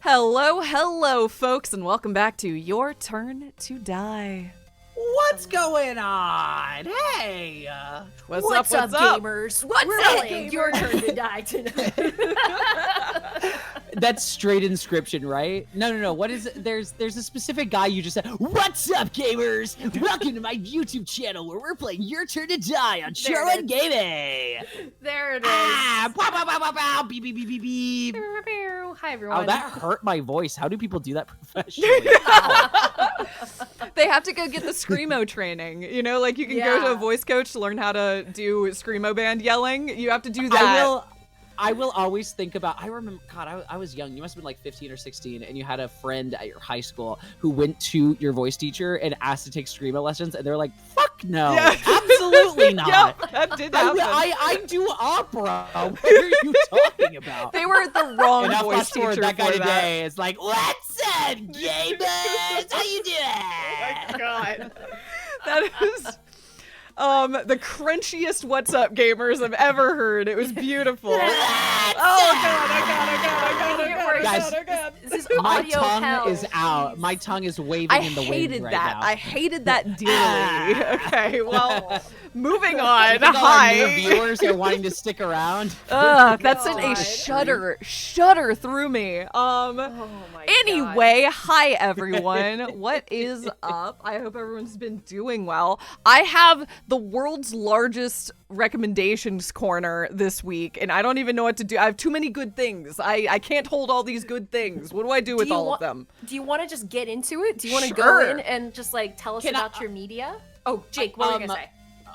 Hello, folks, and welcome back to Your Turn to Die. What's going on? Hey! What's up, gamers? What's up, gamers? Your turn to die tonight. That's straight inscription, right? No. What is it? There's a specific guy you just said, "What's up, gamers? Welcome to my YouTube channel where we're playing Your Turn to Die on Show and Gaming." There it is. Pow, pow, pow, pow, pow, beep, beep, beep, beep, beep. Hi, everyone. Oh, that hurt my voice. How do people do that professionally? They have to go get the Screamo training. You know, like you can go to a voice coach to learn how to do Screamo band yelling. You have to do that. I will always think about, I remember, God, I was young. You must have been like 15 or 16, and you had a friend at your high school who went to your voice teacher and asked to take Screamo lessons, and they're like, fuck no, absolutely not. Yep, that did happen. I do opera. What are you talking about? They were the wrong and voice teacher that guy for today is like, what's up, gamers? How you doing? Oh my God. That is... the crunchiest "What's up, gamers" I've ever heard. It was beautiful. Oh God. This is my audio tongue hell. is out. My tongue is waving in the wind right now. I hated that dearly. Okay, well, moving on. All Hi. our new viewers are wanting to stick around. That sent a shudder through me. Oh my Anyway, hi everyone. What is up? I hope everyone's been doing well. I have the world's largest recommendations corner this week, and I don't even know what to do. I have too many good things. I can't hold all these good things. What do I do with all of them? Do you want to just get into it? Do you want to Sure. go in and just like tell us about your media? Oh, Jake, what were you gonna say?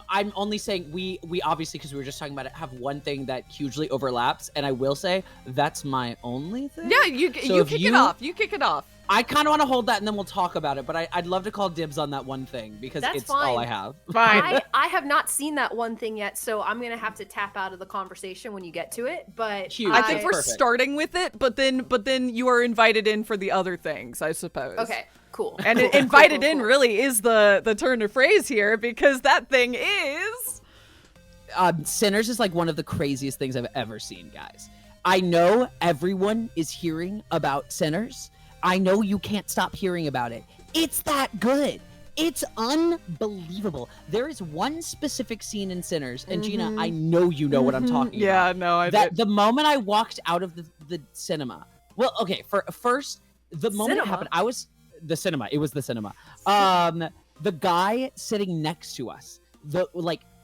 I'm only saying we obviously, because we were just talking about it, have one thing that hugely overlaps, and I will say that's my only thing. Yeah, you kick it off. You kick it off. I kind of want to hold that, and then we'll talk about it. But I'd love to call dibs on that one thing because That's it's fine. all I have. Fine. I have not seen that one thing yet, so I'm gonna have to tap out of the conversation when you get to it. But Huge. I think we're Perfect. starting with it, but then you are invited in for the other things, I suppose. okay, cool. And Cool, invited cool, in cool. really is the turn of phrase here, because that thing is... Sinners is like one of the craziest things I've ever seen, guys. I know everyone is hearing about Sinners. I know you can't stop hearing about it. It's that good. It's unbelievable. There is one specific scene in Sinners, and Gina, I know you know what I'm talking Yeah, about. no, I That did. the moment I walked out of the cinema. Well, okay, first, the moment it Cinema? happened, I was the cinema. It was the cinema. The guy sitting next to us,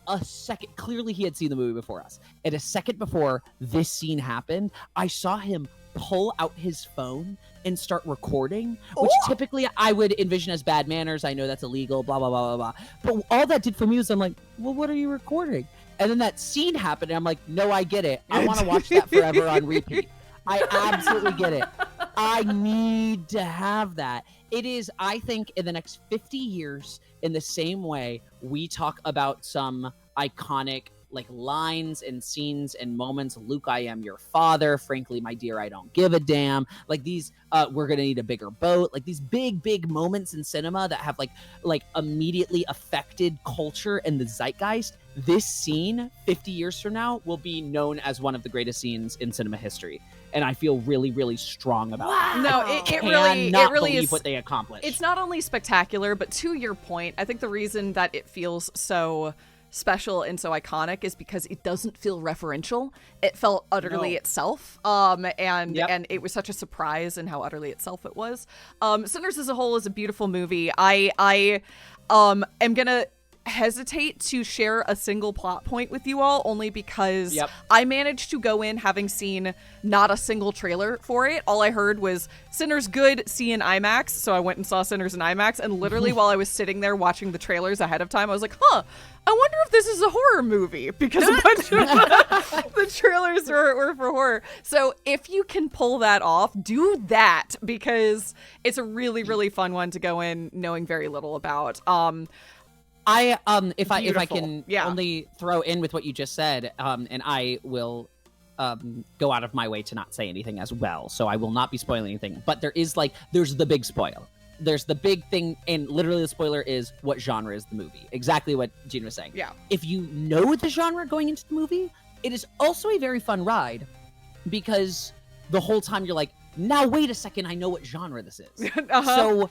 a second, clearly he had seen the movie before us. And a second before this scene happened, I saw him pull out his phone and start recording, which typically I would envision as bad manners. I know that's illegal, blah, blah, blah, blah, blah. But all that did for me was I'm like, well, what are you recording? And then that scene happened, and I'm like, no, I get it. I want to watch that forever on repeat. I absolutely get it. I need to have that. It is, I think, in the next 50 years, in the same way we talk about some iconic like lines and scenes and moments. Luke, I am your father. Frankly, my dear, I don't give a damn. Like these, we're gonna need a bigger boat. Like these big moments in cinema that have like immediately affected culture and the zeitgeist. This scene, 50 years from now, will be known as one of the greatest scenes in cinema history. And I feel really strong about it. No, it really believe is what they accomplished. It's not only spectacular, but to your point, I think the reason that it feels so special and so iconic is because it doesn't feel referential. It felt utterly itself. And it was such a surprise in how utterly itself it was. Sinners as a whole is a beautiful movie. I am gonna hesitate to share a single plot point with you all, only because I managed to go in having seen not a single trailer for it. All I heard was Sinners good, see in IMAX, so I went and saw Sinners in IMAX, and literally while I was sitting there watching the trailers ahead of time, I was like, I wonder if this is a horror movie, because a bunch of the trailers were for horror. So if you can pull that off, do that, because it's a really fun one to go in knowing very little about. If I can Yeah. only throw in with what you just said, and I will go out of my way to not say anything as well, so I will not be spoiling anything. But there's the big spoil. There's the big thing, and literally the spoiler is what genre is the movie. Exactly what Gina was saying. Yeah. If you know the genre going into the movie, it is also a very fun ride, because the whole time you're like, now wait a second, I know what genre this is. Uh-huh.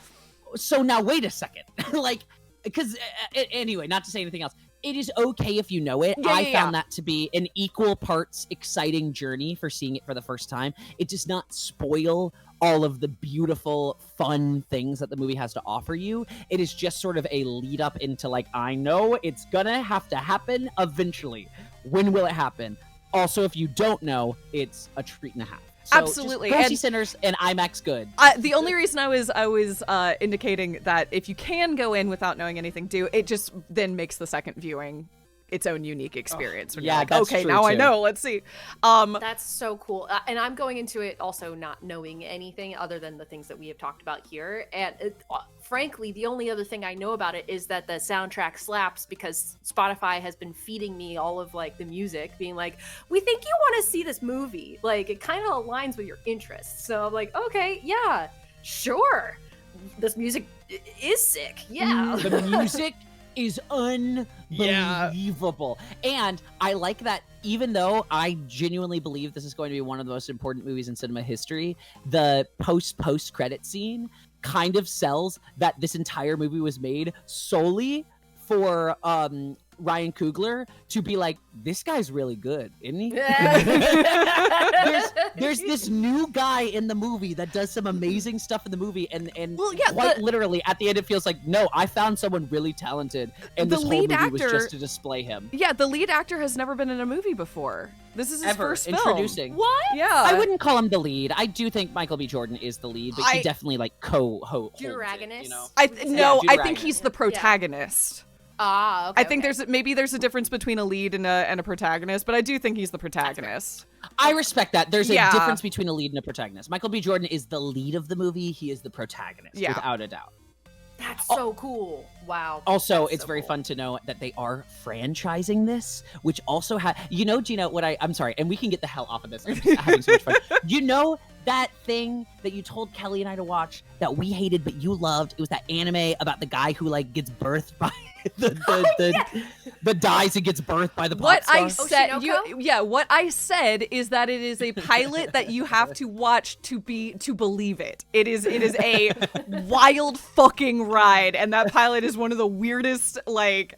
So now wait a second. Like, because anyway, not to say anything else, it is okay if you know it. I found that to be an equal parts exciting journey for seeing it for the first time. It does not spoil all of the beautiful, fun things that the movie has to offer you. It is just sort of a lead up into like, I know it's gonna have to happen eventually. When will it happen? Also, if you don't know, it's a treat and a half. So Absolutely. Just go see Sinners and IMAX good. The only reason I was indicating that if you can go in without knowing anything, it just then makes the second viewing its own unique experience. When yeah, you're like, that's okay, true, now too. I know. Let's see. That's so cool. And I'm going into it also not knowing anything other than the things that we have talked about here. And frankly, the only other thing I know about it is that the soundtrack slaps because Spotify has been feeding me all of like the music, being like, we think you want to see this movie. Like, it kind of aligns with your interests. So I'm like, okay, yeah, sure. This music is sick. Yeah. The music is unbelievable. And I like that, even though I genuinely believe this is going to be one of the most important movies in cinema history, the post credit scene kind of sells that this entire movie was made solely for Ryan Coogler to be like, this guy's really good, isn't he? there's this new guy in the movie that does some amazing stuff in the movie, and well, yeah, quite literally at the end it feels like, no, I found someone really talented, and the this whole lead movie was actor- just to display him. Yeah, the lead actor has never been in a movie before. This is his Ever first film. introducing. What? Yeah. I wouldn't call him the lead. I do think Michael B. Jordan is the lead, but he definitely like holds it, Deuteragonist? you know? I Deuteragonist. think he's the protagonist. Ah, okay. I think there's a difference between a lead and a protagonist, but I do think he's the protagonist. I respect that. There's a Yeah. difference between a lead and a protagonist. Michael B. Jordan is the lead of the movie. He is the protagonist, Yeah. without a doubt. That's so cool. Wow. Also, That's it's so very cool. fun to know that they are franchising this, which also Gina, I'm sorry, and we can get the hell off of this. I'm just having so much fun. You know that thing that you told Kelly and I to watch that we hated but you loved? It was that anime about the guy who like gets birthed by the dies and gets birthed by the pop What I star. said, Oshinoko? what I said is that it is a pilot that you have to watch to believe it. It is a wild fucking ride, and that pilot is one of the weirdest, like,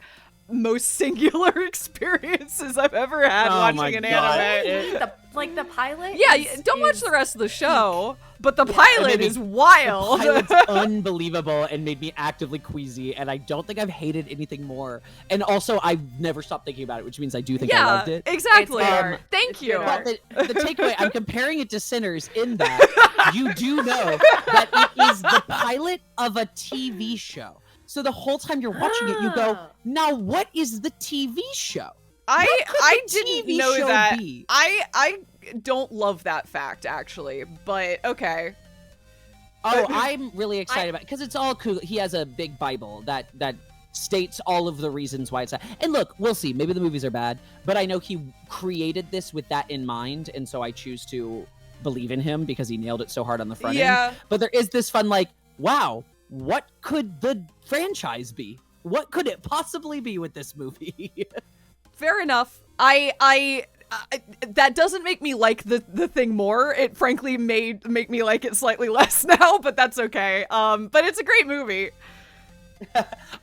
most singular experiences I've ever had watching an God. anime. The pilot? Yeah, is- don't watch is- the rest of the show, but the pilot is wild. The pilot's unbelievable and made me actively queasy, and I don't think I've hated anything more. And also, I've never stopped thinking about it, which means I do think I loved it. Exactly. It's Thank It's you. good But art. the takeaway, I'm comparing it to Sinners in that you do know that it is the pilot of a TV show. So the whole time you're watching it, you go, now what is the TV show? I the didn't TV know show that. be? I don't love that fact, actually, but okay. Oh, I'm really excited about it because it's all cool. He has a big Bible that states all of the reasons why it's that. And look, we'll see. Maybe the movies are bad, but I know he created this with that in mind, and so I choose to believe in him because he nailed it so hard on the front end. But there is this fun, like, wow, what could the franchise be? What could it possibly be with this movie? Fair enough. I that doesn't make me like the thing more. It frankly make me like it slightly less now, but that's okay. But it's a great movie.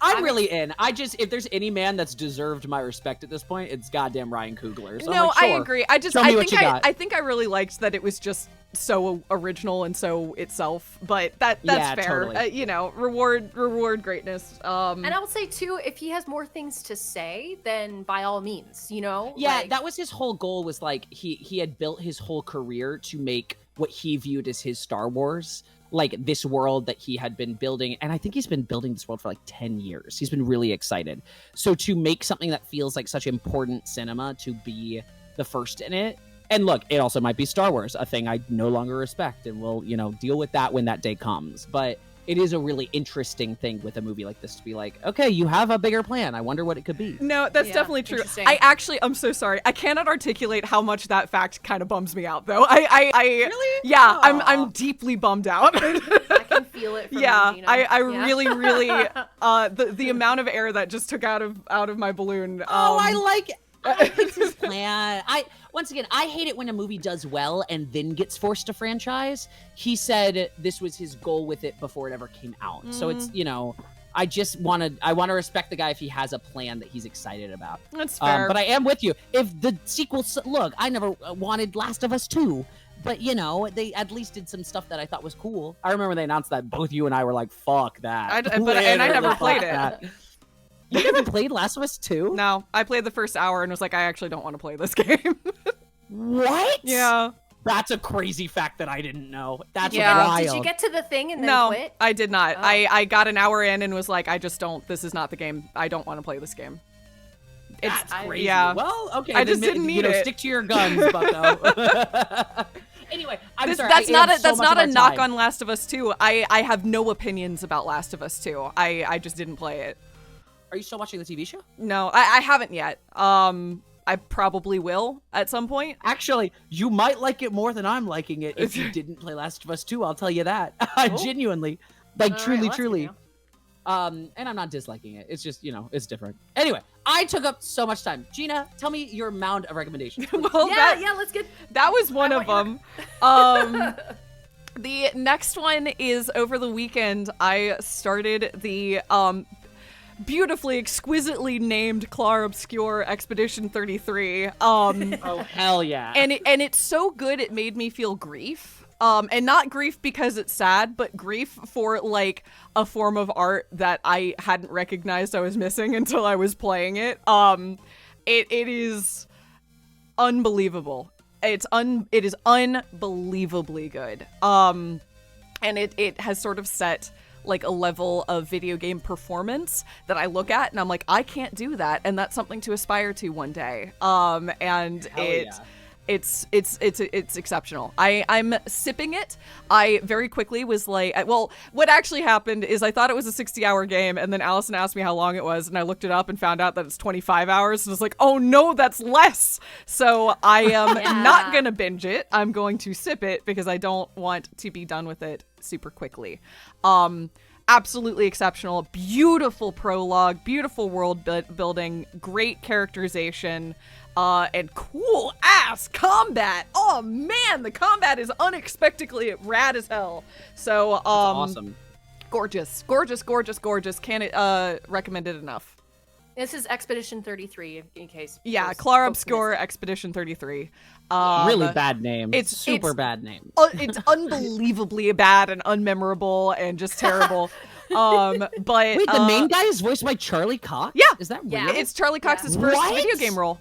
I'm really in. If there's any man that's deserved my respect at this point, it's goddamn Ryan Coogler. So No, I'm like, sure, I agree. I show me what you got. think I really liked that it was just so original and so itself. But that's Yeah, fair. totally. Reward greatness. And I would say too, if he has more things to say, then by all means, Yeah, like, that was his whole goal. Was like he had built his whole career to make what he viewed as his Star Wars, like this world that he had been building. And I think he's been building this world for like 10 years. He's been really excited. So to make something that feels like such important cinema to be the first in it. And look, it also might be Star Wars, a thing I no longer respect, and we'll, deal with that when that day comes. But it is a really interesting thing with a movie like this to be like, okay, you have a bigger plan. I wonder what it could be. No, that's Yeah, definitely true. interesting. I'm so sorry. I cannot articulate how much that fact kind of bums me out, though. I Really? Yeah, Aw. I'm deeply bummed out. I can feel it. From Yeah, you, Gina. I really the amount of air that just took out of my balloon. Oh, I like It's his plan. Once again, I hate it when a movie does well and then gets forced to franchise. He said this was his goal with it before it ever came out. So it's, I want to respect the guy if he has a plan that he's excited about. That's fair. But I am with you. If the sequel, look, I never wanted Last of Us 2, but they at least did some stuff that I thought was cool. I remember they announced that both you and I were like, "Fuck that!" And I never played it. You never played Last of Us 2? No, I played the first hour and was like, I actually don't want to play this game. What? Yeah. That's a crazy fact that I didn't know. That's Yeah. wild. Did you get to the thing and then No, quit? I did not. Oh. I got an hour in and was like, this is not the game. I don't want to play this game. That's crazy. Yeah. Well, okay. I just didn't need it. Stick to your guns, bucko. Anyway, I'm sorry. That's not a knock on Last of Us 2. I have no opinions about Last of Us 2. I just didn't play it. Are you still watching the TV show? No, I haven't yet. I probably will at some point. Actually, you might like it more than I'm liking it if you didn't play Last of Us 2. I'll tell you that. Genuinely, truly. And I'm not disliking it. It's just, it's different. Anyway, I took up so much time. Gina, tell me your mound of recommendations. Well, let's get. That was one of them. The next one is over the weekend. I started the beautifully, exquisitely named Clair Obscur Expedition 33. Oh hell yeah! And it's so good it made me feel grief. And not grief because it's sad, but grief for like a form of art that I hadn't recognized I was missing until I was playing it. It is unbelievable. It is unbelievably good. And it has sort of set like a level of video game performance that I look at and I'm like, I can't do that, and that's something to aspire to one day. It's exceptional. I'm sipping it. I very quickly was like, well, what actually happened is I thought it was a 60-hour game, and then Allison asked me how long it was, and I looked it up and found out that it's 25 hours, and I was like, oh no, that's less. So I am not gonna binge it. I'm going to sip it because I don't want to be done with it super quickly. Absolutely exceptional. Beautiful prologue, beautiful world building, great characterization. And cool ass combat. Oh man, the combat is unexpectedly rad as hell. So, That's awesome. Gorgeous. Can't recommend it enough. This is Expedition 33, in case. Yeah, Clair Obscur Expedition 33. Really bad name. It's super bad name. It's unbelievably bad and unmemorable and just terrible. But wait, the main guy is voiced by Charlie Cox? Yeah, is that real? Yeah, it's Charlie Cox's first video game role.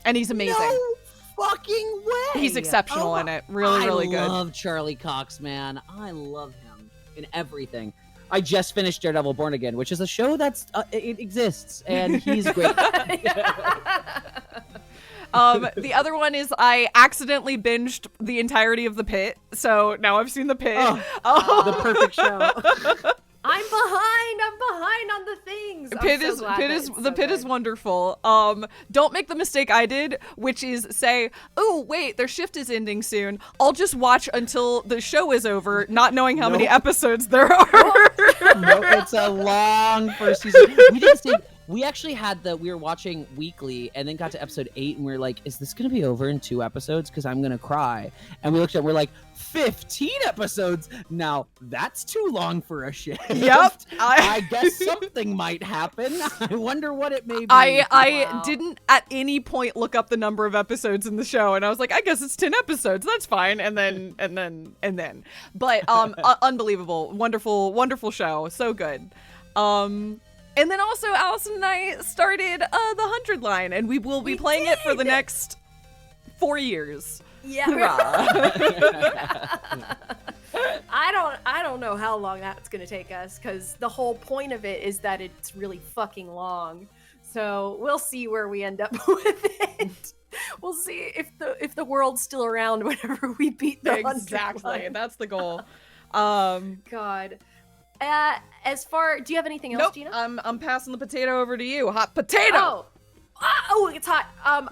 And he's amazing. No fucking way. He's exceptional in it. Really good. I love Charlie Cox, man. I love him in everything. I just finished Daredevil Born Again, which is a show that's it exists, and he's great. The other one is I accidentally binged the entirety of The Pit, so now I've seen The Pit. The perfect show. I'm behind on the things. The Pit is wonderful. Don't make the mistake I did, which is say, oh wait, their shift is ending soon. I'll just watch until the show is over, not knowing how many episodes there are. No, it's a long first season. We actually we were watching weekly and then got to episode 8 and we were like, is this going to be over in 2 episodes? Because I'm going to cry. And we looked at we're like, 15 episodes? Now, that's too long for a shift. Yep. I guess something might happen. I wonder what it may be. I didn't at any point look up the number of episodes in the show, and I was like, I guess it's 10 episodes. That's fine. And then. But unbelievable. Wonderful show. So good. And then also Allison and I started the 100 line, and we will be playing it for the next 4 years. Yeah. I don't know how long that's going to take us, because the whole point of it is that it's really fucking long. So we'll see where we end up with it. We'll see if the world's still around whenever we beat the 100 Exactly. line. That's the goal. God. Do you have anything else, Nope. Gina? I'm passing the potato over to you. Hot potato. Oh, it's hot.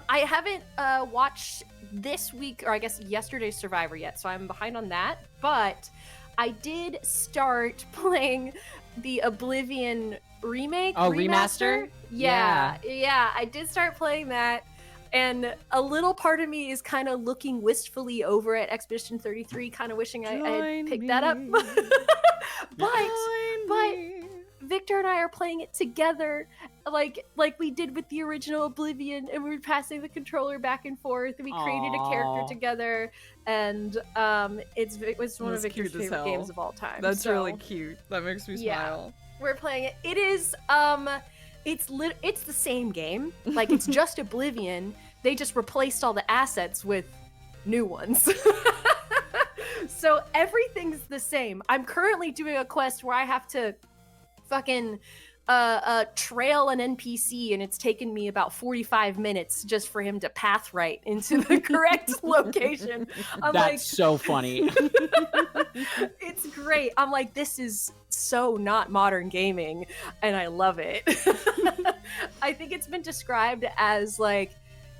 I haven't watched this week, or I guess yesterday's Survivor yet, so I'm behind on that. But I did start playing the Oblivion remake. Oh, remaster? Yeah, I did start playing that. And a little part of me is kind of looking wistfully over at Expedition 33, kind of wishing I had picked that up. but Victor and I are playing it together, like we did with the original Oblivion, and we were passing the controller back and forth, and we created a character together, and it was one of Victor's favorite games of all time. That's really cute. That makes me smile. We're playing it. It is it's the same game. Like, it's just Oblivion. They just replaced all the assets with new ones. So everything's the same. I'm currently doing a quest where I have to fucking trail an NPC, and it's taken me about 45 minutes just for him to path right into the correct location. That's so funny. It's great. I'm like, this is so not modern gaming, and I love it. I think it's been described as like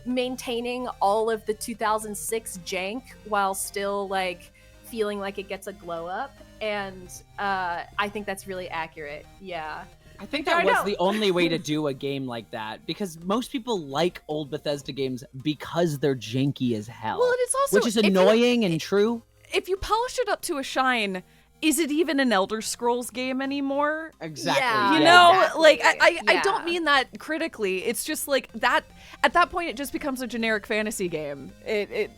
maintaining all of the 2006 jank while still like feeling like it gets a glow up, and I think that's really accurate. Yeah. I think that was the only way to do a game like that, because most people like old Bethesda games because they're janky as hell. Well, it's also, which is annoying and true. If you polish it up to a shine, is it even an Elder Scrolls game anymore? Exactly. Yeah, you know, exactly. like I don't mean that critically. It's just like that. At that point, it just becomes a generic fantasy game. It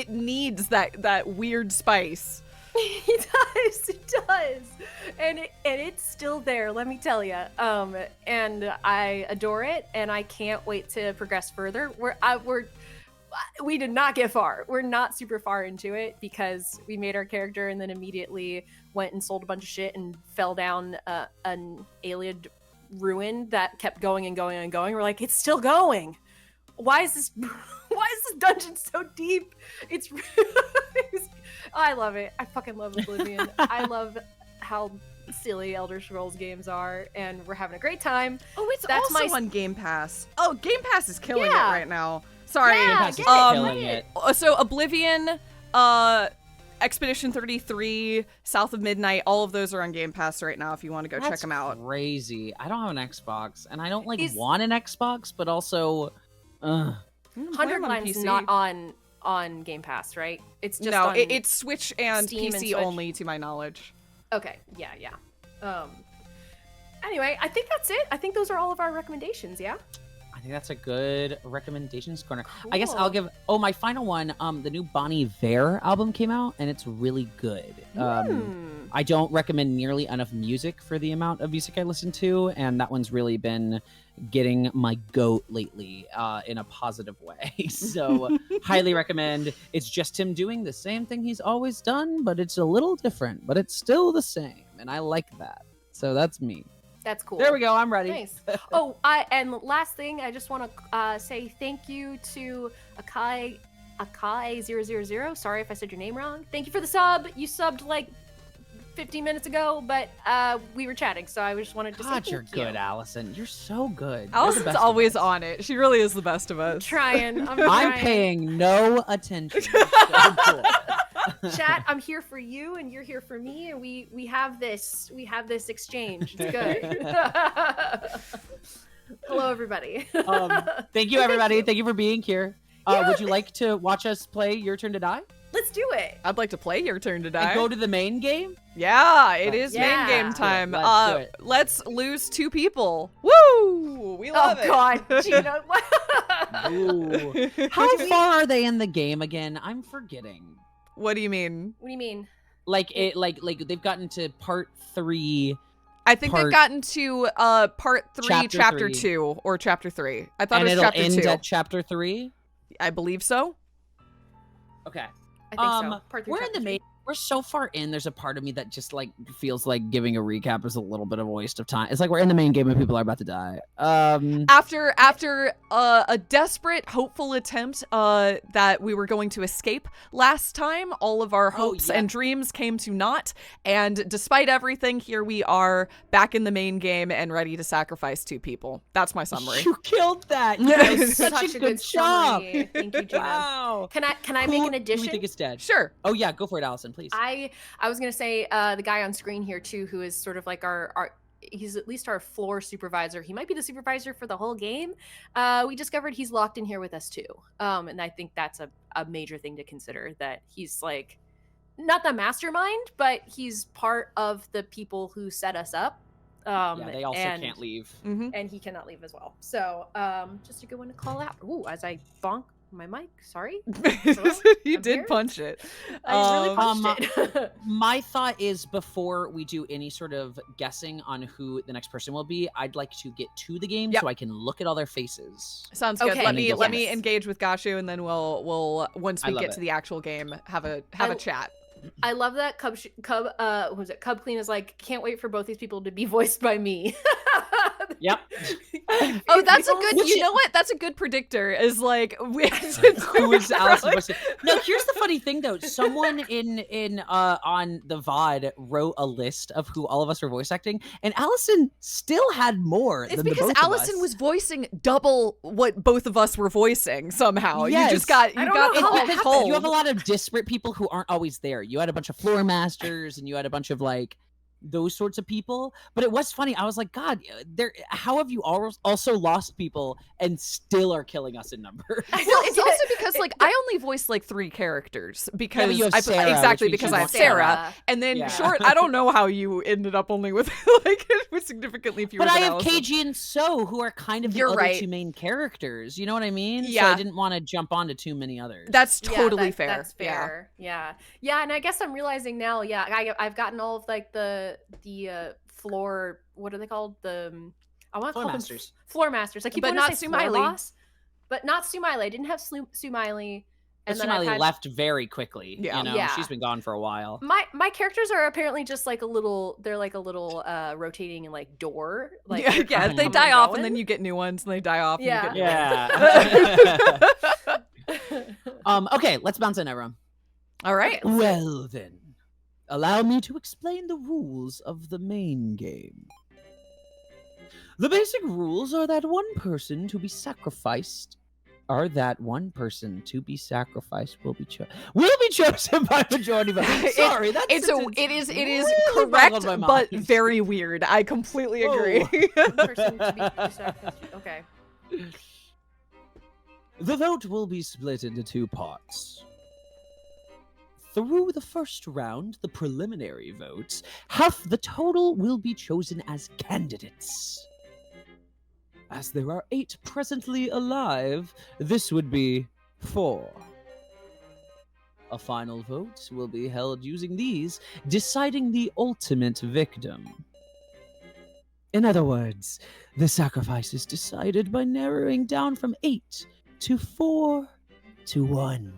needs that weird spice. It does, and it's still there. Let me tell you. And I adore it, and I can't wait to progress further. We did not get far. We're not super far into it because we made our character and then immediately went and sold a bunch of shit and fell down an alien ruin that kept going and going and going. We're like, it's still going. Why is this dungeon so deep? I love it. I fucking love Oblivion. I love how silly Elder Scrolls games are, and we're having a great time. Oh, it's also on Game Pass. Oh, Game Pass is killing it right now. Sorry. Yeah, Game Pass is killing it. So Oblivion, Expedition 33, South of Midnight, all of those are on Game Pass right now if you want to go check them out. Crazy. I don't have an Xbox, and I don't want an Xbox, but also 100 Line's not on Game Pass, right? It's just it's Switch and Steam PC and Switch. only, to my knowledge. Okay, yeah. Anyway, I think that's it. I think those are all of our recommendations, yeah? I think that's a good recommendations corner. Cool. I guess I'll give my final one. The new Bon Iver album came out, and it's really good. I don't recommend nearly enough music for the amount of music I listen to, and that one's really been getting my goat lately in a positive way. So highly recommend. It's just him doing the same thing he's always done, but it's a little different, but it's still the same, and I like that. So that's me. That's cool. There we go. I'm ready. Nice. Oh, and last thing, I just want to say thank you to Akai000. Sorry if I said your name wrong. Thank you for the sub. You subbed like 15 minutes ago, but we were chatting, so I just wanted to say you're good, Allison. You're so good. Allison's always on it. She really is the best of us. I'm trying. I'm paying no attention. So cool. Chat, I'm here for you, and you're here for me, and we have this exchange. It's good. Hello, everybody. Thank you, everybody. Thank you for being here. Would you like to watch us play Your Turn to Die? Let's do it. I'd like to play Your Turn to Die. And go to the main game? Yeah, it is main game time. Let's do it. Let's lose 2 people. Woo! We love it. Oh God, Gina. Ooh. How far are they in the game again? I'm forgetting. What do you mean? What do you mean? Like they've gotten to part 3. I think they've gotten to part 3, chapter 2, or chapter 3. I thought it was chapter 2. And it'll end at chapter 3? I believe so. Okay. I think so. Part 3, we're in the main. We're so far in. There's a part of me that just like feels like giving a recap is a little bit of a waste of time. It's like we're in the main game and people are about to die. After a desperate, hopeful attempt that we were going to escape last time, all of our hopes and dreams came to naught. And despite everything, here we are back in the main game and ready to sacrifice 2 people. That's my summary. You killed that. Yeah, such a good job. Thank you, Gina. Wow. Can I make an addition? Who do you think is dead? Sure. Oh yeah, go for it, Allison, please. I was gonna say the guy on screen here too, who is sort of like our he's at least our floor supervisor. He might be the supervisor for the whole game. We discovered he's locked in here with us too. And I think that's a major thing to consider, that he's like not the mastermind, but he's part of the people who set us up. They also can't leave. And he cannot leave as well. So just a good one to call out. Ooh, as I bonk my mic, sorry. You did punch it. I really punched it. My thought is, before we do any sort of guessing on who the next person will be, I'd like to get to the game so I can look at all their faces. Sounds good. Let me engage with Gashu, and then we'll once we get to the actual game, have a chat. I love that Cub Clean is like, can't wait for both these people to be voiced by me. Yep. Oh, that's a good. You know what? That's a good predictor. Is like who is Allison voicing? No, here's the funny thing though. Someone in on the VOD wrote a list of who all of us were voice acting, and Allison still had more. It's than because the both Allison of us. was voicing double what both of us were voicing somehow. Yes. You just got cold. You have a lot of disparate people who aren't always there. You had a bunch of floor masters, and you had a bunch of like those sorts of people. But it was funny. I was like, God, how have you also lost people and still are killing us in numbers? Well, it's also because like I only voiced like 3 characters because Sarah, because I have Sarah, and then Short. I don't know how you ended up only with with significantly fewer. But than I have Allison. KG and So, who are kind of the other 2 main characters. You know what I mean? Yeah. So I didn't want to jump onto too many others. That's totally fair. That's fair. Yeah. And I guess I'm realizing now. Yeah, I've gotten all of like the floor. What are they called? I want to call them floor masters. I keep but wanting not to say floor Sumiley. boss, but not Sumiley. I didn't have Sumiley. And then Sumiley left very quickly. Yeah. You know, she's been gone for a while. My characters are apparently just like a little. They're like a little rotating and like door. Like they die off and then you get new ones, and they die off. Yeah. And you get new ones. Okay, let's bounce in, everyone. All right. Well then, allow me to explain the rules of the main game. The basic rules are that one person to be sacrificed will be chosen by majority vote. Sorry, it is really correct, but very weird. I completely agree. One person to be sacrificed. Okay. The vote will be split into 2 parts. Through the first round, the preliminary votes, half the total will be chosen as candidates. As there are 8 presently alive, this would be 4. A final vote will be held using these, deciding the ultimate victim. In other words, the sacrifice is decided by narrowing down from 8 to 4 to 1.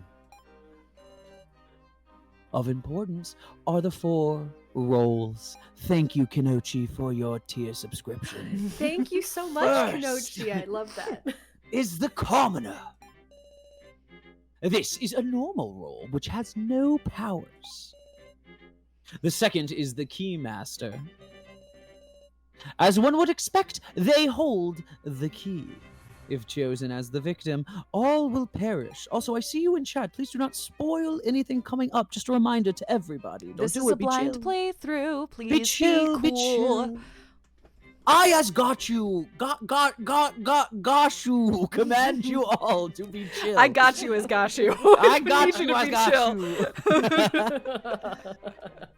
Of importance are the 4 roles. Thank you, Kenochi, for your tier subscription. Thank you so much, Kenochi. I love that. Is the commoner. This is a normal role, which has no powers. The second is the Keymaster. As one would expect, they hold the key. If chosen as the victim, all will perish. Also, I see you in chat. Please do not spoil anything coming up. Just a reminder to everybody. This is a blind playthrough. Please be chill. Be cool. I has got you. Got you. Command you all to be chill. I got you as Gashu. I got you as Gashu.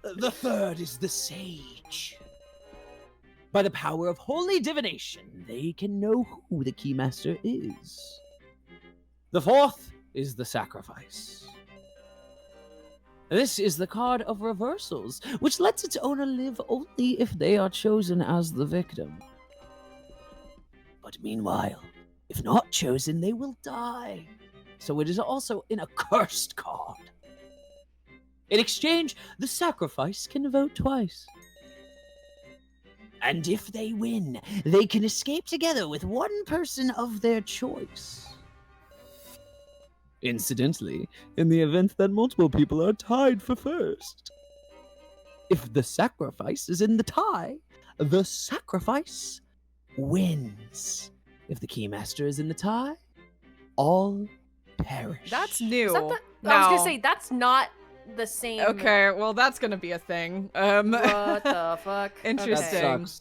The third is the Sage. By the power of holy divination, they can know who the Keymaster is. The fourth is the Sacrifice. This is the card of reversals, which lets its owner live only if they are chosen as the victim. But meanwhile, if not chosen, they will die. So it is also an accursed card. In exchange, the Sacrifice can vote twice. And if they win, they can escape together with one person of their choice. Incidentally, in the event that multiple people are tied for first, if the sacrifice is in the tie, the sacrifice wins. If the Keymaster is in the tie, all perish. That's new. I was gonna say that's not the same. Okay, well that's gonna be a thing. What the fuck? Interesting. That sucks.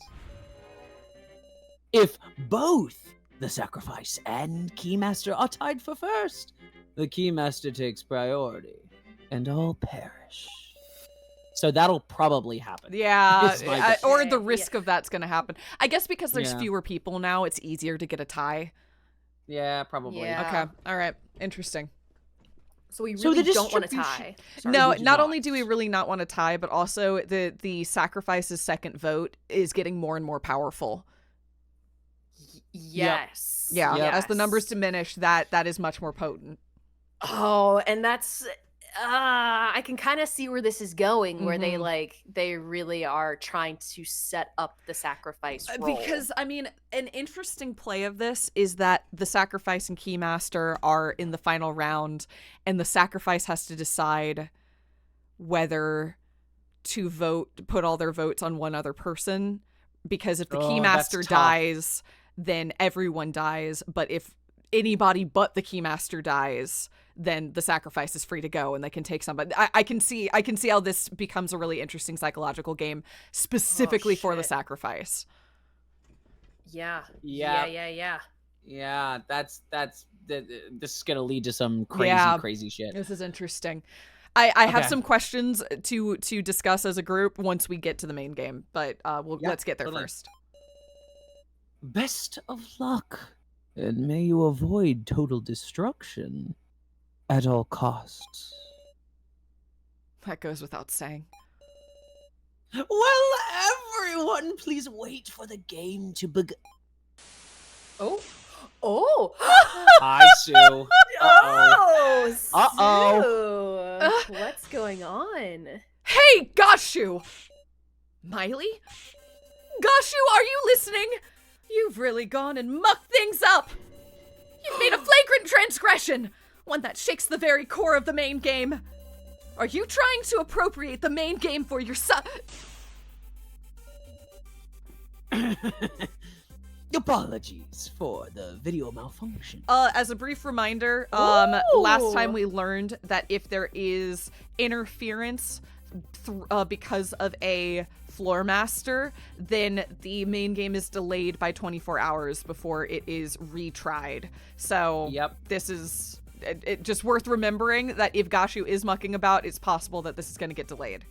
If both the sacrifice and Keymaster are tied for first, the Keymaster takes priority, and all perish. So that'll probably happen. Yeah, or the Okay, risk of that's going to happen. I guess because there's Yeah. fewer people now, it's easier to get a tie. Yeah, probably. Yeah. Okay, all right, interesting. So we So really the don't want to distribution- tie. Sorry, No, we do not only do we really not want to tie, but also the sacrifice's second vote is getting more and more powerful. Yes. Yeah, Yep. as the numbers diminish, that is much more potent. Oh, and that's I can kind of see where this is going, where Mhm. they really are trying to set up the sacrifice role. Because I mean, an interesting play of this is that the sacrifice and Keymaster are in the final round, and the sacrifice has to decide whether to put all their votes on one other person. Because if the Oh, that's Keymaster tough. dies, then everyone dies. But if anybody but the Keymaster dies, then the sacrifice is free to go and they can take somebody. I can see how this becomes a really interesting psychological game specifically for the shit. sacrifice. Yeah. Yeah. Yeah. Yeah, this is gonna lead to some Yeah. crazy shit. This is interesting. I have Okay. some questions to discuss as a group once we get to the main game, but Yeah, let's get there totally. first. Best of luck, and may you avoid total destruction at all costs. That goes without saying. Well, everyone, please wait for the game to begin. Oh. Oh. Hi, Sue. Oh. Uh-oh. Sue. What's going on? Hey, Gashu! Miley? Gashu, are you listening? You've really gone and mucked things up! You've made a flagrant transgression! One that shakes the very core of the main game. Are you trying to appropriate the main game for yourself? Apologies for the video malfunction. As a brief reminder, last Ooh. time we learned that if there is interference because of a floor master, then the main game is delayed by 24 hours before it is retried. So Yep. this is it just worth remembering that if Gashu is mucking about, it's possible that this is going to get delayed.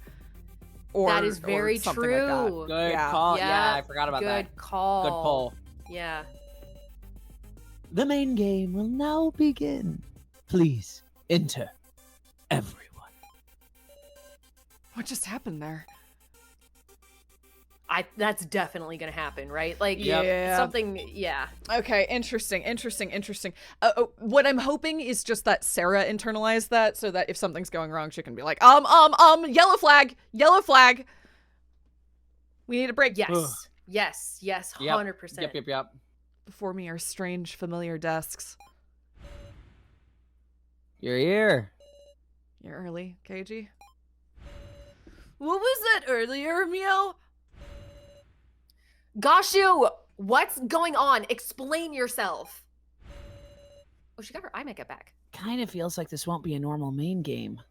Or That is very something like that. true. Good Yeah. call. Yeah, Yeah, I forgot about that. Good call. Good poll. Yeah. The main game will now begin. Please enter, everyone. What just happened there? That's definitely gonna happen, right? Like, Yep. Yeah. something. Yeah. Okay, interesting. What I'm hoping is just that Sarah internalized that, so that if something's going wrong, she can be like, yellow flag. We need a break. Yes. Ugh. Yes. Yes. Yep. 100%. Yep. Before me are strange, familiar desks. You're here. You're early, KG. What was that earlier, Meow? Gashu, what's going on? Explain yourself. Oh, she got her eye makeup back. Kind of feels like this won't be a normal main game.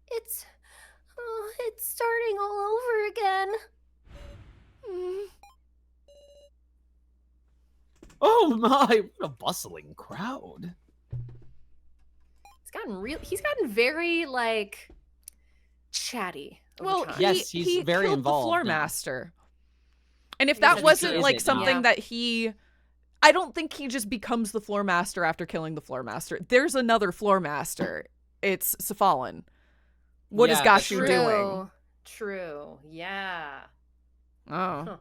It's starting all over again. Oh my, what a bustling crowd. He's gotten very, like, chatty. over Well, time. Yes, he's very killed involved the floor now. master. And if He that said he wasn't is like it now. something Yeah. that I don't think he just becomes the floor master after killing the floor master. There's another floor master. It's Cephalon. What is Yeah, Gashu True. doing? True. Yeah. Oh.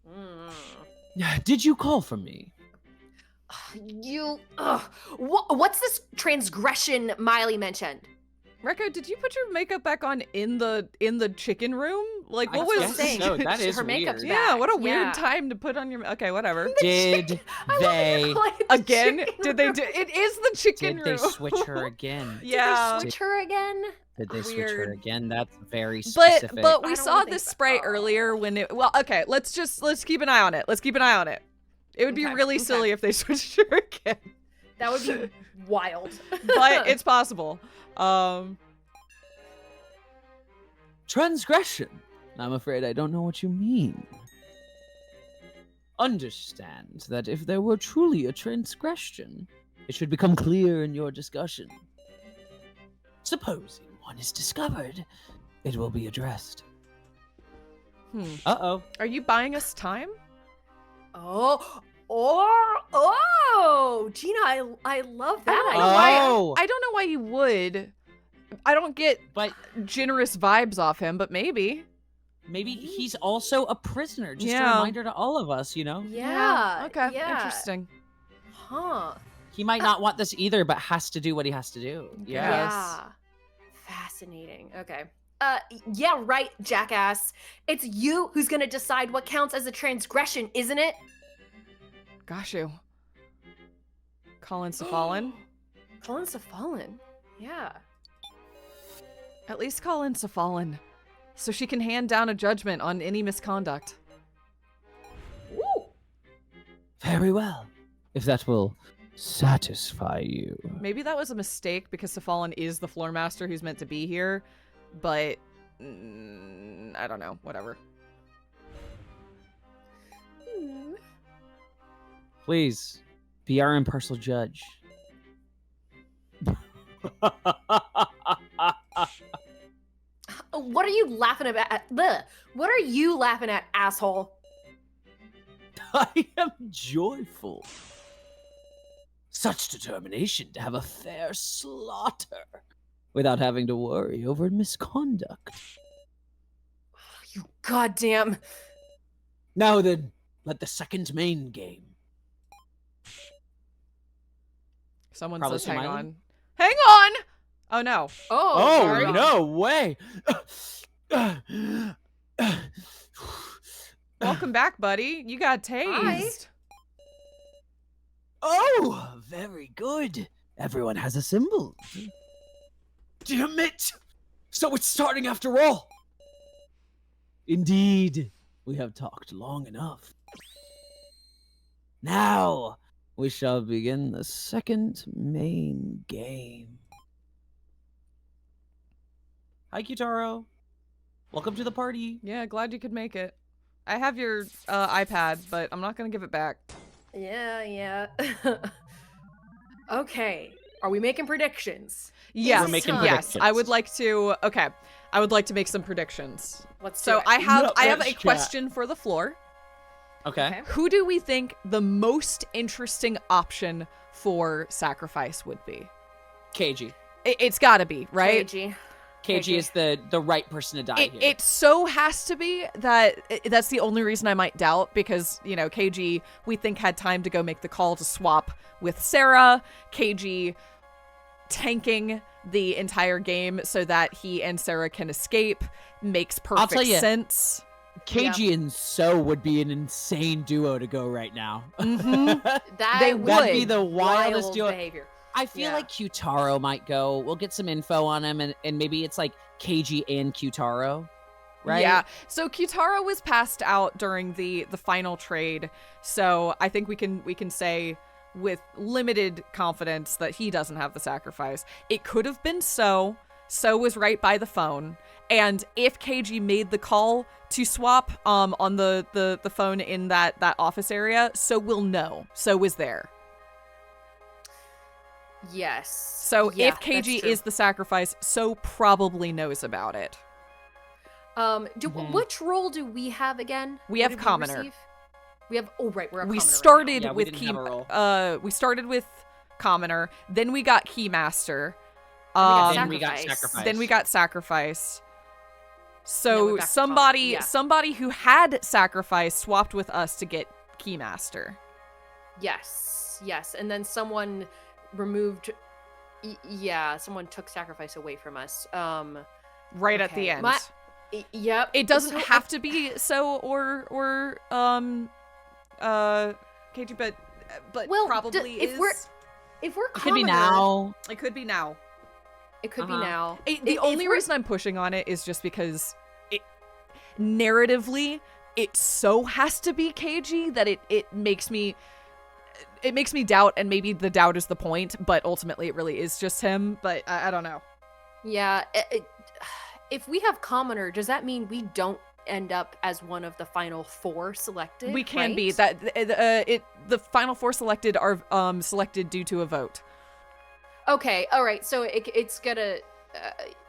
Mm. Did you call for me? What's this transgression Miley mentioned? Rekka, did you put your makeup back on in the chicken room? Like, what I was guess saying? so. That is Her makeup's weird. Yeah, what a weird Yeah. time to put on your. Okay, whatever. Did they? Again, did they do? It is the chicken Did room. they switch her again? Yeah, Did they switch her again? Did they switch her Weird. again? That's very specific. but we I saw don't this think- spray oh. earlier when it. Well, okay, let's keep an eye on it. It would be Okay, really okay. silly if they switched her again, That would be wild. but it's possible. Transgression. I'm afraid I don't know what you mean. Understand that if there were truly a transgression, it should become clear in your discussion. Supposing one is discovered, it will be addressed. Uh-oh. Are you buying us time? Oh, Gina, I love that. I don't know why you would. I don't get generous vibes off him, but maybe. Maybe he's also a prisoner. Just a reminder to all of us, Yeah. Okay. Yeah. Interesting. Huh. He might not want this either, but has to do what he has to do. Yeah. Fascinating. Okay. Yeah, right, jackass. It's you who's gonna decide what counts as a transgression, isn't it? Gosh, you. Colin Safalin. Colin Safalin. Yeah. At least Colin Safalin. So she can hand down a judgment on any misconduct. Woo! Very well. If that will satisfy you. Maybe that was a mistake because Safalin is the floor master who's meant to be here, but I don't know. Whatever. Please, be our impartial judge. What are you laughing at? What are you laughing at, asshole? I am joyful. Such determination to have a fair slaughter without having to worry over misconduct. You goddamn... Now then, let the second main game. Someone Probably says hang smiling? on. Hang on! Oh no. Oh, sorry. No way! Welcome back, buddy. You got tased. Oh, very good. Everyone has a symbol. Damn it! So it's starting after all. Indeed, we have talked long enough. Now, we shall begin the second main game. Hi, Kitaro. Welcome to the party. Yeah, glad you could make it. I have your iPad, but I'm not gonna give it back. Yeah. Okay. Are we making predictions? Yes, We're making yes. predictions. I would like to. Okay, I would like to make some predictions. Let's So do it. I have No, a let's chat. question for the floor. Okay. Who do we think the most interesting option for sacrifice would be? KG. It's got to be, right? KG. KG is the right person to die here. It so has to be that that's the only reason I might doubt, because, you know, KG, we think, had time to go make the call to swap with Sarah. KG tanking the entire game so that he and Sarah can escape makes perfect tell ya. sense. KG and So would be an insane duo to go right now. Mhm. They That'd be the wildest wild duo. behavior. I feel Yeah. like Qtaro might go. We'll get some info on him, and maybe it's like KG and Qtaro, right? Yeah. So Qtaro was passed out during the final trade, so I think we can say with limited confidence that he doesn't have the sacrifice. It could have been So. So was right by the phone, and if KG made the call to swap on the phone in that office area, So will know. So was there. Yes. So Yeah, if KG is the sacrifice, So probably knows about it. Which role do we have again? We have Commoner. receive? We have. Oh, right. We're a We Commoner started Yeah, we with didn't have a role. we started with Commoner, then we got Keymaster, Then we got Sacrifice. then we got Sacrifice. Then So we're back to somebody Commoner, yeah. somebody who had Sacrifice swapped with us to get Keymaster. right now. Yes, and then someone removed. Someone took sacrifice away from us. Right at Okay. the end. Yep. It doesn't So have to be So or KG, but Well, probably if is. we're It could be Commoner- now. It could be now. It could be Uh-huh. now. The If only we're- reason I'm pushing on it is just because narratively, it so has to be KG that it makes me doubt, and maybe the doubt is the point, but ultimately it really is just him. But I don't know. Yeah. If we have Commoner, does that mean we don't end up as one of the final 4 selected. We can right? be that the final 4 selected are selected due to a vote. Okay, all right. So it's gonna.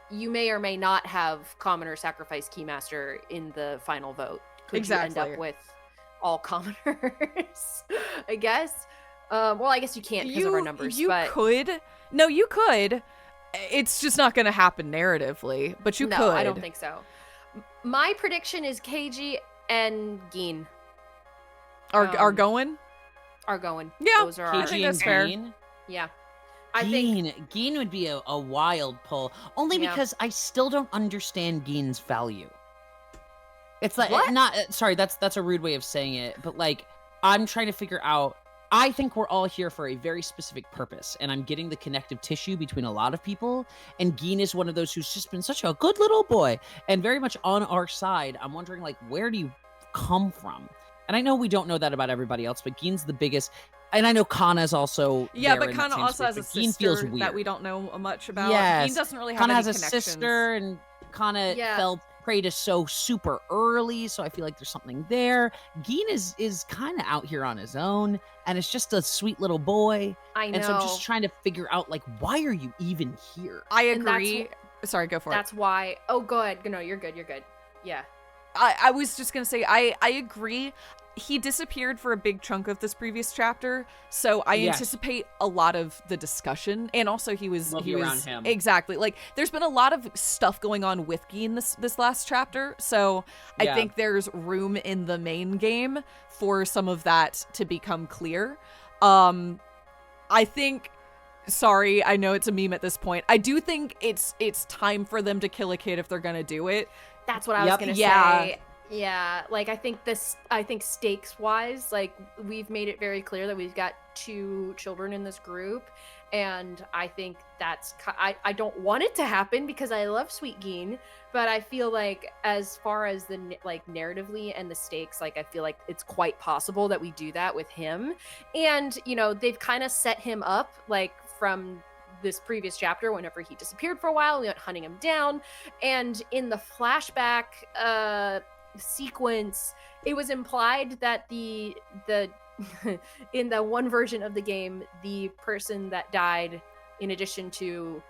You may or may not have commoner sacrifice keymaster in the final vote. Could you end up with all commoners? I guess. Well, I guess you can't because of our numbers. You could. No, you could. It's just not going to happen narratively, but you could. No, I don't think so. My prediction is KG and Gene are going. Are going. Yeah, those are I think that's fair. Yeah. Gene would be a wild pull, only because I still don't understand Gene's value. It's like sorry, that's a rude way of saying it, but like I'm trying to figure out. I think we're all here for a very specific purpose, and I'm getting the connective tissue between a lot of people. And Gene is one of those who's just been such a good little boy and very much on our side. I'm wondering, like, where do you come from? And I know we don't know that about everybody else, but Gene's the biggest. And I know Kana's also but Kana also has a sister that we don't know much about. Yes. Gene doesn't really have Kana any has a sister, and Kana fell prey to so super early, so I feel like there's something there. Gene is kind of out here on his own, and it's just a sweet little boy. I know. And so I'm just trying to figure out, like, why are you even here? I agree. Sorry, go for it. That's why. Oh, go ahead. No, you're good. You're good. Yeah. I was just going to say, I agree. He disappeared for a big chunk of this previous chapter, so I anticipate a lot of the discussion, and also he was around him. Exactly. Like, there's been a lot of stuff going on with Gene this last chapter, so I think there's room in the main game for some of that to become clear. I think. Sorry, I know it's a meme at this point. I do think it's time for them to kill a kid if they're gonna do it. That's what I was gonna say. Yeah, like I think stakes wise, like we've made it very clear that we've got 2 children in this group, and I think that's I don't want it to happen because I love Sweet Gene, but I feel like as far as the like narratively and the stakes, like I feel like it's quite possible that we do that with him, and you know they've kind of set him up like from this previous chapter whenever he disappeared for a while, we went hunting him down, and in the flashback sequence it was implied that the in the one version of the game the person that died in addition to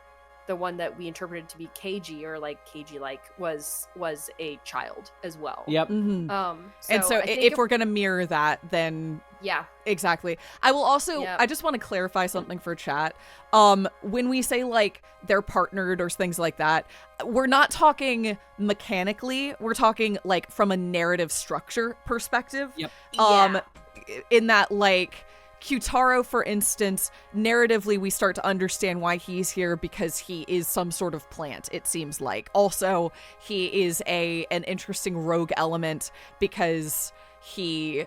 the one that we interpreted to be KG or like KG like was a child as well. Yep. Mm-hmm. And so if we're gonna mirror that, then exactly. I will also I just want to clarify something for chat. When we say like they're partnered or things like that, we're not talking mechanically, we're talking like from a narrative structure perspective. In that like Kyutaro, for instance, narratively, we start to understand why he's here because he is some sort of plant, it seems like. Also, he is an interesting rogue element because he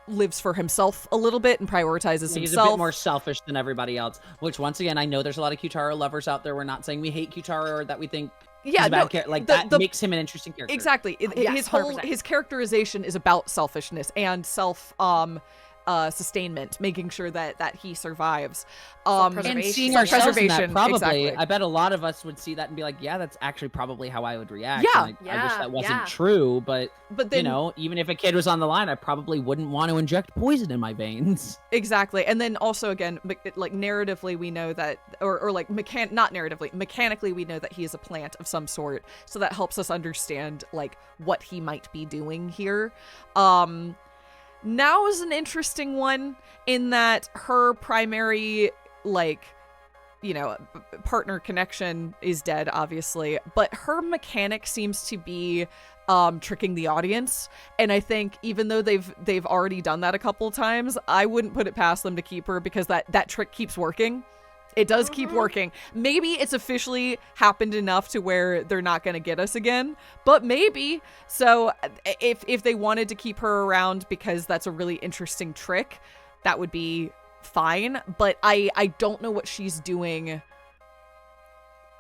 lives for himself a little bit and prioritizes himself. He's a bit more selfish than everybody else, which once again, I know there's a lot of Kyutaro lovers out there. We're not saying we hate Kyutaro or that we think he's a bad character. Like that makes him an interesting character. Exactly. His characterization is about selfishness and sustainment, making sure that he survives. And seeing ourselves in that, probably. Exactly. I bet a lot of us would see that and be like, yeah, that's actually probably how I would react. Yeah. I wish that wasn't true, but then, you know, even if a kid was on the line, I probably wouldn't want to inject poison in my veins. Exactly. And then also, again, like narratively, we know that, or like not narratively, mechanically, we know that he is a plant of some sort. So that helps us understand like what he might be doing here. Now is an interesting one in that her primary, like, you know, partner connection is dead, obviously, but her mechanic seems to be tricking the audience. And I think even though they've already done that a couple times, I wouldn't put it past them to keep her because that trick keeps working. It does keep working. Maybe it's officially happened enough to where they're not going to get us again, but maybe. So if they wanted to keep her around because that's a really interesting trick, that would be fine. But I don't know what she's doing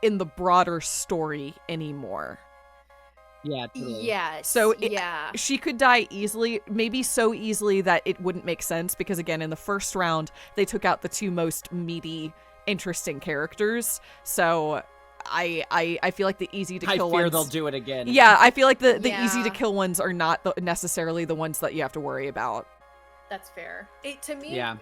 in the broader story anymore. Yeah, totally. Yeah. So she could die easily, maybe so easily that it wouldn't make sense because, again, in the first round, they took out the 2 most meaty, interesting characters. So I feel like the easy to kill I fear ones. they'll do it again. Yeah, I feel like the easy to kill ones are not necessarily the ones that you have to worry about. That's fair. To me, Yeah.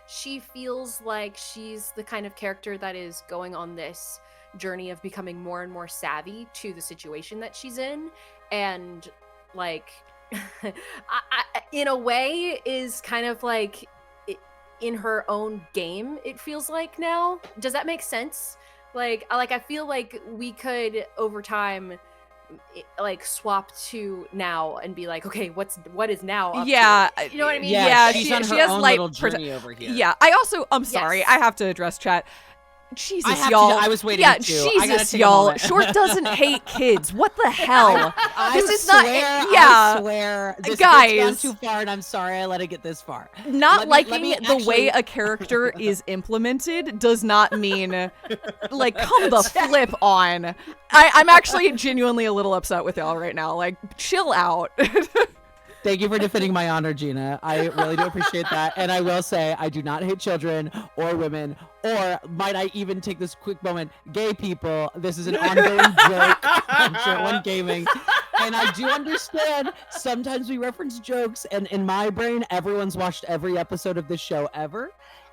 She feels like she's the kind of character that is going on this journey of becoming more and more savvy to the situation that she's in, and like in a way is kind of like in her own game, it feels like now. Does that make sense? Like I feel like we could over time like swap to now and be like, okay, what is now up to? You know what I mean? Yeah, she's on her she has own light little journey over here. Yeah, I'm sorry, I have to address chat. Jesus, y'all. I was waiting. Yeah, too. Jesus, y'all. Short doesn't hate kids. What the hell? This is swear, not. Yeah, I swear. This guys, has gone too far, and I'm sorry I let it get this far. Not liking the way a character is implemented does not mean like come the flip on. I'm actually genuinely a little upset with y'all right now. Like, chill out. Thank you for defending my honor, Gina. I really do appreciate that. And I will say, I do not hate children or women, or might I even take this quick moment, gay people. This is an ongoing joke on Short One Gaming. And I do understand sometimes we reference jokes, and in my brain, everyone's watched every episode of this show ever.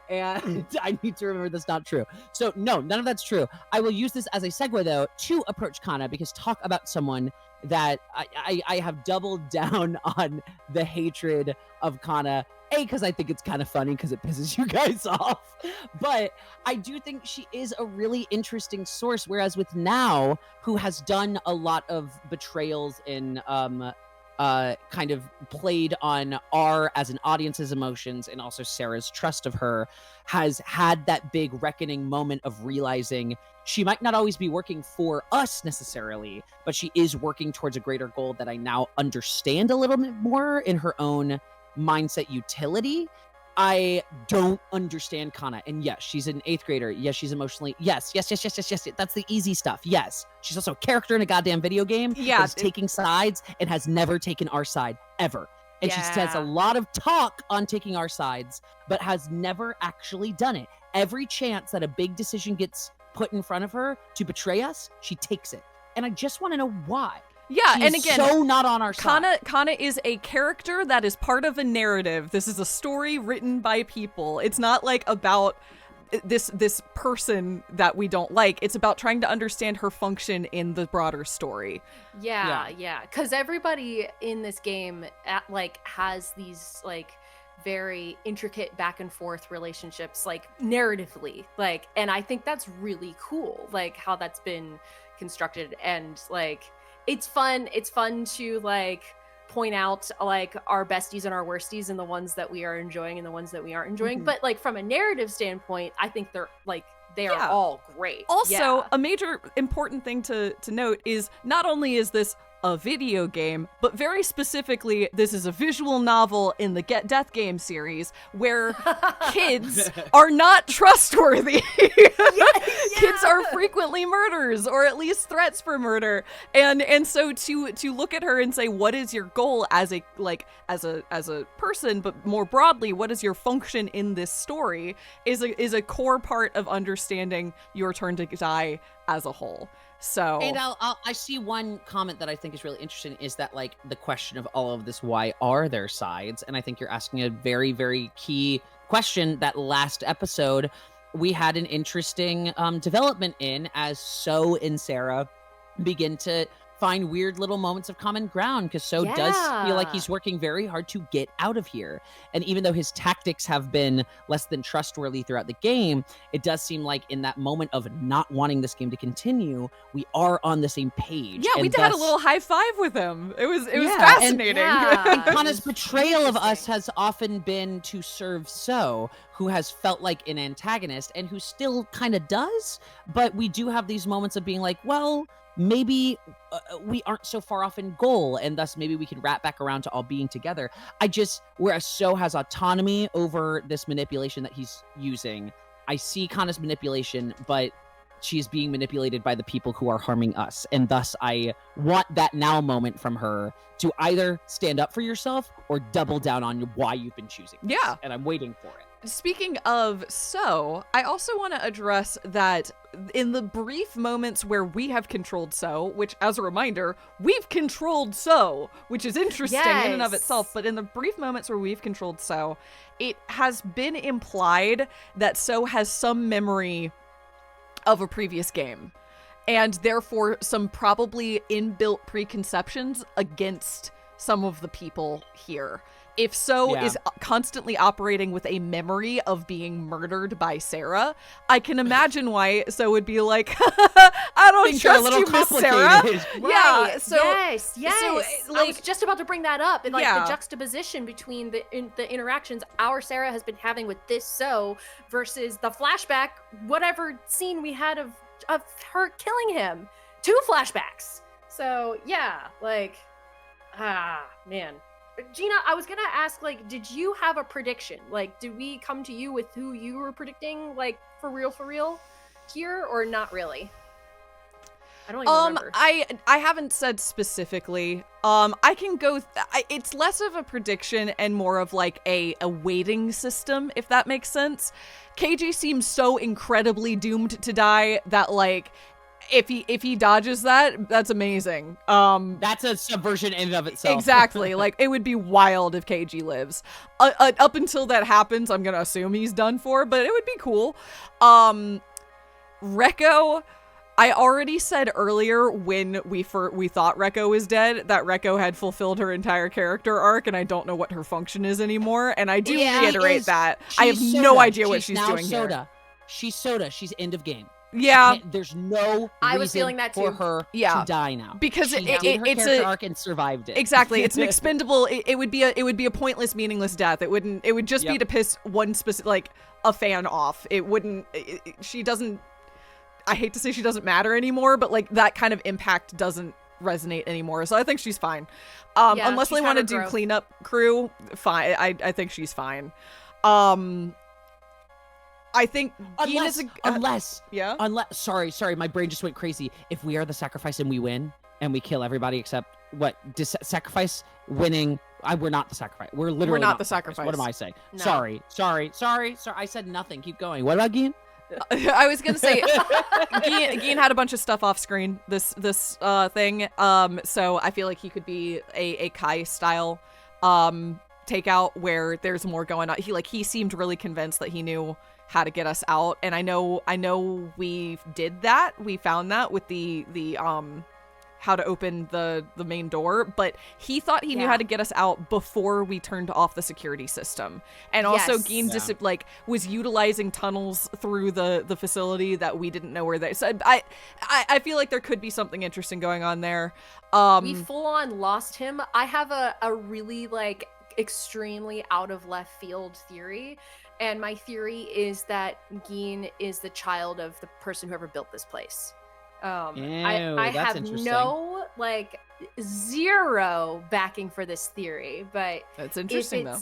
And I need to remember that's not true. So no, none of that's true. I will use this as a segue, though, to approach Kana, because talk about someone that I have doubled down on the hatred of Kana. Because I think it's kind of funny because it pisses you guys off. But I do think she is a really interesting source. Whereas with Now, who has done a lot of betrayals in kind of played on our as an audience's emotions, and also Sarah's trust of her, has had that big reckoning moment of realizing she might not always be working for us necessarily, but she is working towards a greater goal that I now understand a little bit more in her own mindset utility. I don't understand Kana. And yes, she's an 8th grader. Yes, she's emotionally. Yes. That's the easy stuff. Yes. She's also a character in a goddamn video game. Yeah. Is taking sides and has never taken our side ever. And she says a lot of talk on taking our sides, but has never actually done it. Every chance that a big decision gets put in front of her to betray us, she takes it. And I just want to know why. Yeah, She's and again, so not on our side. Kana is a character that is part of a narrative. This is a story written by people. It's not like about this person that we don't like. It's about trying to understand her function in the broader story. Yeah. Because everybody in this game has these very intricate back and forth relationships, narratively, and I think that's really cool, how that's been constructed. And it's fun to point out our besties and our worsties and the ones that we are enjoying and the ones that we aren't enjoying. But from a narrative standpoint, I think they are all great. Also, a major important thing to note is not only is this a video game, but very specifically, this is a visual novel in the Get Death Game series where kids are not trustworthy. Kids are frequently murderers, or at least threats for murder. And so to look at her and say, what is your goal as a person, but more broadly, what is your function in this story, is a core part of understanding Your Turn to Die as a whole. So, and I see one comment that I think is really interesting, is that the question of all of this, why are there sides? And I think you're asking a very, very key question. That last episode, we had an interesting development in, as So and Sarah begin to find weird little moments of common ground, because So does feel like he's working very hard to get out of here. And even though his tactics have been less than trustworthy throughout the game, it does seem like in that moment of not wanting this game to continue, we are on the same page. Yeah, we had a little high five with him. It was fascinating. And Kana's betrayal of us has often been to serve So, who has felt like an antagonist and who still kind of does. But we do have these moments of being like, well, maybe we aren't so far off in goal, and thus maybe we can wrap back around to all being together. Whereas So has autonomy over this manipulation that he's using, I see Kana's manipulation, but she's being manipulated by the people who are harming us. And thus I want that now moment from her to either stand up for yourself or double down on why you've been choosing this. Yeah. And I'm waiting for it. Speaking of So, I also want to address that in the brief moments where we have controlled So, which, as a reminder, we've controlled So, which is interesting in and of itself, but in the brief moments where we've controlled So, it has been implied that So has some memory of a previous game, and therefore some probably inbuilt preconceptions against some of the people here. If So is constantly operating with a memory of being murdered by Sarah, I can imagine why So would be like, I don't trust you, Miss Sarah. Right. Yeah. So yes. So, I was just about to bring that up, and like Yeah. the juxtaposition between the interactions our Sarah has been having with this So versus the flashback, whatever scene we had of her killing him. 2 flashbacks. So yeah, like, man. Gina, I was gonna ask, like, did you have a prediction? Like, did we come to you with who you were predicting, like, for real here, or not really? I don't even remember. I haven't said specifically. I can go. It's less of a prediction and more of like a waiting system, if that makes sense. KG seems so incredibly doomed to die that like, if he dodges that, that's amazing. That's a subversion in and of itself. Exactly. Like, it would be wild if KG lives. Up until that happens, I'm gonna assume he's done for, but it would be cool. Rekko, I already said earlier when we thought Rekko was dead that Rekko had fulfilled her entire character arc, and I don't know what her function is anymore. And I do reiterate that. I have no idea what she's doing here. She's Soda. She's end of game. Yeah, there's no I was reason feeling that for too. her to die now because she did her it's character arc and survived it. Exactly, it's an expendable. It would be a pointless, meaningless death. It would just be to piss one specific, like, a fan off. It wouldn't. She doesn't. I hate to say she doesn't matter anymore, but like that kind of impact doesn't resonate anymore. So I think she's fine. Unless they want to do cleanup crew, fine. I think she's fine. I think unless sorry, my brain just went crazy. If we are the sacrifice and we win and we kill everybody except sacrifice winning, we're not the sacrifice. We're literally not the sacrifice. What am I saying? No. Sorry. I said nothing. Keep going. What about Gien? I was gonna say Gien had a bunch of stuff off screen this thing. So I feel like he could be a Kai style takeout where there's more going on. He seemed really convinced that he knew how to get us out, and I know we did that. We found that with the how to open the main door, but he thought he knew how to get us out before we turned off the security system. And also Gien was utilizing tunnels through the facility that we didn't know were there. So I feel like there could be something interesting going on there. We full on lost him. I have a really like extremely out of left field theory. And my theory is that Gien is the child of the person who ever built this place. I have no, like, zero backing for this theory, but that's interesting though.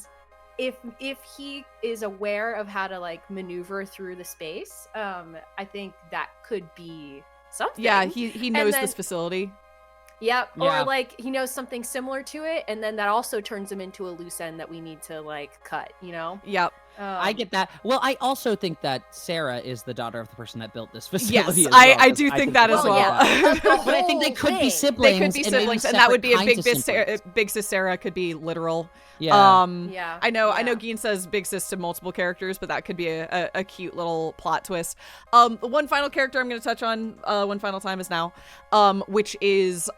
If he is aware of how to like maneuver through the space, I think that could be something. Yeah, he knows this facility. Yep. Yeah. Or like he knows something similar to it, and then that also turns him into a loose end that we need to like cut, you know? Yep. I get that. Well, I also think that Sarah is the daughter of the person that built this facility. Yes, well, I do think that as well. Yeah. But I think they could be siblings. They could be siblings, and that would be a big sis Sarah could be literal. Yeah. Yeah. I know Gien says big sis to multiple characters, but that could be a cute little plot twist. One final character I'm going to touch on one final time is now, which is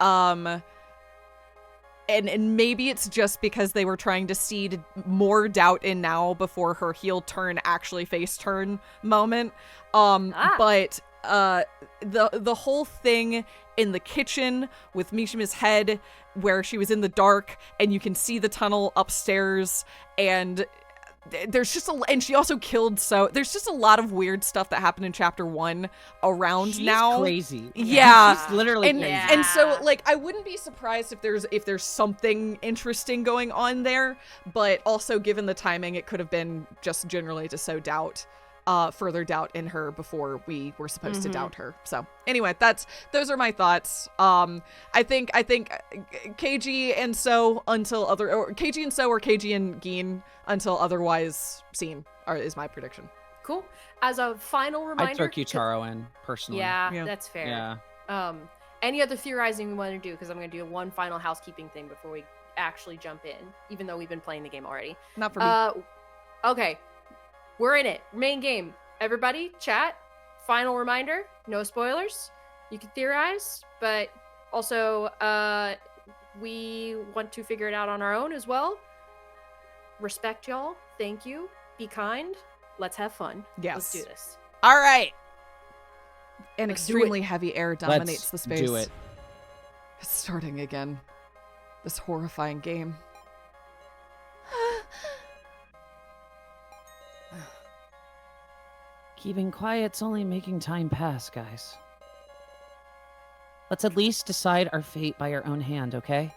and maybe it's just because they were trying to seed more doubt in Now before her heel turn actually face turn moment. But the whole thing in the kitchen with Mishima's head where she was in the dark and you can see the tunnel upstairs, and there's just and she also killed So there's just a lot of weird stuff that happened in chapter 1 around She's Now. Crazy. Yeah. She's literally crazy. And so like I wouldn't be surprised if there's something interesting going on there, but also given the timing it could have been just generally to sow doubt further doubt in her before we were supposed to doubt her. So anyway, those are my thoughts. I think KG and So until other, or KG and So or KG and Geen until otherwise seen is my prediction. Cool. As a final reminder, I'd throw Kyutaro in personally. Yeah, that's fair. Yeah. Any other theorizing we want to do? Because I'm going to do one final housekeeping thing before we actually jump in, even though we've been playing the game already. Not for me. Okay. We're in it. Main game. Everybody, chat. Final reminder, no spoilers. You can theorize, but also we want to figure it out on our own as well. Respect y'all. Thank you. Be kind. Let's have fun. Yes. Let's do this. All right. An Let's extremely heavy air dominates Let's the space. do it. It's starting again. This horrifying game. Keeping quiet's only making time pass, guys. Let's at least decide our fate by our own hand, okay?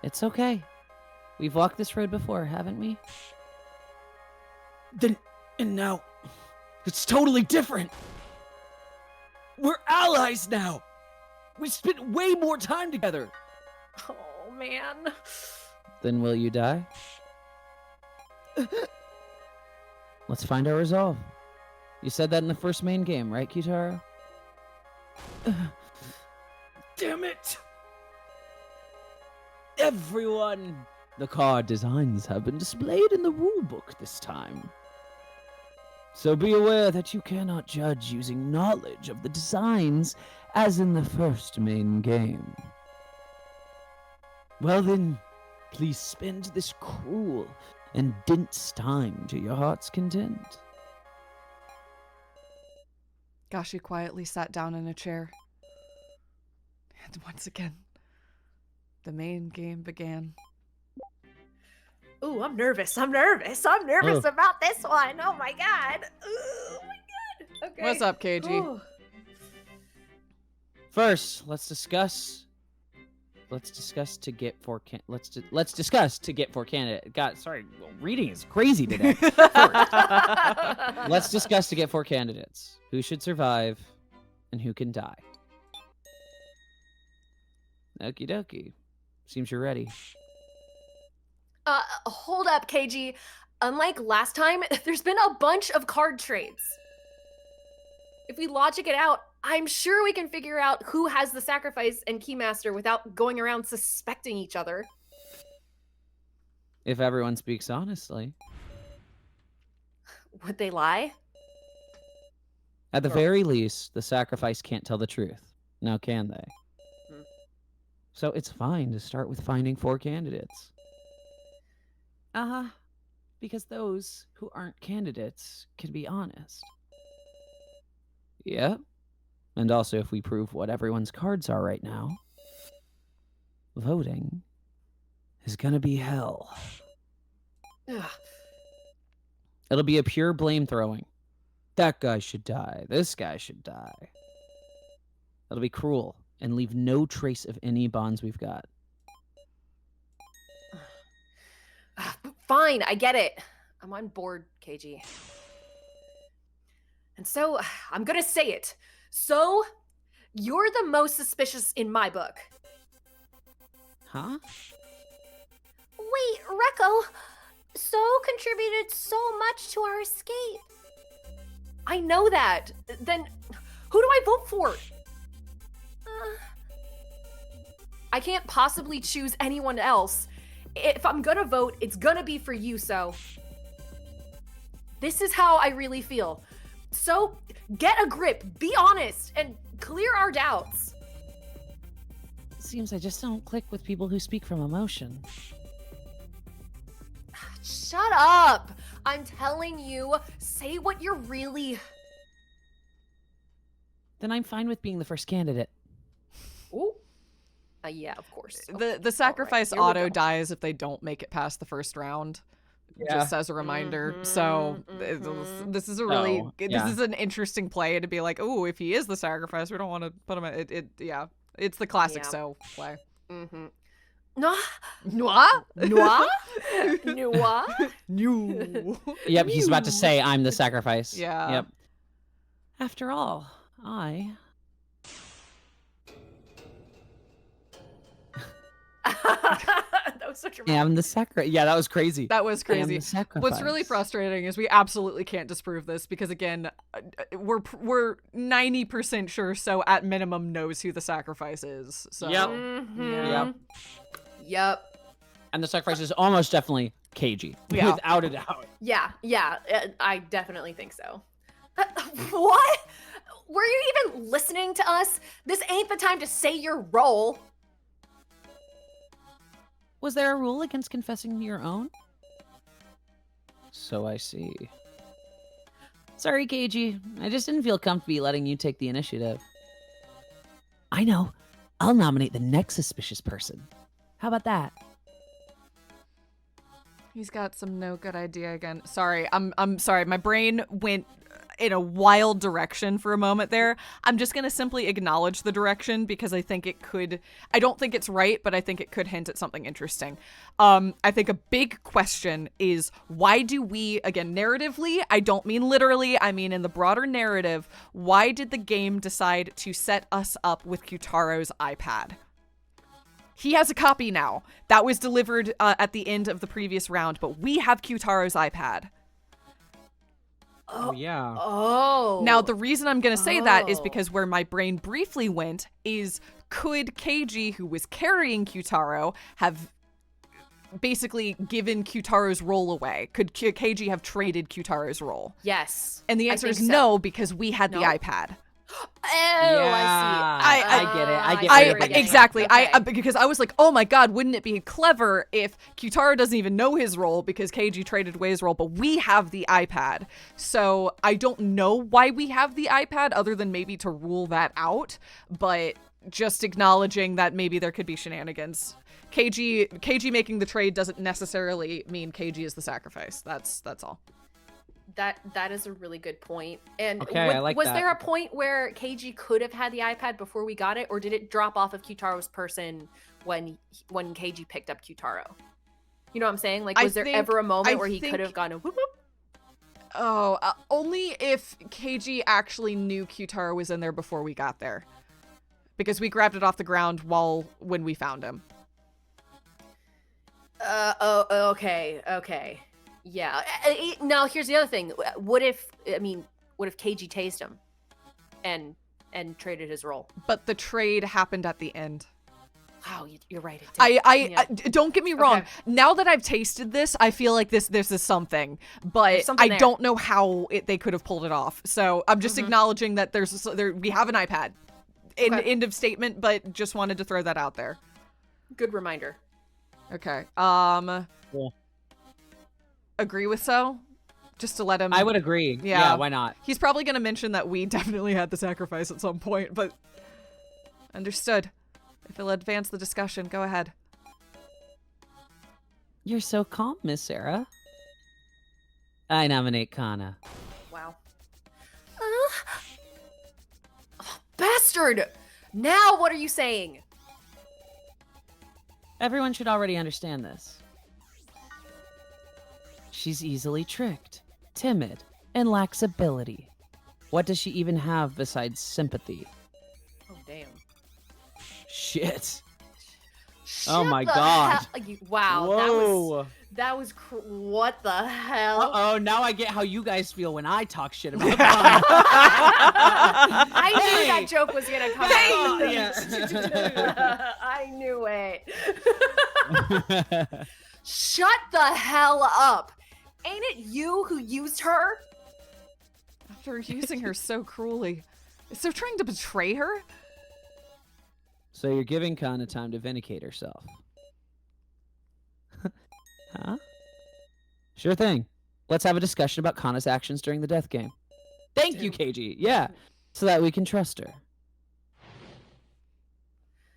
It's okay. We've walked this road before, haven't we? And now, it's totally different. We're allies now. We spent way more time together. Oh, man. Then will you die? Let's find our resolve. You said that in the first main game, right, Kyutaro? Damn it! Everyone! The card designs have been displayed in the rulebook this time. So be aware that you cannot judge using knowledge of the designs as in the first main game. Well then, please spend this cruel and dense time to your heart's content. Gashi quietly sat down in a chair. And once again, the main game began. Ooh, I'm nervous. I'm nervous about this one. Oh my god. Ooh, oh my god. Okay. What's up, KG? Ooh. First, let's discuss to get four let's discuss to get four candidate. God, sorry, reading is crazy today. Let's discuss to get four candidates. Who should survive and who can die? Okie dokie. Seems you're ready. Hold up, KG. Unlike last time, there's been a bunch of card trades. If we logic it out, I'm sure we can figure out who has the sacrifice and keymaster without going around suspecting each other. If everyone speaks honestly. Would they lie? At the very least, the sacrifice can't tell the truth. Now can they? So it's fine to start with finding four candidates. Because those who aren't candidates can be honest. Yeah. And also if we prove what everyone's cards are right now, voting is gonna be hell. Ugh. It'll be a pure blame throwing. That guy should die. This guy should die. It'll be cruel and leave no trace of any bonds we've got. Fine, I get it. I'm on board, KG. And so, I'm gonna say it. So, you're the most suspicious in my book. Huh? Wait, Rekko, So contributed so much to our escape. I know that. Then, who do I vote for? I can't possibly choose anyone else. If I'm gonna vote, it's gonna be for you, So. This is how I really feel. So, get a grip, be honest, and clear our doubts. Seems I just don't click with people who speak from emotion. Shut up! I'm telling you, say what you're really... Then I'm fine with being the first candidate. Ooh. Yeah, of course. The sacrifice All right, auto dies if they don't make it past the first round. Just as a reminder. So this is a really this is an interesting play to be like, oh, if he is the sacrifice, we don't want to put him at it. Yeah, it's the classic So play. No. Noir? Noir? Noir? New. Yep, he's about to say, I'm the sacrifice. Yeah. Yep. After all, I... That was such a am the sacrifice. Yeah, that was crazy. That was I am crazy. the sacrifice. What's really frustrating is we absolutely can't disprove this because, again, we're 90% sure So at minimum knows who the sacrifice is. So Yep. yeah. Yep. And the sacrifice is almost definitely KG. Yeah. Without a doubt. Yeah. I definitely think so. What? Were you even listening to us? This ain't the time to say your role. Was there a rule against confessing your own? So I see. Sorry, KG. I just didn't feel comfy letting you take the initiative. I know. I'll nominate the next suspicious person. How about that? He's got some no good idea again. Sorry, I'm sorry. My brain went in a wild direction for a moment there. I'm just going to simply acknowledge the direction because I think it could, I don't think it's right, but I think it could hint at something interesting. I think a big question is why do we, again, narratively, I don't mean literally, I mean in the broader narrative, why did the game decide to set us up with Kutaro's iPad? He has a copy now. That was delivered at the end of the previous round, but we have Kutaro's iPad. Oh, yeah. Oh. Now, the reason I'm going to say that is because where my brain briefly went is could KG, who was carrying Kutaro, have basically given Kutaro's role away? Could KG have traded Kutaro's role? Yes. And the answer is so. no, because we had the iPad. Oh, I get it. I get see it. where you're getting Exactly. at. Okay. Because I was like, oh my god, wouldn't it be clever if Kutaro doesn't even know his role because KG traded away his role, but we have the iPad. So I don't know why we have the iPad other than maybe to rule that out, but just acknowledging that maybe there could be shenanigans. KG making the trade doesn't necessarily mean KG is the sacrifice. That's all. That is a really good point. And Okay, I like was that. there a point where KG could have had the iPad before we got it, or did it drop off of Kutaro's person when KG picked up Kutaro? You know what I'm saying? Like, was there ever a moment where he could have gone a whoop whoop? Oh, only if KG actually knew Kutaro was in there before we got there, because we grabbed it off the ground when we found him. Okay. Yeah. Now here's the other thing. What if KG tased him and traded his role? But the trade happened at the end. Wow, you're right. It did. I don't get me wrong. Okay. Now that I've tasted this, I feel like this is something, but something I there. don't know how they could have pulled it off. So I'm just acknowledging that we have an iPad. End of statement, but just wanted to throw that out there. Good reminder. Okay. Yeah. Agree with So? Just to let him... I would agree. Yeah. Why not? He's probably going to mention that we definitely had the sacrifice at some point, but... Understood. If it'll advance the discussion, go ahead. You're so calm, Miss Sarah. I nominate Kana. Wow. Bastard! Now what are you saying? Everyone should already understand this. She's easily tricked, timid, and lacks ability. What does she even have besides sympathy? Oh, damn. Shit. Shut Oh my the god. Wow. Whoa. That was what the hell? Uh-oh, now I get how you guys feel when I talk shit about Kana. I knew that joke was gonna come out. Yeah. I knew it. Shut the hell up. Ain't it you who used her? After using her so cruelly. So trying to betray her? So you're giving Kana time to vindicate herself. Huh? Sure thing. Let's have a discussion about Kana's actions during the death game. Thank you, KG. Yeah. So that we can trust her.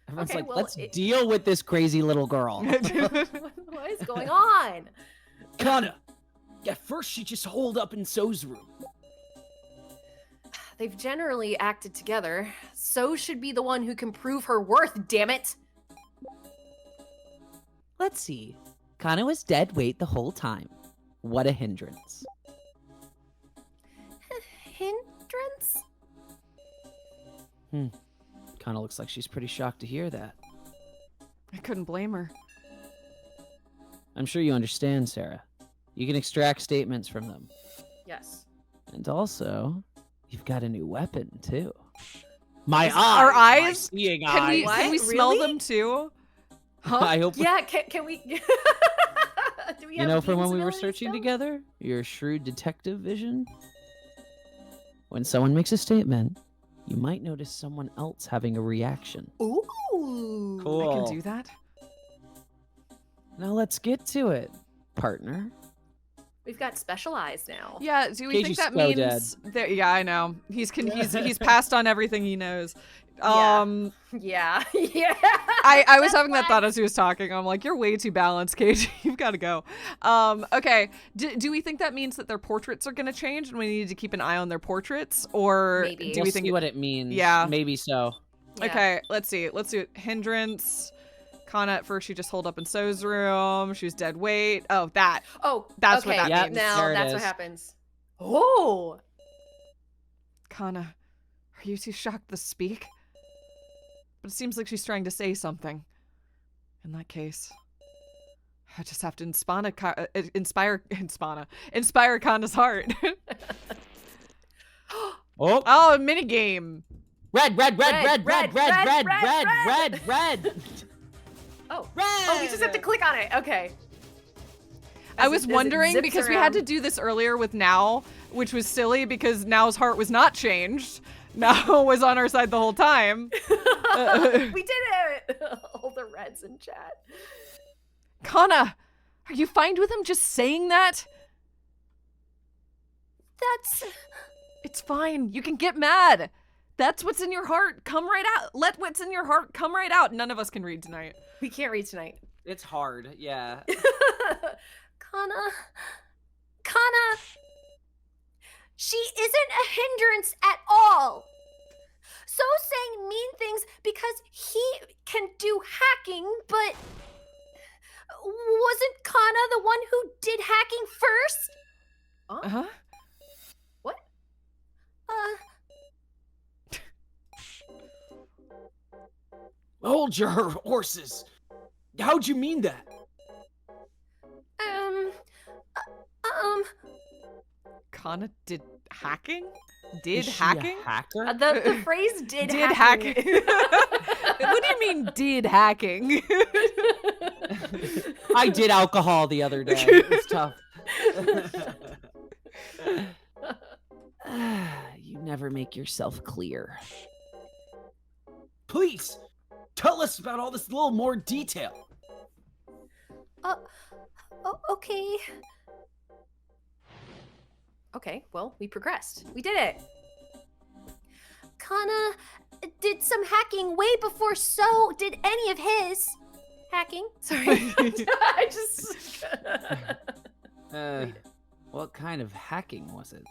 Everyone's Okay, like, well, let's deal with this crazy little girl. What is going on? Kana! At first she just holed up in So's room. They've generally acted together. So should be the one who can prove her worth, damn it. Let's see. Kana was dead weight the whole time. What a hindrance. Hindrance? Kana looks like she's pretty shocked to hear that. I couldn't blame her. I'm sure you understand, Sarah. You can extract statements from them. Yes. And also, you've got a new weapon, too. My eyes! Our eyes? My seeing Can we, eyes! can we smell Really? them too? Huh? I hope Yeah, can we... Do we you have know from when beans we were ability searching still? together? Your shrewd detective vision? When someone makes a statement, you might notice someone else having a reaction. Ooh. Cool. I can do that? Now let's get to it, partner. We've got special eyes now. Yeah, do we Cage think is that so means that, yeah, I know. He's passed on everything he knows. Yeah. Yeah. Yeah. I was having that thought as he was talking. I'm like, you're way too balanced, Cage. You've got to go. Okay. Do we think that means that their portraits are going to change and we need to keep an eye on their portraits? Or Maybe. do We'll we think see what it means. Yeah. Maybe so. Yeah. Okay, let's see. Let's do it. Hindrance. Kana at first she just holed up in So's room. She was dead weight. Oh, that. Oh, That's what okay. that Yep, means. Now there it that's what is. happens. Oh. Kana, are you too shocked to speak? But it seems like she's trying to say something. In that case, I just have to inspire Kana's heart. Oh, Oh, a minigame. red. Oh. Red. Oh, we just have to click on it. Okay. I As was it- as it wondering zips because we had to around. do this earlier with Now, which was silly because Now's heart was not changed. Now was on our side the whole time. We did it. All the reds in chat. Kana, are you fine with him just saying that? That's It's fine. You can get mad. That's what's in your heart. Come right out. Let what's in your heart come right out. None of us can read tonight. we can't read tonight. It's hard, yeah. Kana, she isn't a hindrance at all. So saying mean things because he can do hacking, but wasn't Kana the one who did hacking first? Uh-huh. What? Hold your horses. How'd you mean that? Kana did hacking? Did Is she hacking? a hacker? The phrase did hacking. What do you mean did hacking? I did alcohol the other day. It's tough. You never make yourself clear. Please, tell us about all this little more detail. Okay. Okay, well, we progressed. We did it. Kana did some hacking way before So did any of his hacking. Sorry. I just What kind of hacking was it?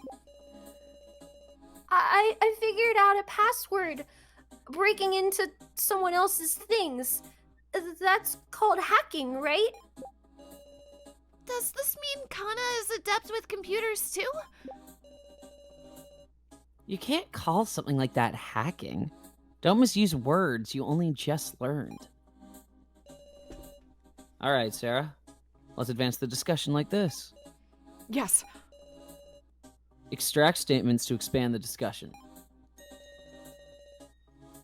I figured out a password breaking into someone else's things. That's called hacking, right? Does this mean Kana is adept with computers too? You can't call something like that hacking. Don't misuse words you only just learned. All right, Sarah. Let's advance the discussion like this. Yes. Extract statements to expand the discussion.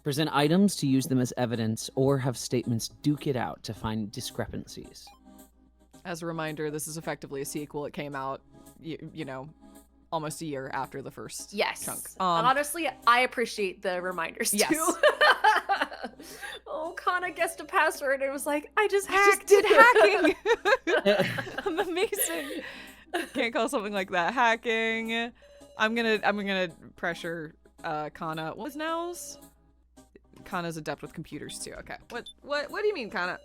Present items to use them as evidence, or have statements duke it out to find discrepancies. As a reminder, this is effectively a sequel. It came out, you know, almost a year after the first Yes. chunk. Honestly, I appreciate the reminders Yes. too. Oh, Kana guessed a password and was like, I just I hacked. just did hacking. I'm amazing. Can't call something like that hacking. I'm gonna pressure Kana. What was Now's? Kana's adept with computers too. Okay. What do you mean, Kana?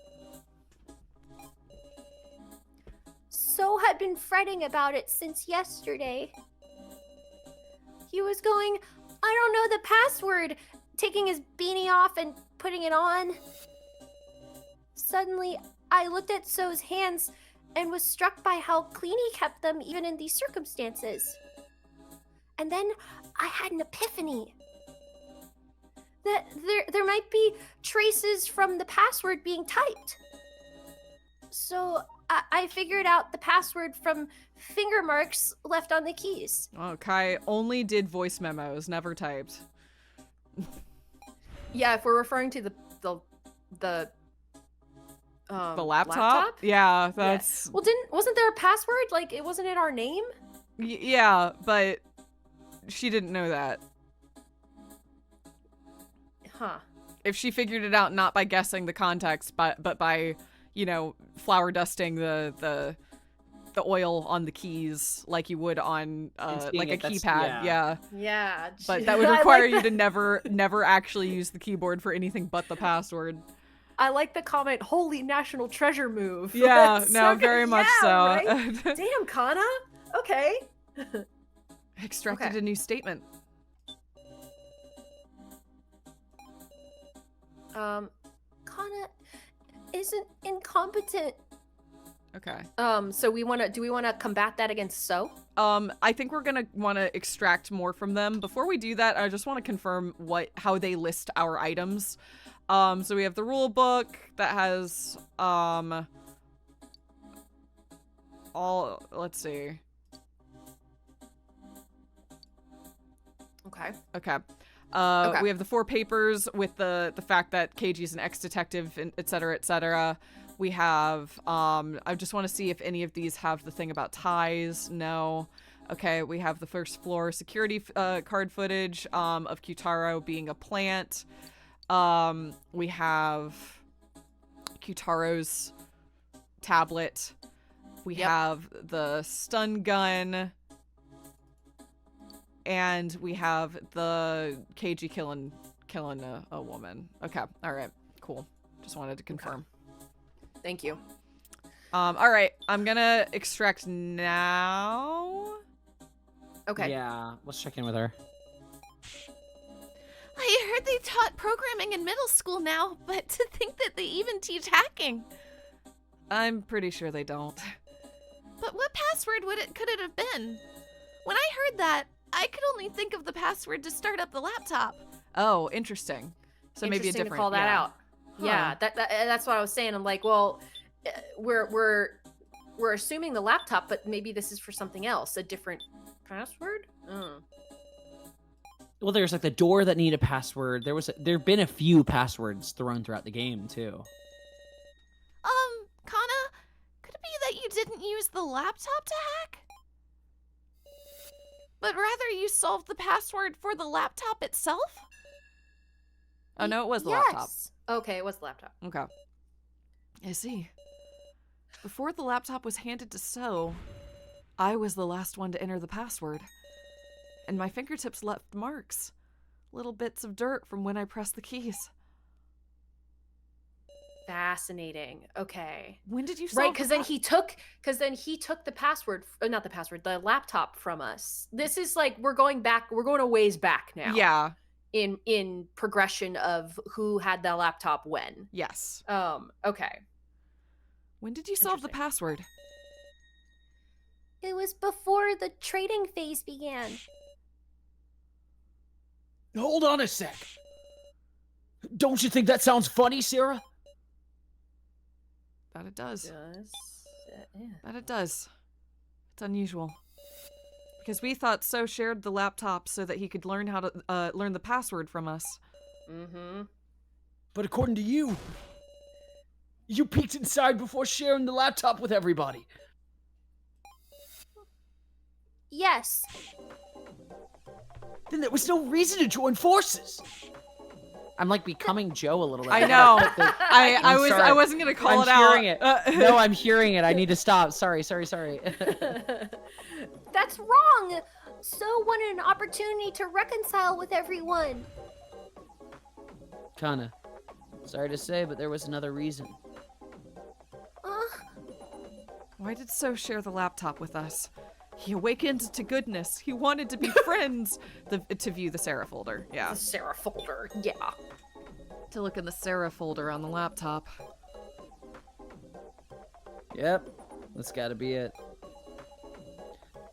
So had been fretting about it since yesterday. He was going, I don't know the password, taking his beanie off and putting it on. Suddenly, I looked at So's hands and was struck by how clean he kept them even in these circumstances. And then I had an epiphany. That there might be traces from the password being typed. So I figured out the password from finger marks left on the keys. Oh, Kai only did voice memos, never typed. Yeah, if we're referring to the laptop? Yeah, that's... Yeah. Well, wasn't there a password? Like, it wasn't in our name? Yeah, but she didn't know that. Huh. If she figured it out not by guessing the context, but by, you know, flour dusting the oil on the keys like you would on like a keypad. Yeah. Yeah. But that would require you to never actually use the keyboard for anything but the password. I like the comment, holy national treasure move. Yeah, That's no, so very good. much Yeah, so. Right? Damn, Kana. Okay. Extracted Okay. a new statement. Kana isn't incompetent. Okay. So do we want to combat that against So? I think we're gonna want to extract more from them. Before we do that, I just want to confirm how they list our items. So we have the rule book that has let's see. Okay. Okay. Okay. We have the 4 papers with the fact that KG's an ex-detective, and et cetera, et cetera. We have, I just want to see if any of these have the thing about ties. No. Okay, we have the first floor security card footage of Kyutaro being a plant. We have Kyutaro's tablet. We have the stun gun. And we have the KG killing a woman. Okay, all right, cool. Just wanted to confirm. Okay. Thank you. All right, I'm gonna extract now. Okay. Yeah, let's check in with her. I heard they taught programming in middle school now, but to think that they even teach hacking. I'm pretty sure they don't. But what password could it have been? When I heard that, I could only think of the password to start up the laptop. Oh, interesting. So maybe a Interesting different. to call that yeah. out. Huh. Yeah, that's what I was saying. I'm like, well, we're assuming the laptop, but maybe this is for something else, a different password. Well, there's like the door that need a password. There've been a few passwords thrown throughout the game too. Kana, could it be that you didn't use the laptop to hack? But rather you solved the password for the laptop itself? Oh no, it was the laptop. Okay, it was the laptop. Okay. I see. Before the laptop was handed to So, I was the last one to enter the password. And my fingertips left marks. Little bits of dirt from when I pressed the keys. Fascinating. Okay. When did you solve Right, because then he took the password, not the password, the laptop from us. This is like we're going a ways back now. Yeah. In progression of who had the laptop when. Yes. Okay. When did you solve the Interesting. password? It was before the trading phase began. Hold on a sec. Don't you think that sounds funny, Sarah? That it does. Yeah. That it does. It's unusual. Because we thought So shared the laptop so that he could learn how to learn the password from us. Mm-hmm. But according to you, you peeked inside before sharing the laptop with everybody. Yes. Then there was no reason to join forces. I'm like becoming Joe a little bit. I know. I'm sorry. I wasn't gonna call I'm it out. hearing it. No, I'm hearing it. I need to stop. Sorry. That's wrong. So wanted an opportunity to reconcile with everyone. Kana, sorry to say, but there was another reason. Why did So share the laptop with us? He awakened to goodness. He wanted to be friends. To view the Sarah folder. Yeah. The Sarah folder. Yeah. To look in the Sarah folder on the laptop. Yep, that's gotta be it.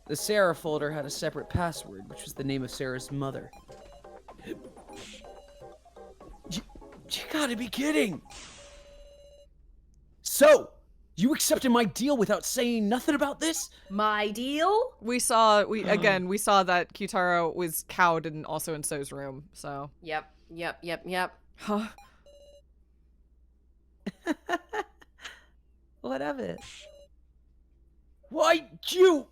The Sarah folder had a separate password, which was the name of Sarah's mother. You gotta be kidding! So, you accepted my deal without saying nothing about this? My deal? We saw that Kyutaro was cowed and also in So's room, so. Yep. Huh? What of it? Why you?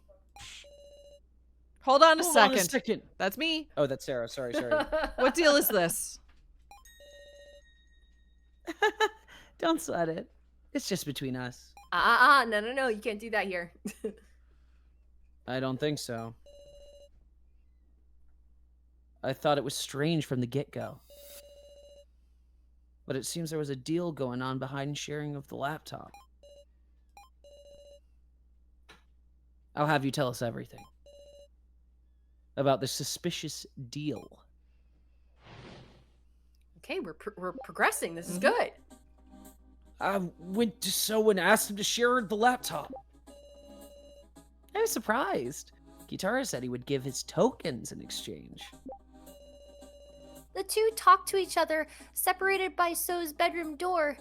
Hold on a Hold second. on a second. That's me. Oh, that's Sarah. Sorry. What deal is this? Don't sweat it. It's just between us. No, you can't do that here. I don't think so. I thought it was strange from the get-go. But it seems there was a deal going on behind sharing of the laptop. I'll have you tell us everything. About the suspicious deal. Okay, we're progressing. This is good. I went to So and asked him to share the laptop. I was surprised. Kitara said he would give his tokens in exchange. The two talked to each other, separated by So's bedroom door.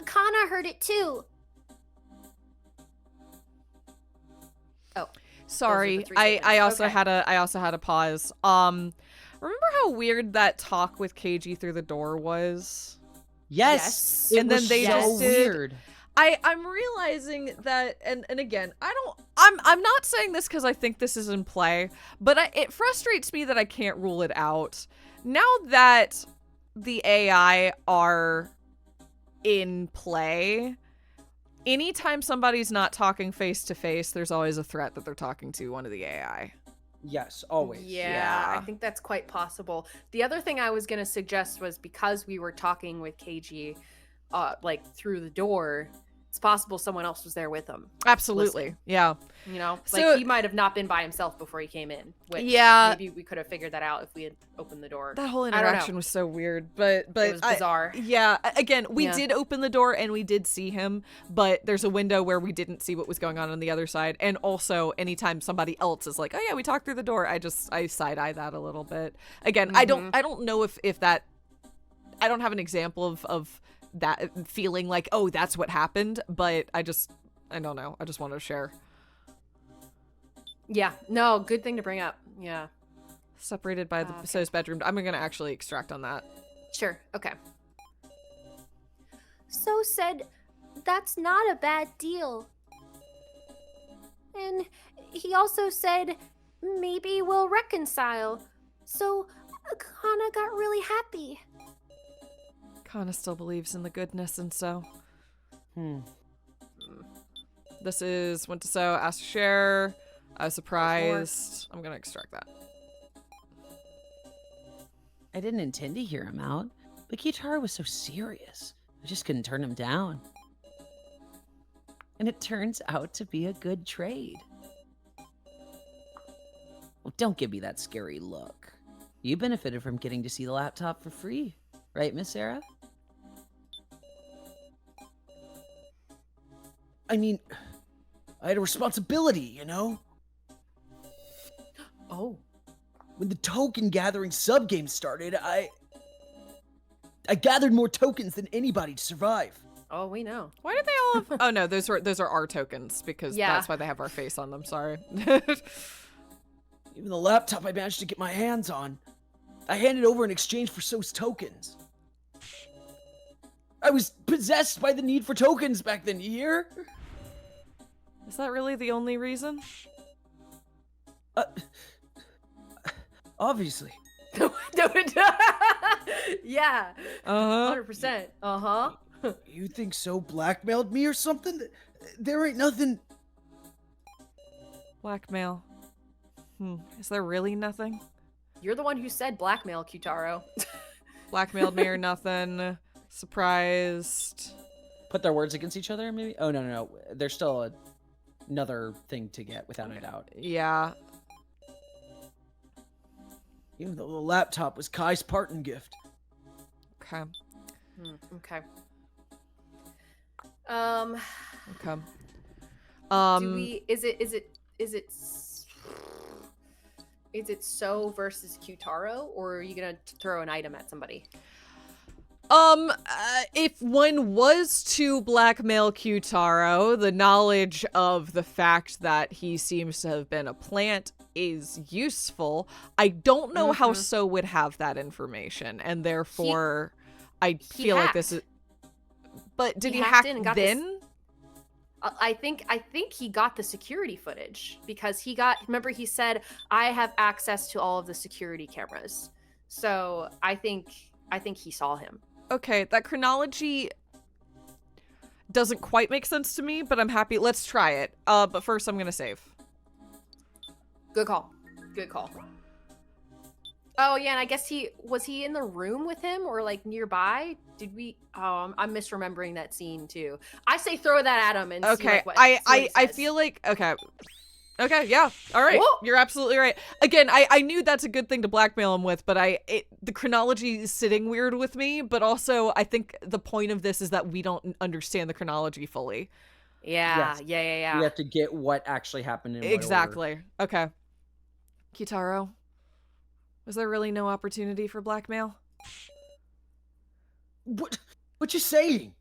Kana heard it too. Oh. Sorry, three I statements. also Okay. had a pause. Remember how weird that talk with KG through the door was? Yes. And then they so just did- weird. I'm realizing that, and again, I'm not saying this because I think this is in play, but it frustrates me that I can't rule it out. Now that the AI are in play, anytime somebody's not talking face to face, there's always a threat that they're talking to one of the AI. Yes, always. Yeah, I think that's quite possible. The other thing I was going to suggest was because we were talking with KG, like through the door, it's possible someone else was there with him. Absolutely. Listening. Yeah. You know, So- like he might have not been by himself before he came in. Which Yeah. maybe we could have figured that out if we had opened the door. That whole I don't know. interaction was so weird, but It was bizarre. Again, we Yeah. did open the door and we did see him, but there's a window where we didn't see what was going on the other side. And also, anytime somebody else is like, "Oh yeah, we talked through the door," I side eye that a little bit. Again, I don't know if that. I don't have an example of that feeling like, oh, that's what happened, but I don't know. I just wanted to share. Yeah, no, good thing to bring up. Yeah, Separated by the Okay. So's bedroom. I'm gonna actually extract on that. sure. Okay. So said, that's not a bad deal. And he also said, maybe we'll reconcile. So Kana got really happy. Kana still believes in the goodness, and so this is went to So, asked to share. I was surprised. I'm gonna extract that. I didn't intend to hear him out, but Kitara was so serious. I just couldn't turn him down. And it turns out to be a good trade. Well, don't give me that scary look. You benefited from getting to see the laptop for free, right, Miss Sarah? I mean, I had a responsibility, you know? Oh. When the token gathering subgame started, I gathered more tokens than anybody to survive. Oh, we know. Why did they all have... Oh no, those are our tokens because Yeah. that's why they have our face on them. Sorry. Even the laptop I managed to get my hands on, I handed over in exchange for So's tokens. I was possessed by the need for tokens back then, you hear? Is that really the only reason? Obviously. Yeah. Uh-huh. 100%. Uh-huh. You think So blackmailed me or something? There ain't nothing... Blackmail. Is there really nothing? You're the one who said blackmail, Kyutaro. Blackmailed me or nothing. Surprised. Put their words against each other, maybe? Oh, no. There's still another thing to get, without a doubt. Yeah. Even though the laptop was Kai's parting gift. Okay. Okay. Okay. Is it So versus Qtaro, or are you gonna throw an item at somebody? If one was to blackmail Qtaro, the knowledge of the fact that he seems to have been a plant is useful. I don't know how So would have that information, and therefore I feel like this is... But did he hack then? I think he got the security footage because remember he said, I have access to all of the security cameras. So I think he saw him. Okay, that chronology doesn't quite make sense to me, but I'm happy. Let's try it. But first I'm gonna save. Good call. Good call. Oh yeah, and I guess was he in the room with him or like nearby? Did we? Oh, I'm misremembering that scene too. I say throw that at him and see like what. I feel like okay, yeah, all right. Whoa. You're absolutely right. Again, I knew that's a good thing to blackmail him with, but the chronology is sitting weird with me. But also, I think the point of this is that we don't understand the chronology fully. Yeah, yes. yeah. We have to get what actually happened in exactly. What order. Okay, Qtaro. Was there really no opportunity for blackmail? What you saying?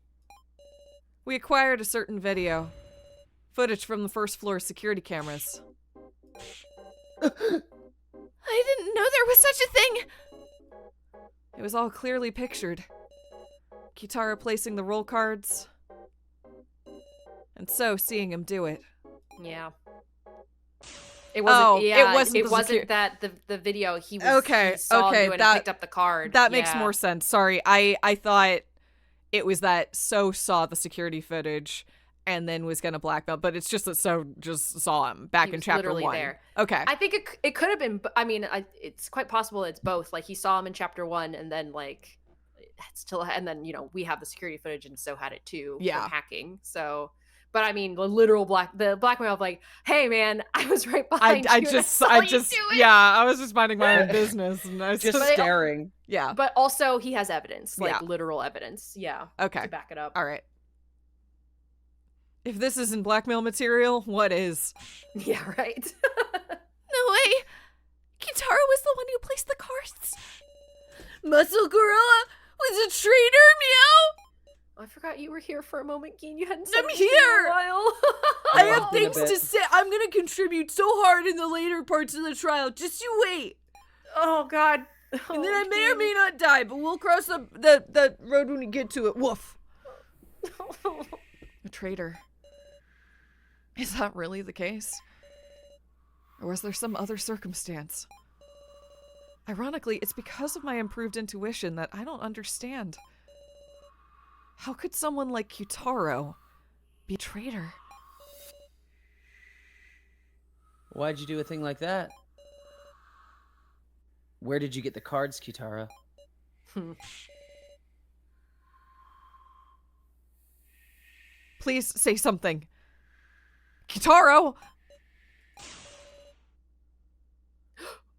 We acquired a certain video. Footage from the first floor security cameras. I didn't know there was such a thing! It was all clearly pictured. Qtaro placing the roll cards. And So seeing him do it. Yeah. It wasn't. It wasn't that the video he was. He saw you and picked up the card. That makes more sense. Sorry, I thought it was that So saw the security footage and then was gonna blackmail, but it's just that So just saw him back in chapter 1. There. Okay. I think it could have been. I mean, it's quite possible it's both. Like he saw him in chapter 1, and then like and then we have the security footage, and So had it too. Yeah. From hacking. So. But I mean, the literal blackmail of like, hey man, I was right behind you. I was just minding my own business and I was just staring. Yeah. But also he has evidence, like literal evidence. Yeah. Okay. To back it up. All right. If this isn't blackmail material, what is? Yeah, right. No way. Qtaro was the one who placed the cards. Muscle Gorilla was a traitor, meow. I forgot you were here for a moment, Gene. You hadn't I'm said here. in a while. I have things to say. I'm gonna contribute so hard in the later parts of the trial. Just you wait. Oh God. And then I may or may not die, but we'll cross the road when we get to it. Woof. A traitor. Is that really the case? Or was there some other circumstance? Ironically, it's because of my improved intuition that I don't understand. How could someone like Qtaro be a traitor? Why'd you do a thing like that? Where did you get the cards, Qtaro? Please say something. Qtaro!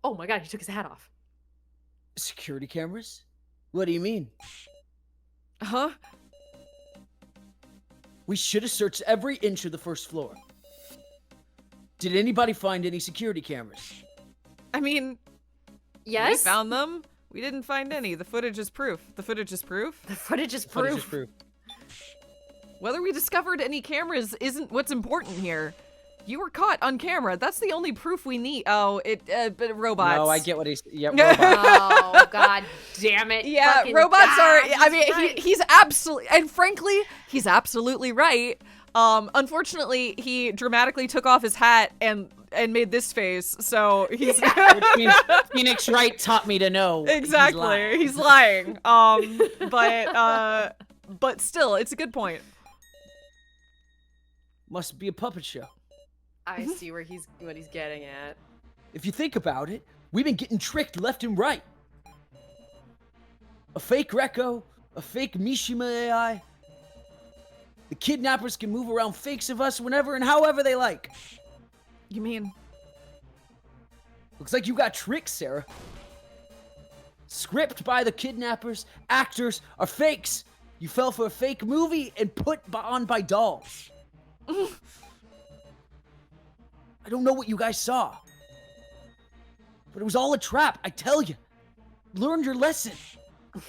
Oh my God, he took his hat off. Security cameras? What do you mean? Huh? We should have searched every inch of the first floor. Did anybody find any security cameras? I mean, yes. We found them. We didn't find any. The footage is proof. The footage is proof? The footage is proof. Footage is proof. Whether we discovered any cameras isn't what's important here. You were caught on camera. That's the only proof we need. Oh, but robots. No, I get what he's... Yeah, robots. Oh, God damn it. Yeah, fucking robots God, are... I mean, right. he's absolutely... And frankly, he's absolutely right. Unfortunately, he dramatically took off his hat and made this face, so he's... Which means Phoenix Wright taught me to know. Exactly. He's lying. But still, it's a good point. Must be a puppet show. I see what he's getting at. If you think about it, we've been getting tricked left and right. A fake Rekko, a fake Mishima AI. The kidnappers can move around fakes of us whenever and however they like. You mean? Looks like you got tricked, Sarah. Script by the kidnappers, actors are fakes. You fell for a fake movie and put on by dolls. I don't know what you guys saw. But it was all a trap, I tell you. Learn your lesson.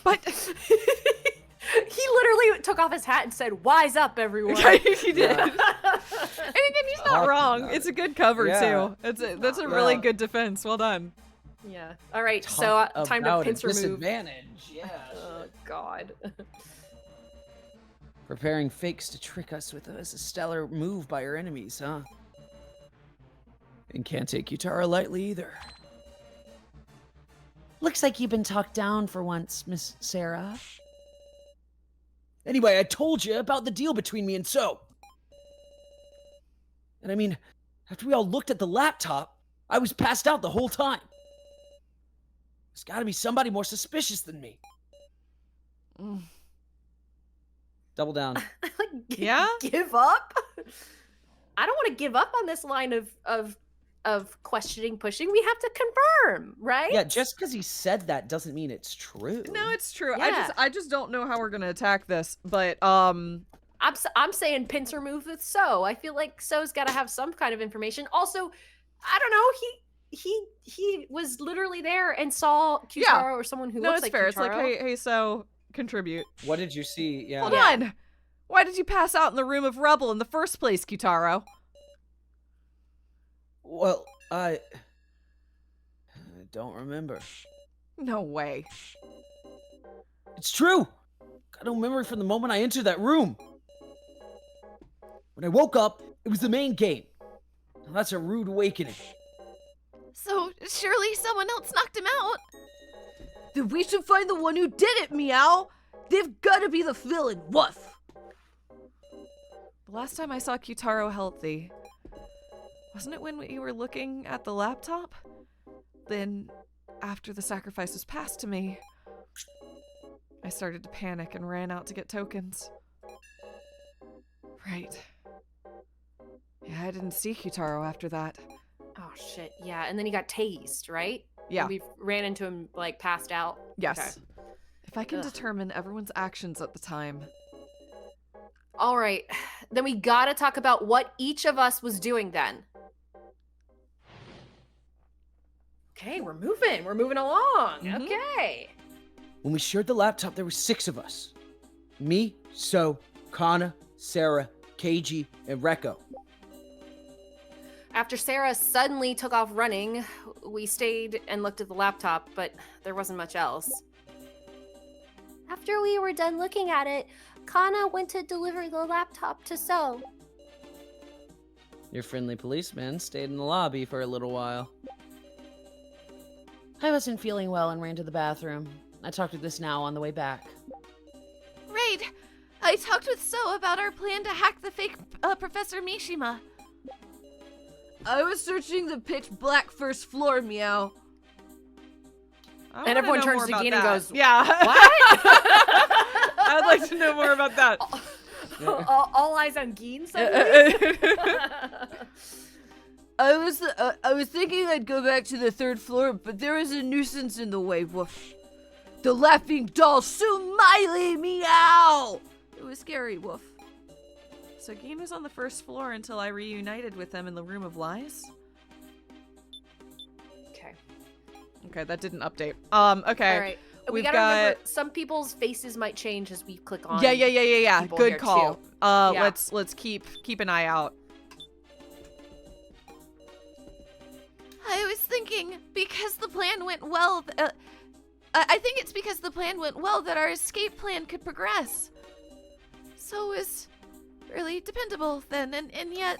But He literally took off his hat and said, "Wise up, everyone." he did. Yeah. And again, he's not wrong. It's a good cover too. That's a really good defense. Well done. Yeah. All right. So Talk time to about a pincer move. disadvantage. Yeah. Oh God. Preparing fakes to trick us with is a stellar move by our enemies, huh? And can't take Yutara lightly either. Looks like you've been talked down for once, Miss Sarah. Anyway, I told you about the deal between me and So. And I mean, after we all looked at the laptop, I was passed out the whole time. There's gotta be somebody more suspicious than me. Double down. Yeah? Give up? I don't want to give up on this line of questioning, pushing. We have to confirm, right? Yeah, just because he said that doesn't mean it's true. No, it's true. Yeah. I just don't know how we're gonna attack this. But I'm saying pincer move with So. I feel like So's got to have some kind of information. Also, I don't know. He was literally there and saw Kyutaro or someone who no, looks it's like fair. Kyutaro. It's like, hey, so contribute. What did you see? Yeah. Hold on. Why did you pass out in the room of rubble in the first place, Kyutaro? Well, I don't remember. No way. It's true. Got no memory from the moment I entered that room. When I woke up, it was the main game. Now that's a rude awakening. So surely someone else knocked him out. Then we should find the one who did it, Meow. They've got to be the villain. Woof. The last time I saw Kyutaro healthy, wasn't it when we were looking at the laptop? Then, after the sacrifice was passed to me, I started to panic and ran out to get tokens. Right. Yeah, I didn't see Kyutaro after that. Oh shit! Yeah, and then he got tased, right? Yeah. We ran into him like passed out. Yes. Okay. If I can Ugh. determine everyone's actions at the time. All right, then we gotta talk about what each of us was doing then. Okay, we're moving along. Mhm. Okay. When we shared the laptop, there were 6 of us. Me, So, Kana, Sarah, Keiji, and Rekko. After Sarah suddenly took off running, we stayed and looked at the laptop, but there wasn't much else. After we were done looking at it, Kana went to deliver the laptop to So. Your friendly policeman stayed in the lobby for a little while. I wasn't feeling well and ran to the bathroom. I talked with this now on the way back. Right. I talked with So about our plan to hack the fake Professor Mishima. I was searching the pitch black first floor, Meow. I And wanna everyone know turns more to about Gina and that. goes, Yeah. What? I'd like to know more about that. all eyes on Geen suddenly? I was thinking I'd go back to the 3rd floor, but there was a nuisance in the way. Woof. The laughing doll, Sumiley, Meow. It was scary. Woof. So Geen was on the 1st floor until I reunited with them in the Room of Lies? Okay. Okay, that didn't update. Okay. All right. We We've gotta got- remember, some people's faces might change as we click on. Yeah. people Good here, call. too. Yeah. Let's keep an eye out. I was thinking because the plan went well. I think it's because the plan went well that our escape plan could progress. So is really dependable then, and yet.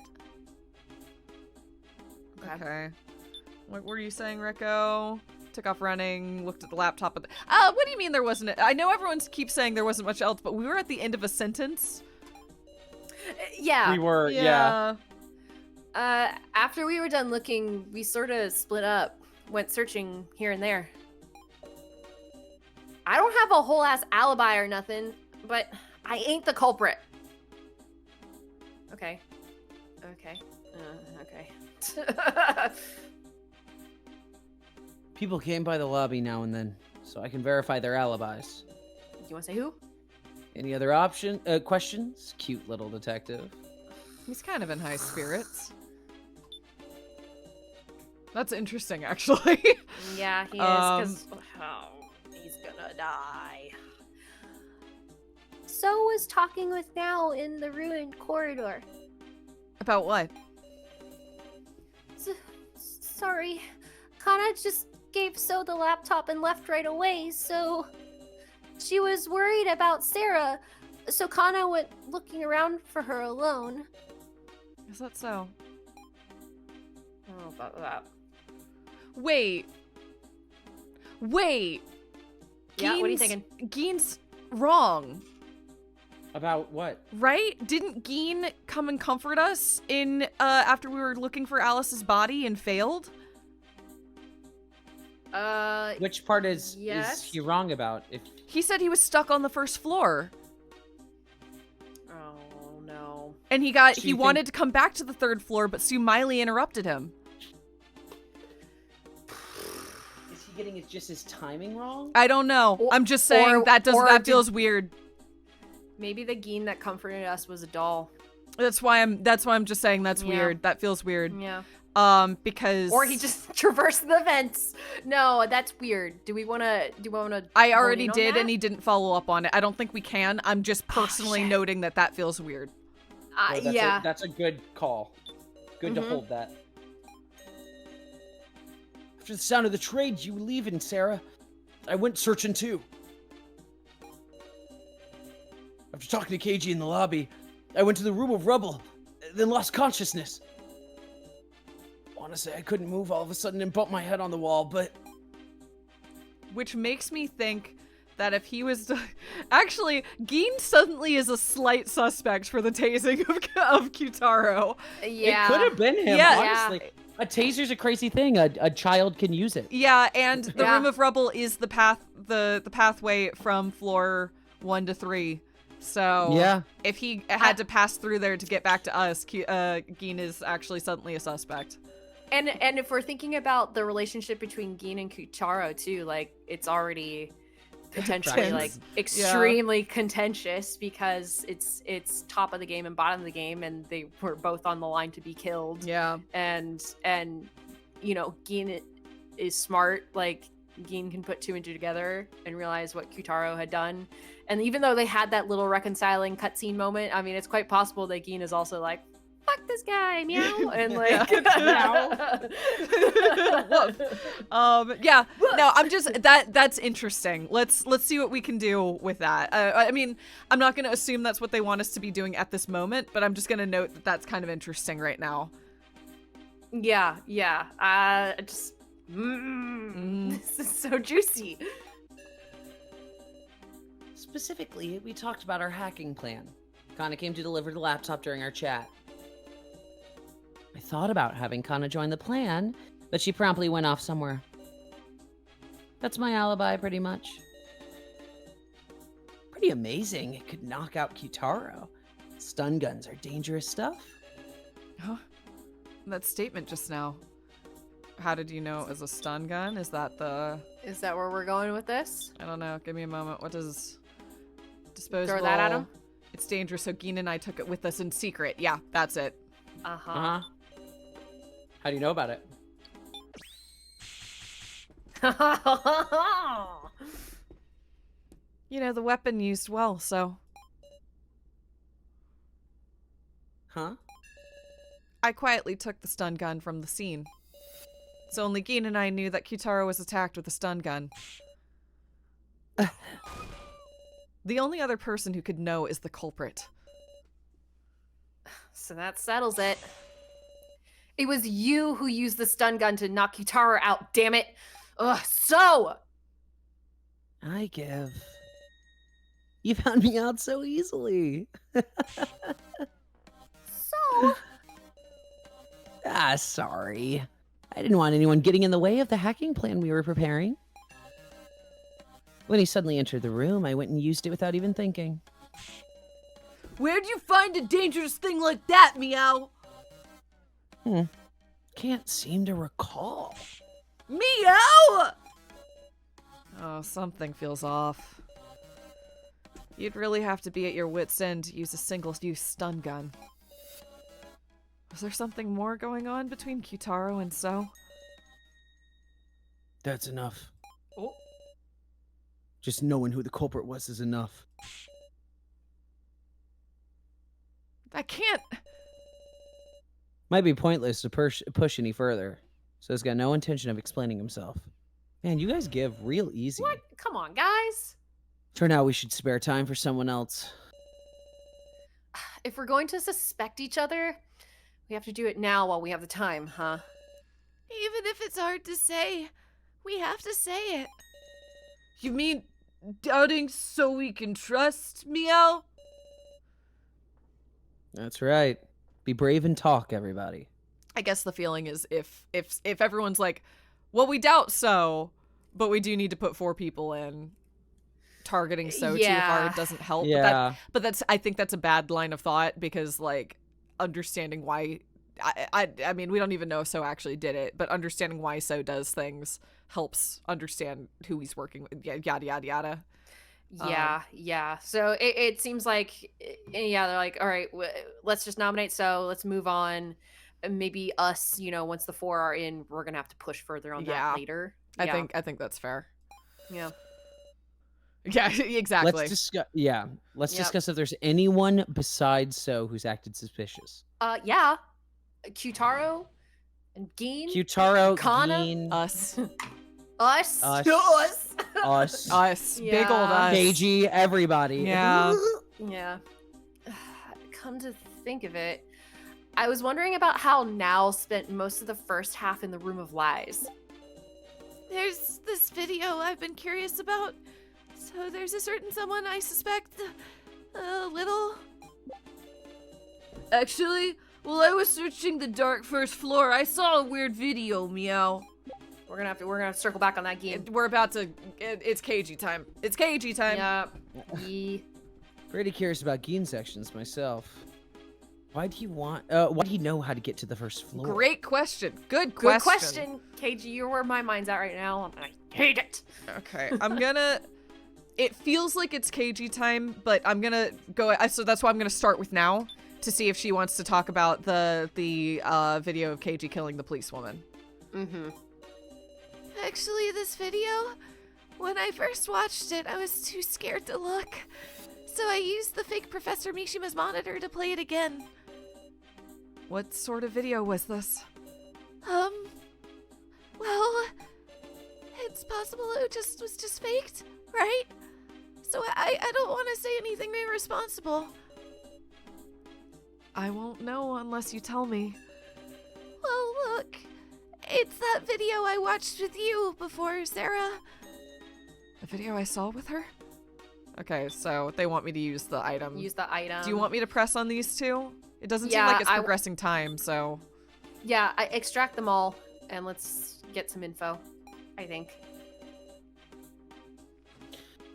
Okay. What were you saying, Rico? Took off running, looked at the laptop. What do you mean there wasn't? I know everyone keeps saying there wasn't much else, but we were at the end of a sentence. Yeah. We were, yeah. After we were done looking, we sort of split up, went searching here and there. I don't have a whole ass alibi or nothing, but I ain't the culprit. Okay. Okay. People came by the lobby now and then, so I can verify their alibis. You want to say who? Any other questions? Cute little detective. He's kind of in high spirits. That's interesting, actually. Yeah, he is, because he's gonna die. So was talking with Now in the ruined corridor. About what? Sorry. Kana just gave So the laptop and left right away, so she was worried about Sarah, so Kana went looking around for her alone. Is that so? I don't know about that. Wait. Yeah, what are you thinking? Gein's wrong, About what? right? Didn't Gein come and comfort us in after we were looking for Alice's body and failed? Which part is yes. he wrong about? If He said he was stuck on the first floor. Oh no. And he So you wanted to come back to the third floor, but Sue Miley interrupted him. is he getting just his timing wrong? I don't know. I'm just saying or that did- feels weird. Maybe the Gein that comforted us was a doll. That's why I'm just saying that's Yeah. weird. That feels weird. Yeah. Because Or he just traversed the vents. No, that's weird. Do we wanna I already hone in on did, that? and he didn't follow up on it. I don't think we can. I'm just personally shit. noting that feels weird. That's a good call. Good to Mhm. hold that. After the sound of the trades, you were leaving, Sarah. I went searching too. After talking to KG in the lobby, I went to the room of rubble, then lost consciousness. Honestly, I couldn't move all of a sudden and bumped my head on the wall, but Which makes me think that if he was... Actually, Gein suddenly is a slight suspect for the tasing of Kyutaro. Yeah. It could have been him, Yeah. honestly. A taser's a crazy thing. A child can use it. Yeah, and the Yeah. room of rubble is the pathway from floor 1 to 3. So Yeah. if he had to pass through there to get back to us, Gein is actually suddenly a suspect. And if we're thinking about the relationship between Gein and Kyutaro too, like it's already potentially Tense. like extremely contentious because it's top of the game and bottom of the game, and they were both on the line to be killed. Yeah. And you know, Gein is smart. Like Gein can put two and two together and realize what Kyutaro had done. And even though they had that little reconciling cutscene moment, I mean, it's quite possible that Gein is also like, fuck this guy, meow, and like, Yeah. No, I'm just that's interesting. Let's see what we can do with that. I mean, I'm not going to assume that's what they want us to be doing at this moment, but I'm just going to note that that's kind of interesting right now. yeah. Just, this is so juicy. Specifically, we talked about our hacking plan. Kana came to deliver the laptop during our chat. I thought about having Kana join the plan, but she promptly went off somewhere. That's my alibi, pretty much. pretty amazing. It could knock out Kyutaro. Stun guns are dangerous stuff. Huh? That statement just now. How did you know it was a stun gun? Is that the... Is that where we're going with this? I don't know. Give me a moment. What does... Disposable... Throw that at him? It's dangerous, so Gina and I took it with us in secret. Yeah, that's it. Uh-huh. Uh-huh. How do you know about it? You know, the weapon used well, so... Huh? I quietly took the stun gun from the scene. So only Gina and I knew that Kyutaro was attacked with a stun gun. The only other person who could know is the culprit. So that settles it. It was you who used the stun gun to knock Kyutaro out, damn it. Ugh, so! I give. You found me out so easily. So, Sorry. I didn't want anyone getting in the way of the hacking plan we were preparing. When he suddenly entered the room, I went and used it without even thinking. Where'd you find a dangerous thing like that, Meow? Can't seem to recall. Meow! Oh, something feels off. You'd really have to be at your wit's end to use a single-use stun gun. Was there something more going on between Kyutaro and So? That's enough. Oh. Just knowing who the culprit was is enough. I can't. Might be pointless to push any further, so he's got no intention of explaining himself. Man, you guys give real easy. What? Come on, guys. For now, we should spare time for someone else. If we're going to suspect each other, we have to do it now while we have the time, huh? Even if it's hard to say, we have to say it. You mean doubting so we can trust, Meow? That's right. Be brave and talk, everybody. I guess the feeling is if everyone's like, well, we doubt so, but we do need to put 4 people in. Targeting so too hard doesn't help. Yeah. But that's I think that's a bad line of thought because like understanding why I mean we don't even know if So actually did it, but understanding why So does things helps understand who he's working with. Yada yada yada. Yeah. So it seems like they're like, all right, let's just nominate So. Let's move on. And maybe us, once the 4 are in, we're gonna have to push further on that later. I think that's fair. Yeah. Yeah, exactly. Let's discuss if there's anyone besides So who's acted suspicious. Yeah. Qtaro and Gene. Qtaro, Kana? Gene, Us. Us. Us. Yeah. Big old us. KG, everybody. Yeah. Yeah. Come to think of it, I was wondering about how Now spent most of the first half in the Room of Lies. There's this video I've been curious about. So there's a certain someone I suspect a little. Actually, while I was searching the dark first floor, I saw a weird video, Meow. We're gonna have to circle back on that game. We're about to. It's KG time. It's KG time. Yeah. Pretty curious about Gene sections myself. Why do you know how to get to the first floor? Great question. Good Good question. question, KG. You're where my mind's at right now, and I hate it. Okay, I'm gonna. It feels like it's KG time, but I'm gonna go. So that's why I'm gonna start with Now to see if she wants to talk about the video of KG killing the policewoman. Mm-hmm. Actually, this video, when I first watched it, I was too scared to look. So I used the fake Professor Mishima's monitor to play it again. What sort of video was this? Well, it's possible it was just faked, right? So I don't want to say anything irresponsible. I won't know unless you tell me. Well, look, it's that video I watched with you before, Sarah. The video I saw with her? Okay, so they want me to use the item. Use the item. Do you want me to press on these 2? It doesn't seem like it's progressing time, so... Yeah, I extract them all, and let's get some info, I think.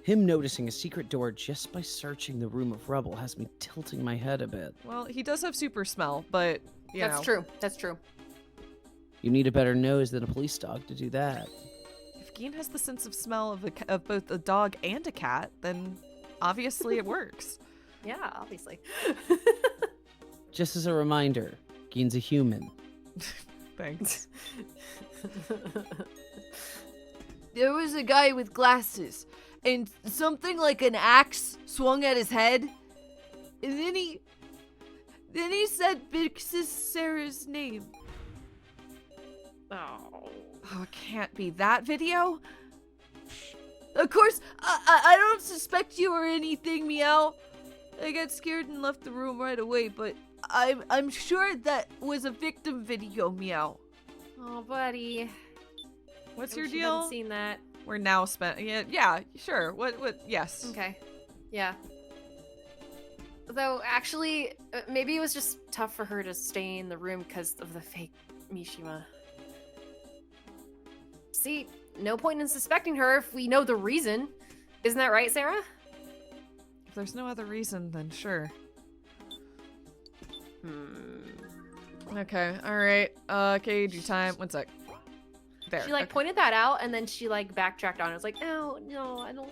Him noticing a secret door just by searching the Room of Rubble has me tilting my head a bit. Well, he does have super smell, but, you know. That's true. You need a better nose than a police dog to do that. If Gene has the sense of smell of both a dog and a cat, then obviously it works. Yeah, obviously. Just as a reminder, Gene's a human. Thanks. There was a guy with glasses, and something like an axe swung at his head. And then he said Bix's Sarah's name. Oh, it can't be that video. Of course, I don't suspect you or anything, Meow. I got scared and left the room right away, but I'm sure that was a victim video, Meow. Oh, buddy. What's I your wish you deal? hadn't seen that. We're now spent. Yeah, sure. What? Yes. Okay. Yeah. Though, actually, maybe it was just tough for her to stay in the room because of the fake Mishima. See, no point in suspecting her if we know the reason. Isn't that right, Sarah? If there's no other reason, then sure. Okay. All right. KG time. 1 sec. There. She pointed that out, and then she backtracked on it. It was like, oh no, I don't.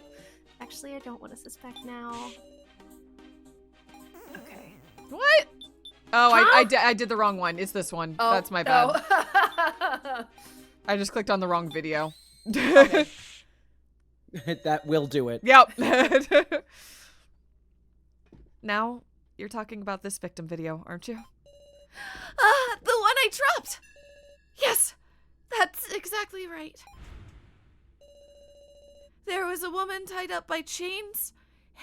Actually, I don't want to suspect now. Okay. What? Oh, Huh? I did the wrong one. It's this one. Oh, That's my bad. no. I just clicked on the wrong video. Okay. That will do it. Yep. Now, you're talking about this victim video, aren't you? The one I dropped! Yes, that's exactly right. There was a woman tied up by chains,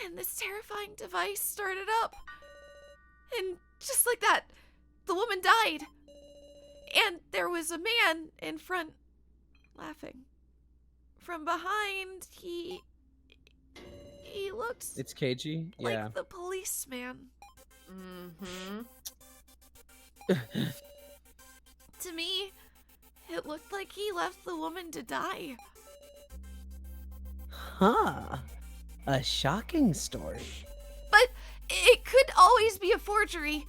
and this terrifying device started up. And just like that, the woman died. And there was a man in front, laughing. From behind, he looked It's KG? like Yeah. the policeman. Mm-hmm. To me, it looked like he left the woman to die. Huh. A shocking story. But it could always be a forgery.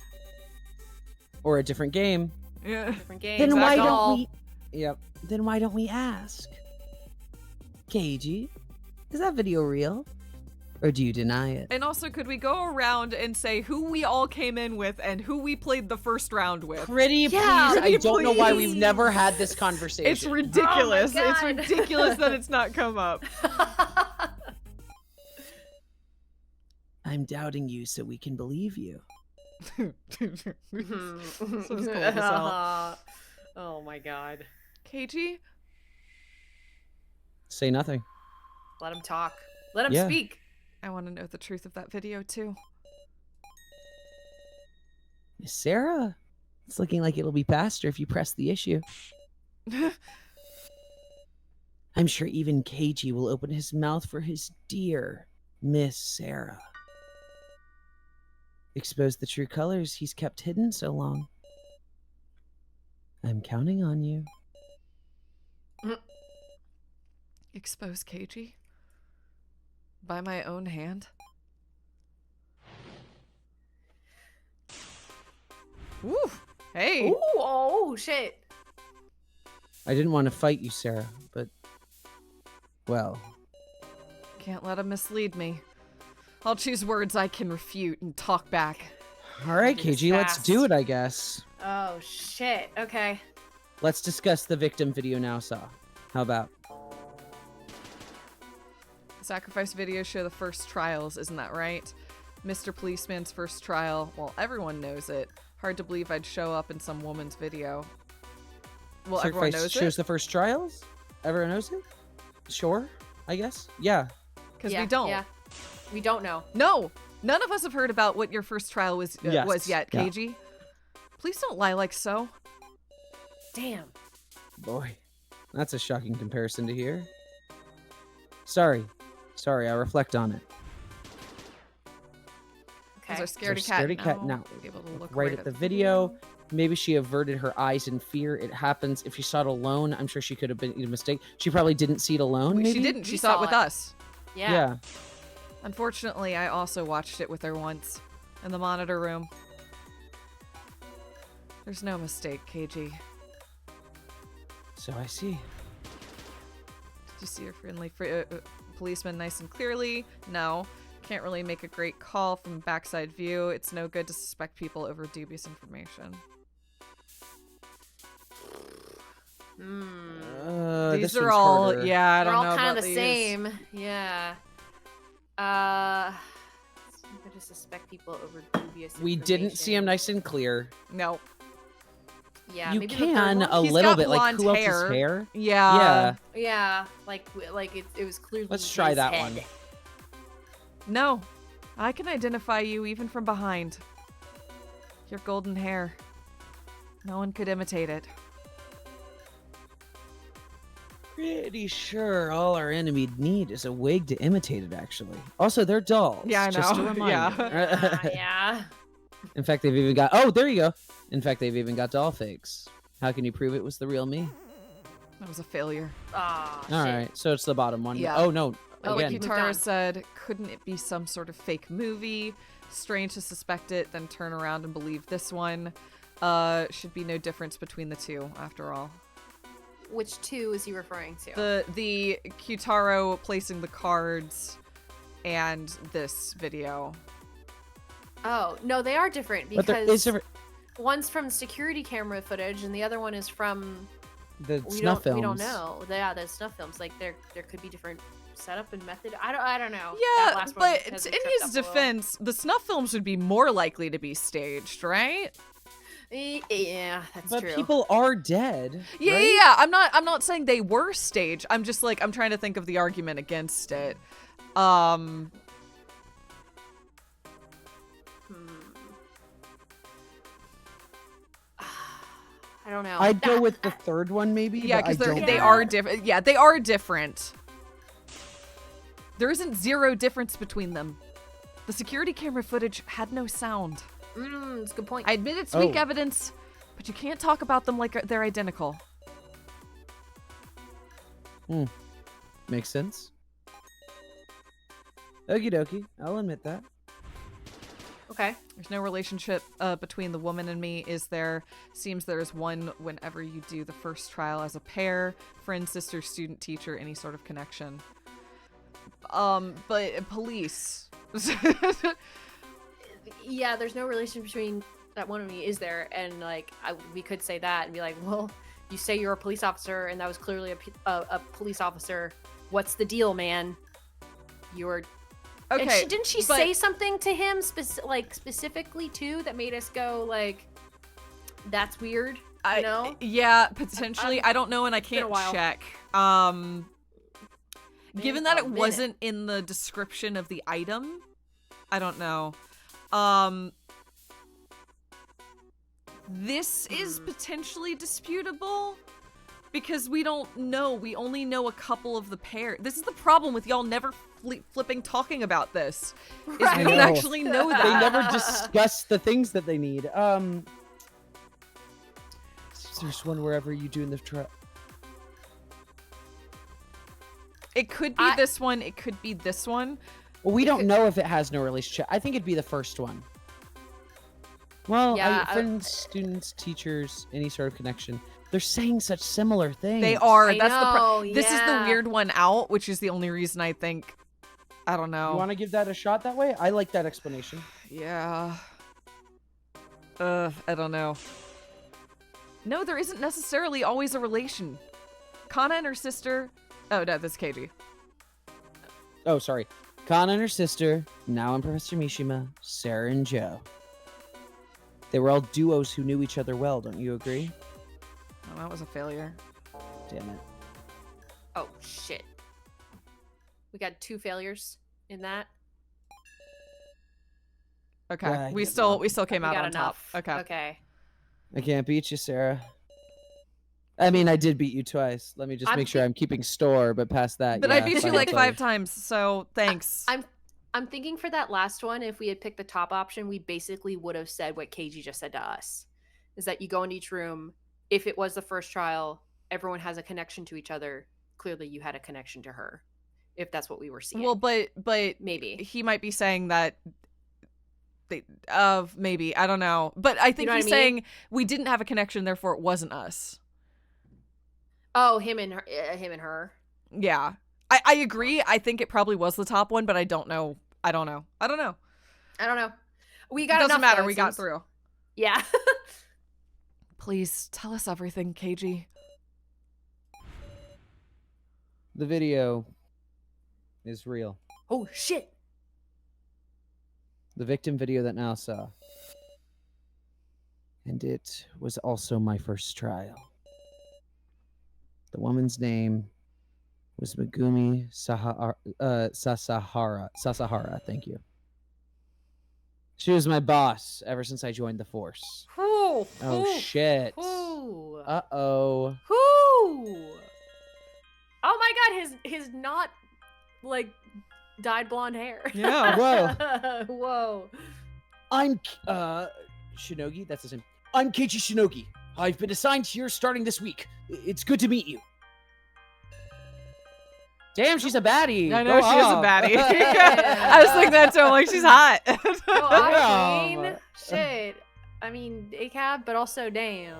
Or a different game. Yeah. Different games. Then why that's don't all. we? Yep. Then why don't we ask? KG, is that video real? Or do you deny it? And also, could we go around and say who we all came in with and who we played the first round with? Pretty Yeah, please. I pretty don't know why we've please. never had this conversation. It's ridiculous. Oh my It's God. ridiculous that it's not come up. I'm doubting you so we can believe you. So it's cold as hell. Oh my god. KG? Say nothing. Let him talk. Let him Yeah. speak. I want to know the truth of that video, too. Miss Sarah, it's looking like it'll be faster if you press the issue. I'm sure even KG will open his mouth for his dear Miss Sarah. Expose the true colors he's kept hidden so long. I'm counting on you. Expose KG? By my own hand? Woo! Hey! Ooh, oh shit. I didn't want to fight you, Sarah, but well, Can't let him mislead me. I'll choose words I can refute and talk back. all right, Do this KG, let's fast. do it, I guess. Oh shit. Okay. Let's discuss the victim video now, Saw. How about? Sacrifice videos show the first trials, isn't that right? Mr. Policeman's first trial. Well, everyone knows it. Hard to believe I'd show up in some woman's video. Well, everyone Sacrifice knows shows it. the first trials? Everyone knows it? Sure, I guess. Yeah. Because Yeah, we don't. Yeah. We don't know. No! None of us have heard about what your first trial was Yes. yet, Yeah. KG. Please don't lie like so. Damn. Boy, that's a shocking comparison to hear. Sorry, I'll reflect on it. Because Okay. our scaredy There's cat scaredy cat now now. will be able to look Right at the video. Maybe she averted her eyes in fear. It happens. If she saw it alone, I'm sure she could have been a mistake. She probably didn't see it alone. She Maybe? didn't. She We saw it saw with it. us. Yeah. Unfortunately, I also watched it with her once in the monitor room. There's no mistake, KG. So I see. Did you see your friendly policeman nice and clearly? No. Can't really make a great call from backside view. It's no good to suspect people over dubious information. Hmm. These This are one's all, harder. yeah, I They're don't all know kind about of the these. same. Yeah. It's not good to suspect people over dubious. We didn't see him information. nice and clear. No. Yeah. You maybe the third can one? a He's little got bit, like blonde who else's hair. hair? Yeah. Yeah. Yeah. Like it was clearly. Let's try his that head. one. No. I can identify you even from behind. Your golden hair. No one could imitate it. Pretty sure all our enemy'd need is a wig to imitate it, actually. Also, they're dolls. Yeah, I Just a know. reminder. Yeah. In fact, they've even got. Oh, there you go. In fact, they've even got doll fakes. How can you prove it was the real me? That was a failure. Ah. All right, so it's the bottom one. Yeah. Oh no. Oh, like Again, moved on. Kitara said, couldn't it be some sort of fake movie? Strange to suspect it, then turn around and believe this one. Should be no difference between the two, after all. Which two is he referring to? The Kitaro placing the cards and this video. Oh no, they are different but there is because different. one's from security camera footage and the other one is from The snuff films. We don't know. Yeah, the snuff films. Like there could be different setup and method. I don't know. Yeah, That last one but has in me tripped his up a little. defense, the snuff films would be more likely to be staged, right? Yeah, that's But true. people are dead. Yeah, right? yeah. I'm not saying they were staged. I'm just like I'm trying to think of the argument against it. I don't know. I'd go with the third one, maybe. Yeah, but I because don't they know. are different. Yeah, they are different. There isn't zero difference between them. The security camera footage had no sound. It's a good point. I admit it's weak Oh. evidence, but you can't talk about them like they're identical. Makes sense. Okie dokie. I'll admit that. Okay. There's no relationship between the woman and me, is there? Seems there's one whenever you do the first trial as a pair, friend, sister, student, teacher, any sort of connection. But police. Yeah, there's no relation between that one and me, is there? And like, we could say that and be like, well, you say you're a police officer, and that was clearly a police officer. What's the deal, man? You're Okay, And didn't she but- say something to him specifically too that made us go like, that's weird? You know? Yeah, potentially. I don't know, and I been a can't while. check. Given that it wasn't in the description of the item, I don't know. This is potentially disputable because we don't know. We only know a couple of the pair. This is the problem with y'all never flipping talking about this. Is we I don't know. actually know that. They never discuss the things that they need. There's one wherever you do in the trial. It could be this one. It could be this one. Well, we don't know if it has no relationship. I think it'd be the first one. Well, Yeah, friends, students, teachers, any sort of connection. They're saying such similar things. They are. I That's know, This is the yeah. weird one out, which is the only reason I think. I don't know. You want to give that a shot that way? I like that explanation. Yeah. I don't know. No, there isn't necessarily always a relation. Kana and her sister. Oh no, that's KG. Oh, sorry. Kana and her sister, now and Professor Mishima, Sarah and Joe. They were all duos who knew each other well, don't you agree? Oh, that was a failure. Damn it. Oh shit. We got 2 failures in that. Okay, Yeah, I we give still up. came We out got on enough. top. Okay. Okay. I can't beat you, Sarah. I mean, I did beat you twice. Let me just I'm make sure I'm keeping store, but past that, But yeah, I beat you final like play. 5 times, so thanks. I'm thinking for that last one, if we had picked the top option, we basically would have said what KG just said to us. Is that you go into each room, if it was the first trial, everyone has a connection to each other. Clearly you had a connection to her. If that's what we were seeing. Well, but maybe. he might be saying that maybe, I don't know. But I think know what he's I mean? saying we didn't have a connection, therefore it wasn't us. Oh, him and her. Yeah. I agree. I think it probably was the top one, but I don't know. I don't know. I don't know. We It got doesn't enough, matter. though, We it got seems. through. Yeah. Please tell us everything, KG. The video is real. Oh shit. The victim video that Now saw. And it was also my first trial. The woman's name was Megumi Sasahara. Thank you. She was my boss ever since I joined the force. Whew. Oh, shit. Whew. Uh-oh. Whew. Oh my god, his not like dyed blonde hair. Yeah. Whoa. Whoa. I'm Shinogi, that's his name. I'm Keiichi Shinogi. I've been assigned here starting this week. It's good to meet you. Damn, she's a baddie. I know Go she is a off. baddie. I was thinking that too. I'm like, she's hot. I Damn. mean, shit. I mean, ACAB, but also damn.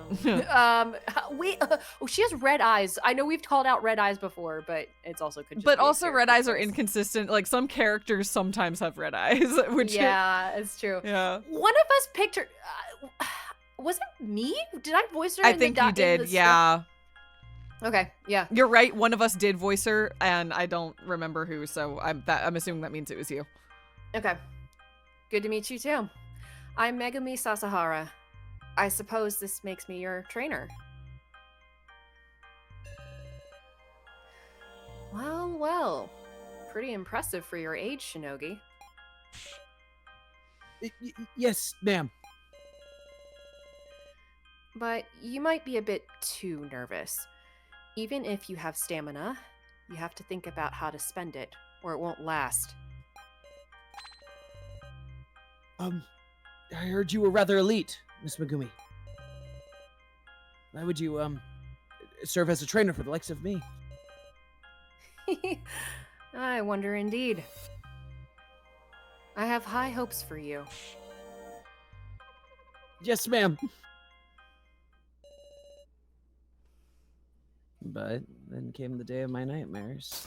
Wait. Oh, she has red eyes. I know we've called out red eyes before, but it's also could. Just But be a also, red character eyes are choice. inconsistent. Like some characters sometimes have red eyes, which Yeah, it's true. yeah. One of us picked her. Was it me? Did I voice her? I in think the you in did. the script? Yeah. Okay, yeah. You're right. One of us did voice her, and I don't remember who. So I'm assuming that means it was you. Okay. Good to meet you too. I'm Megami Sasahara. I suppose this makes me your trainer. Well, well. Pretty impressive for your age, Shinogi. Yes, ma'am. But you might be a bit too nervous. Even if you have stamina, you have to think about how to spend it, or it won't last. I heard you were rather elite, Miss Megumi. Why would you, serve as a trainer for the likes of me? I wonder indeed. I have high hopes for you. Yes, ma'am. But then came the day of my nightmares.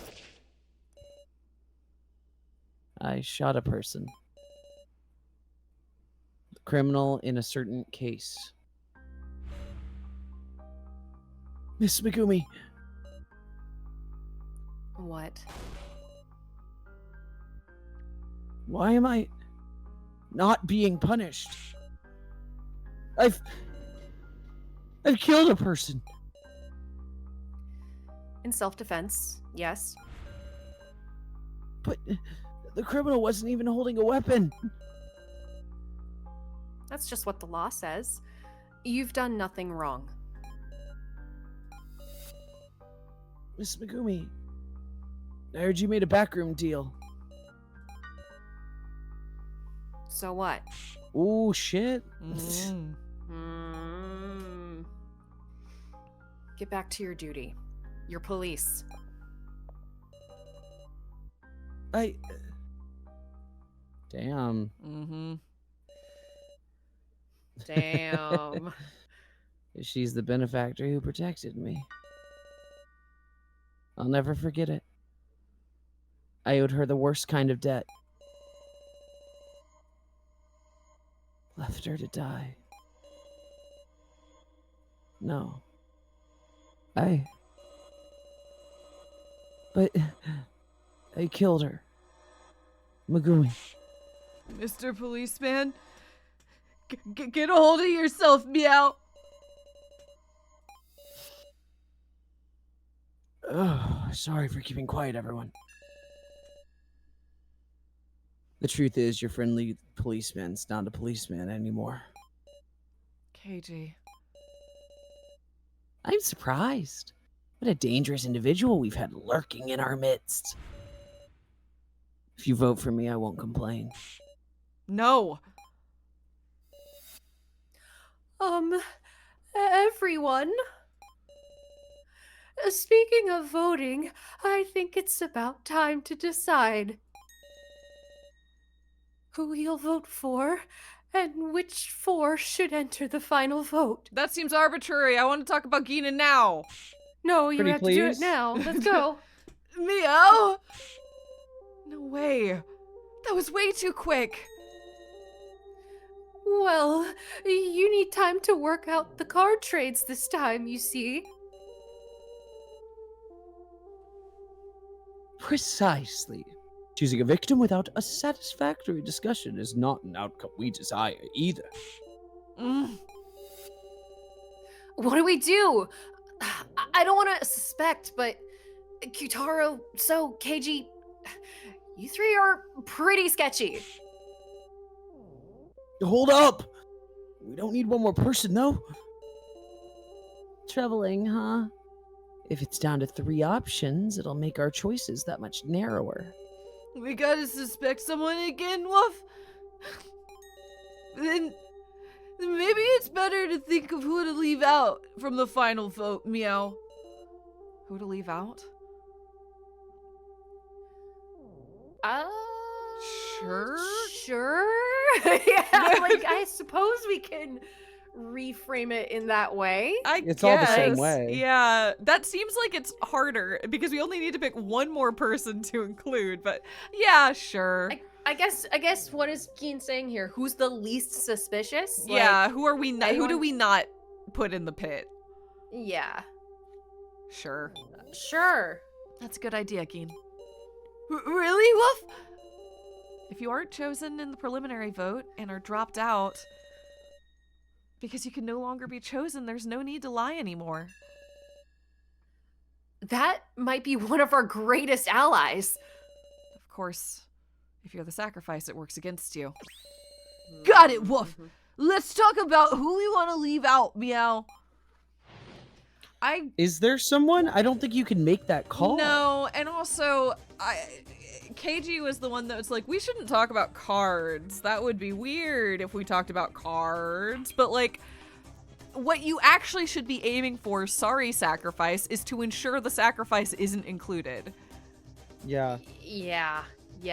I shot a person. The criminal in a certain case. Miss Megumi, What? why am I not being punished? I've killed a person. In self-defense, yes. But the criminal wasn't even holding a weapon. That's just what the law says. You've done nothing wrong. Miss Megumi, I heard you made a backroom deal. So what? Oh, shit. Get back to your duty. You're police. Damn. Damn. She's the benefactor who protected me. I'll never forget it. I owed her the worst kind of debt. Left her to die. No. But I killed her. Megumi. Mr. Policeman, get a hold of yourself, Meow. Oh, sorry for keeping quiet, everyone. The truth is, your friendly policeman's not a policeman anymore. KG. I'm surprised. What a dangerous individual we've had lurking in our midst. If you vote for me, I won't complain. No. Everyone. Speaking of voting, I think it's about time to decide who you'll vote for and which four should enter the final vote. That seems arbitrary. I want to talk about Gina now. No, you Pretty have to do it please? now. Let's go. Meow. No way. That was way too quick. Well, you need time to work out the card trades this time, you see. Precisely. Choosing a victim without a satisfactory discussion is not an outcome we desire either. What do we do? I don't want to suspect, but Kyutaro, So, Keiji, you three are pretty sketchy. Hold up! We don't need one more person, though. Troubling, huh? If it's down to 3 options, it'll make our choices that much narrower. We gotta suspect someone again, Woof. Then maybe it's better to think of who to leave out from the final vote, Meow. Who to leave out? Sure. Sure. Yeah, like I suppose we can reframe it in that way. I It's guess. all the same way. Yeah, that seems like it's harder because we only need to pick one more person to include. But yeah, sure. I guess what is Keen saying here? Who's the least suspicious? Yeah, Like, who are we? Who do anyone- we not put in the pit? Yeah. Sure. Sure. That's a good idea, Geen. Really, Woof? If you aren't chosen in the preliminary vote and are dropped out because you can no longer be chosen, there's no need to lie anymore. That might be one of our greatest allies. Of course, if you're the sacrifice, it works against you. Got it, Woof. Let's talk about who we want to leave out, Meow. Is there someone? I don't think you can make that call. No, and also, KG was the one that was like, we shouldn't talk about cards. That would be weird if we talked about cards. But, like, what you actually should be aiming for, sorry, sacrifice, is to ensure the sacrifice isn't included. Yeah. Yeah.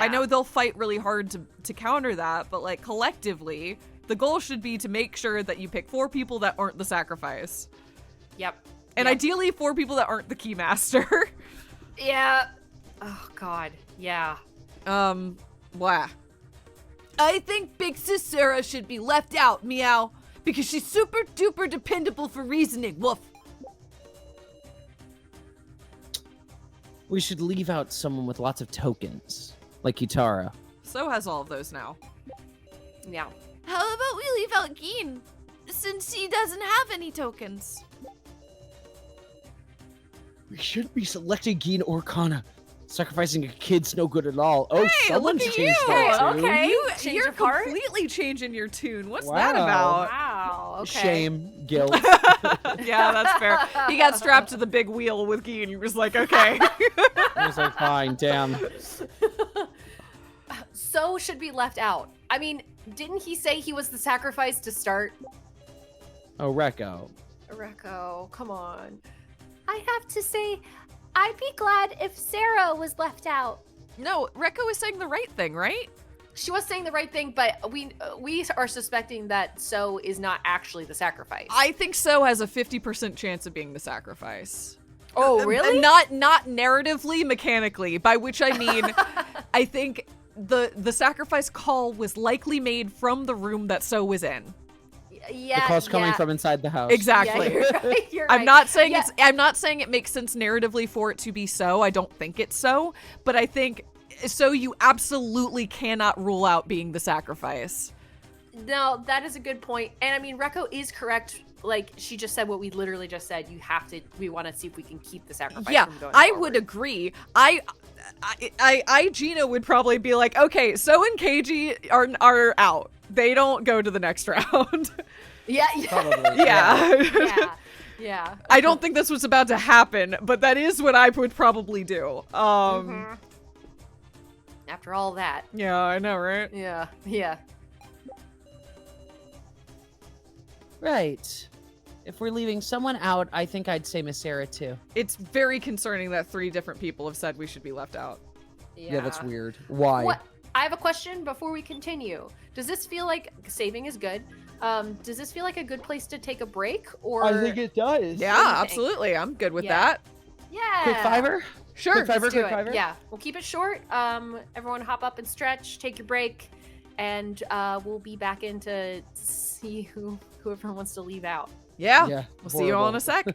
I know they'll fight really hard to counter that, but, like, collectively, the goal should be to make sure that you pick 4 people that aren't the sacrifice. Yep. And ideally 4 people that aren't the keymaster. Yeah. Oh, God. Yeah. Blah. I think Big Sis Sarah should be left out, Meow, because she's super duper dependable for reasoning, Woof. We should leave out someone with lots of tokens, like Kitara. So has all of those now. Yeah. How about we leave out Geen, since he doesn't have any tokens? We shouldn't be selecting Gina or Kana. Sacrificing a kid's no good at all. Oh, someone's look at changed you. that too. Okay. Change You're of heart? completely changing your tune. What's Wow. that about? Wow. Okay. Shame, guilt. Yeah, that's fair. He got strapped to the big wheel with Geen. He was like, okay. I was like, fine, damn. So should be left out. I mean, didn't he say he was the sacrifice to start? Oh, Rekko. Rekko, come on. I have to say, I'd be glad if Sarah was left out. No, Rekko is saying the right thing, right? She was saying the right thing, but we are suspecting that So is not actually the sacrifice. I think So has a 50% chance of being the sacrifice. Oh, really? Not narratively, mechanically, by which I mean, I think the sacrifice call was likely made from the room that So was in. Yeah. The call's coming from inside the house. Exactly. Yeah, you're right. You're I'm right. not saying Yeah. I'm not saying it makes sense narratively for it to be So. I don't think it's So, but I think So you absolutely cannot rule out being the sacrifice. No, that is a good point. And I mean, Rekko is correct. Like she just said what we literally just said. We want to see if we can keep the sacrifice Yeah, from going I forward. would agree. I Gina would probably be like, okay, So and KG are out. They don't go to the next round. Yeah. Probably. Yeah. Yeah. I don't think this was about to happen, but that is what I would probably do. After all that. Yeah, I know, right? Yeah. Yeah. Right. If we're leaving someone out, I think I'd say Miss Sarah too. It's very concerning that 3 different people have said we should be left out. Yeah, that's weird. Why? What? I have a question before we continue. Does this feel like saving is good? Does this feel like a good place to take a break, or? it does. Yeah, do you think? absolutely. I'm good with Yeah. that. Yeah. Quick fiver? Sure. Quick fiver, Let's do quick it. fiver? Yeah, we'll keep it short. Everyone hop up and stretch, take your break, and we'll be back in to see whoever wants to leave out. Yeah. Yeah, We'll see you all in a sec.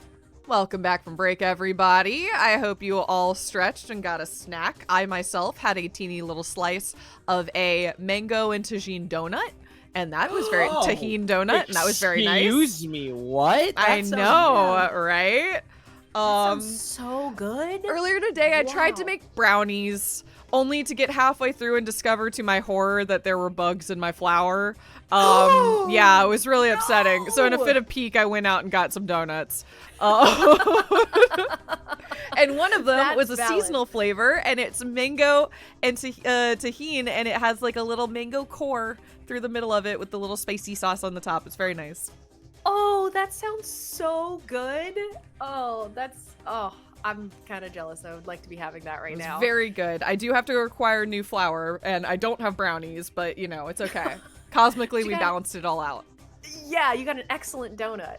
Welcome back from break, everybody. I hope you all stretched and got a snack. I myself had a teeny little slice of a mango and tagine donut, and that was very tahine donut, and that was very nice. Excuse me, what? I That sounds know, right? Sounds so good. Earlier today, I tried to Wow. make brownies, only to get halfway through and discover to my horror that there were bugs in my flour. Yeah, it was really upsetting. So in a fit of pique, I went out and got some donuts. And one of them That's was a valid. seasonal flavor, and it's mango and tahine, and it has like a little mango core through the middle of it with the little spicy sauce on the top. It's very nice. Oh, that sounds so good. I'm kind of jealous. I would like to be having that right It's now. very good. I do have to acquire new flour, and I don't have brownies, but you know, it's okay. Cosmically, we got- balanced it all out. Yeah, you got an excellent donut.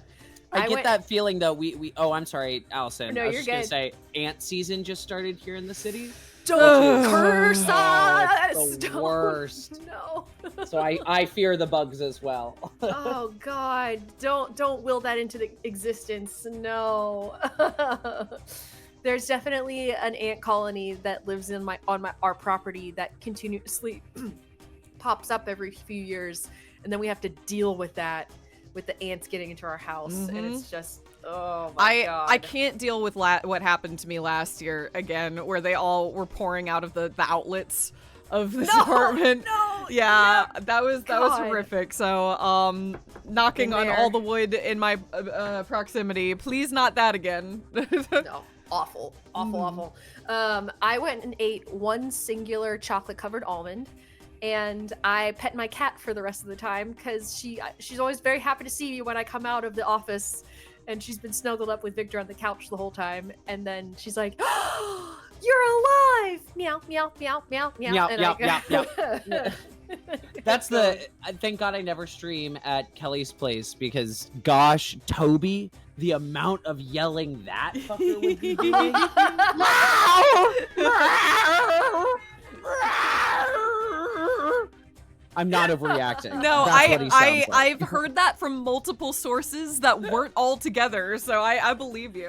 I get went- that feeling though. We oh, I'm sorry, Allison. No, I was you're just gonna good. say ant season just started here in the city. Don't curse Oh, us! it's the Don't worst. No. So I fear the bugs as well. Oh God! Don't will that into the existence. No. There's definitely an ant colony that lives in our property that continuously pops up every few years, and then we have to deal with that, with the ants getting into our house, and it's just oh my God. I can't deal with what happened to me last year again, where they all were pouring out of the outlets of this apartment. No, yeah, that was God. horrific. So knocking on all the wood in my proximity, please not that again. No, awful. I went and ate one singular chocolate covered almond, and I pet my cat for the rest of the time because she's always very happy to see me when I come out of the office, and she's been snuggled up with Victor on the couch the whole time, and then she's like, oh, you're alive! Meow, meow, meow, meow, meow. Meow, and meow, I go- meow, meow. That's thank God I never stream at Kelly's place, because gosh, Toby, the amount of yelling that fucker would be doing. I'm not overreacting. No, That's what he sounds like. I've heard that from multiple sources that weren't all together, so I believe you.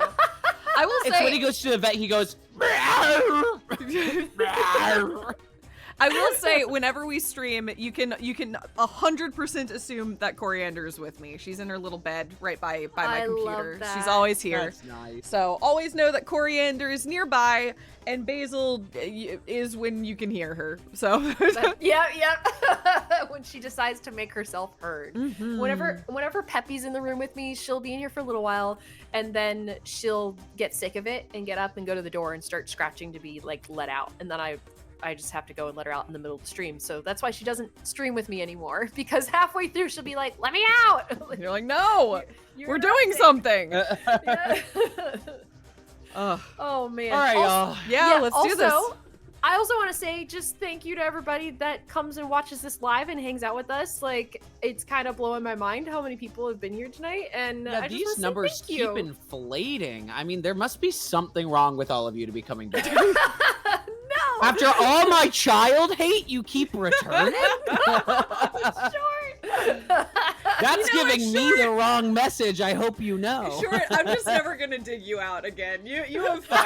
I will It's say when he goes to the vet, he goes. I will say, whenever we stream, you can 100% assume that Coriander is with me. She's in her little bed right by my I computer. love that. She's always here. That's nice. So always know that Coriander is nearby, and Basil is when you can hear her. So yeah. When she decides to make herself heard. Whenever Peppy's in the room with me, she'll be in here for a little while, and then she'll get sick of it and get up and go to the door and start scratching to be like let out, and then I just have to go and let her out in the middle of the stream. So that's why she doesn't stream with me anymore, because halfway through she'll be like, let me out. you're like, no, You're we're doing something. Yeah. Oh man. All right, y'all. Yeah, let's do this. I also want to say just thank you to everybody that comes and watches this live and hangs out with us. Like, it's kind of blowing my mind how many people have been here tonight, and Yeah, I just these wanna say numbers thank keep you. inflating. I mean, there must be something wrong with all of you to be coming back. No. After all my child hate, you keep returning? That's giving me the wrong message. I hope you know. Sure, I'm just never gonna dig you out again. You have fun.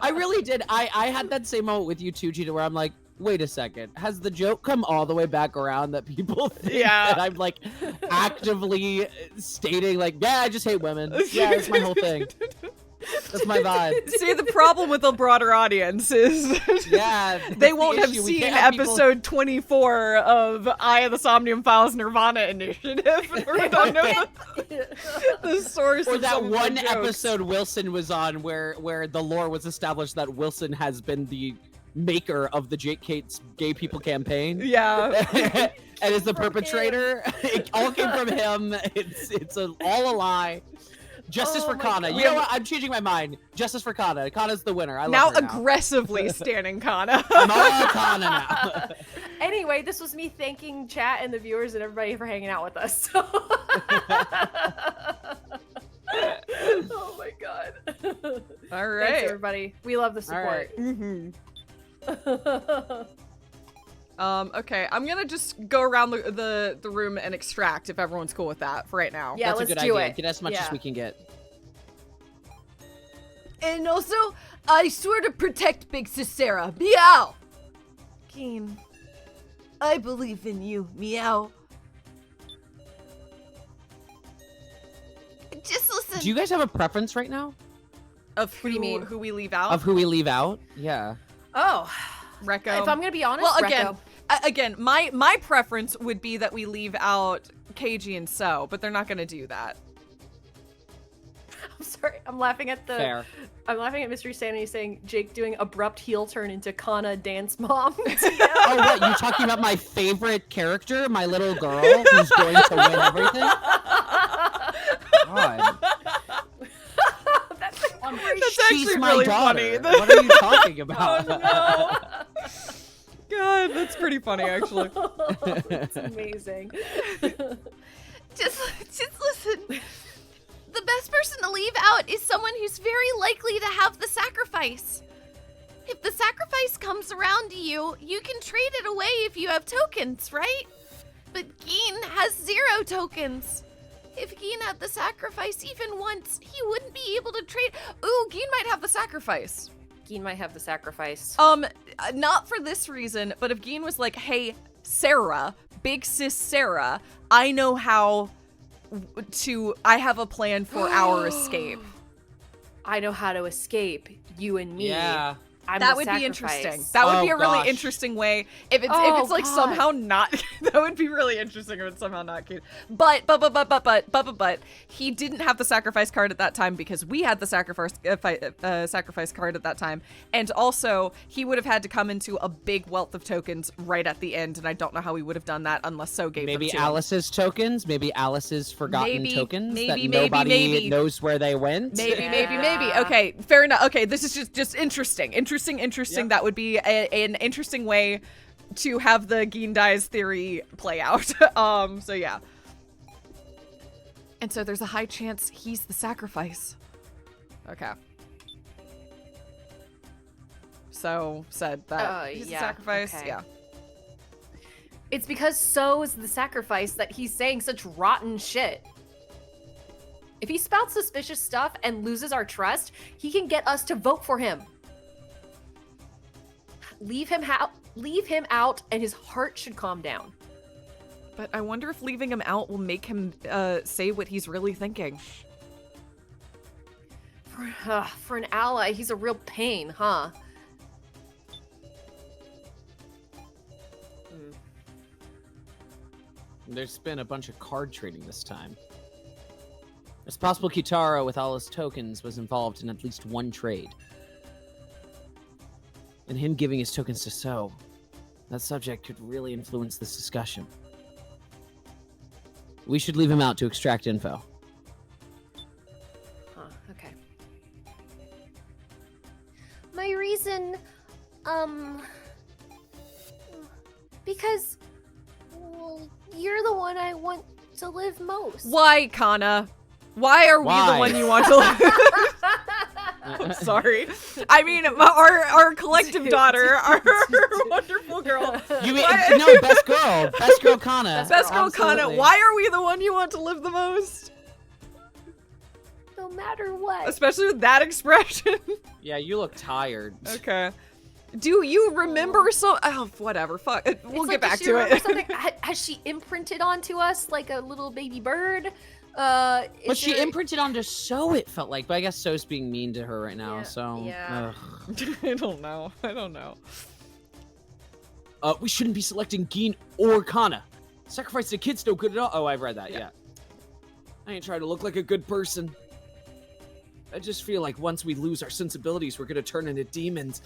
I really did. I had that same moment with you too, Gina, where I'm like, wait a second. Has the joke come all the way back around that people think that I'm like actively stating like, yeah, I just hate women. Yeah, that's my whole thing. That's my vibe. See, the problem with a broader audience is Yeah, they won't have issue. We seen can't have people- episode 24 of Eye of the Somnium Files Nirvana Initiative. Or we don't know the source Or of that some of my one jokes. episode Wilson was on where the lore was established that Wilson has been the maker of the Jake Cates Gay People campaign. Yeah. And is the perpetrator. It all came from him. It's all a lie. Justice for my Kana. God. You know what? I'm changing my mind. Justice for Kana. Kana's the winner. I love Now her now. aggressively standing Kana. I'm all Kana now. Anyway, this was me thanking chat and the viewers and everybody for hanging out with us. Oh my god. All right. Thanks, everybody. We love the support. Okay, I'm gonna just go around the room and extract if everyone's cool with that for right now. Yeah, That's let's a good do idea. it. Get as much Yeah. as we can get. And also, I swear to protect Big Sis Sarah. Meow! Keen. I believe in you, meow. Just listen. Do you guys have a preference right now Of What do you mean? who we leave out? of who we leave out? Yeah. Oh, Recco. if I'm gonna be honest, Well, Recco. again, my preference would be that we leave out KG and So, but they're not gonna do that. I'm sorry. I'm laughing at Fair. I'm laughing at Mystery Sanity saying Jake doing abrupt heel turn into Kana dance mom. Oh, what? You talking about my favorite character, my little girl, who's going to win everything? God. That's That's She's actually my really daughter. funny. What are you talking about? Oh no! God, that's pretty funny actually. It's amazing. Just listen. The best person to leave out is someone who's very likely to have the sacrifice. If the sacrifice comes around to you, you can trade it away if you have tokens, right? But Geen has 0 tokens. If Geen had the sacrifice even once, he wouldn't be able to trade. Ooh, Geen might have the sacrifice. Geen might have the sacrifice. Not for this reason, but if Geen was like, hey, Sarah, big sis Sarah, I know how I have a plan for our escape. I know how to escape, you and me. Yeah. That would be interesting. That would be a really interesting way. If it's like somehow not, that would be really interesting if it's somehow not cute. But he didn't have the sacrifice card at that time because we had the sacrifice card at that time, and also he would have had to come into a big wealth of tokens right at the end, and I don't know how he would have done that unless So gave them to him. Alice's tokens, maybe Alice's forgotten tokens that nobody maybe. knows where they went. Maybe. Okay, fair enough. Okay, this is just interesting. Yep. That would be an interesting way to have the Geen dies theory play out. So yeah. And so there's a high chance he's the sacrifice. Okay. So said that he's the sacrifice. Okay. Yeah. It's because So is the sacrifice that he's saying such rotten shit. If he spouts suspicious stuff and loses our trust, he can get us to vote for him. Leave him out, and his heart should calm down. But I wonder if leaving him out will make him say what he's really thinking. For an ally, he's a real pain, huh? There's been a bunch of card trading this time. It's possible Kitaro, with all his tokens, was involved in at least one trade. And him giving his tokens to So, that subject could really influence this discussion. We should leave him out to extract info. Okay. My reason, because, well, you're the one I want to live most. Why, Kana? Why are we the one you want to live? I'm sorry. I mean, our collective daughter, our wonderful girl. You mean, no, best girl Kana. Best girl Kana. Why are we the one you want to live the most? No matter what. Especially with that expression. Yeah, you look tired. Okay. Do you remember so? Oh, whatever. Fuck. We'll get back to it. Has she imprinted onto us like a little baby bird? But she imprinted onto So, it felt like. But I guess So's being mean to her right now, so... Yeah. I don't know. We shouldn't be selecting Geen or Kana. Sacrifice the kid's no good at all. Oh, I've read that, yeah. I ain't trying to look like a good person. I just feel like once we lose our sensibilities, we're gonna turn into demons.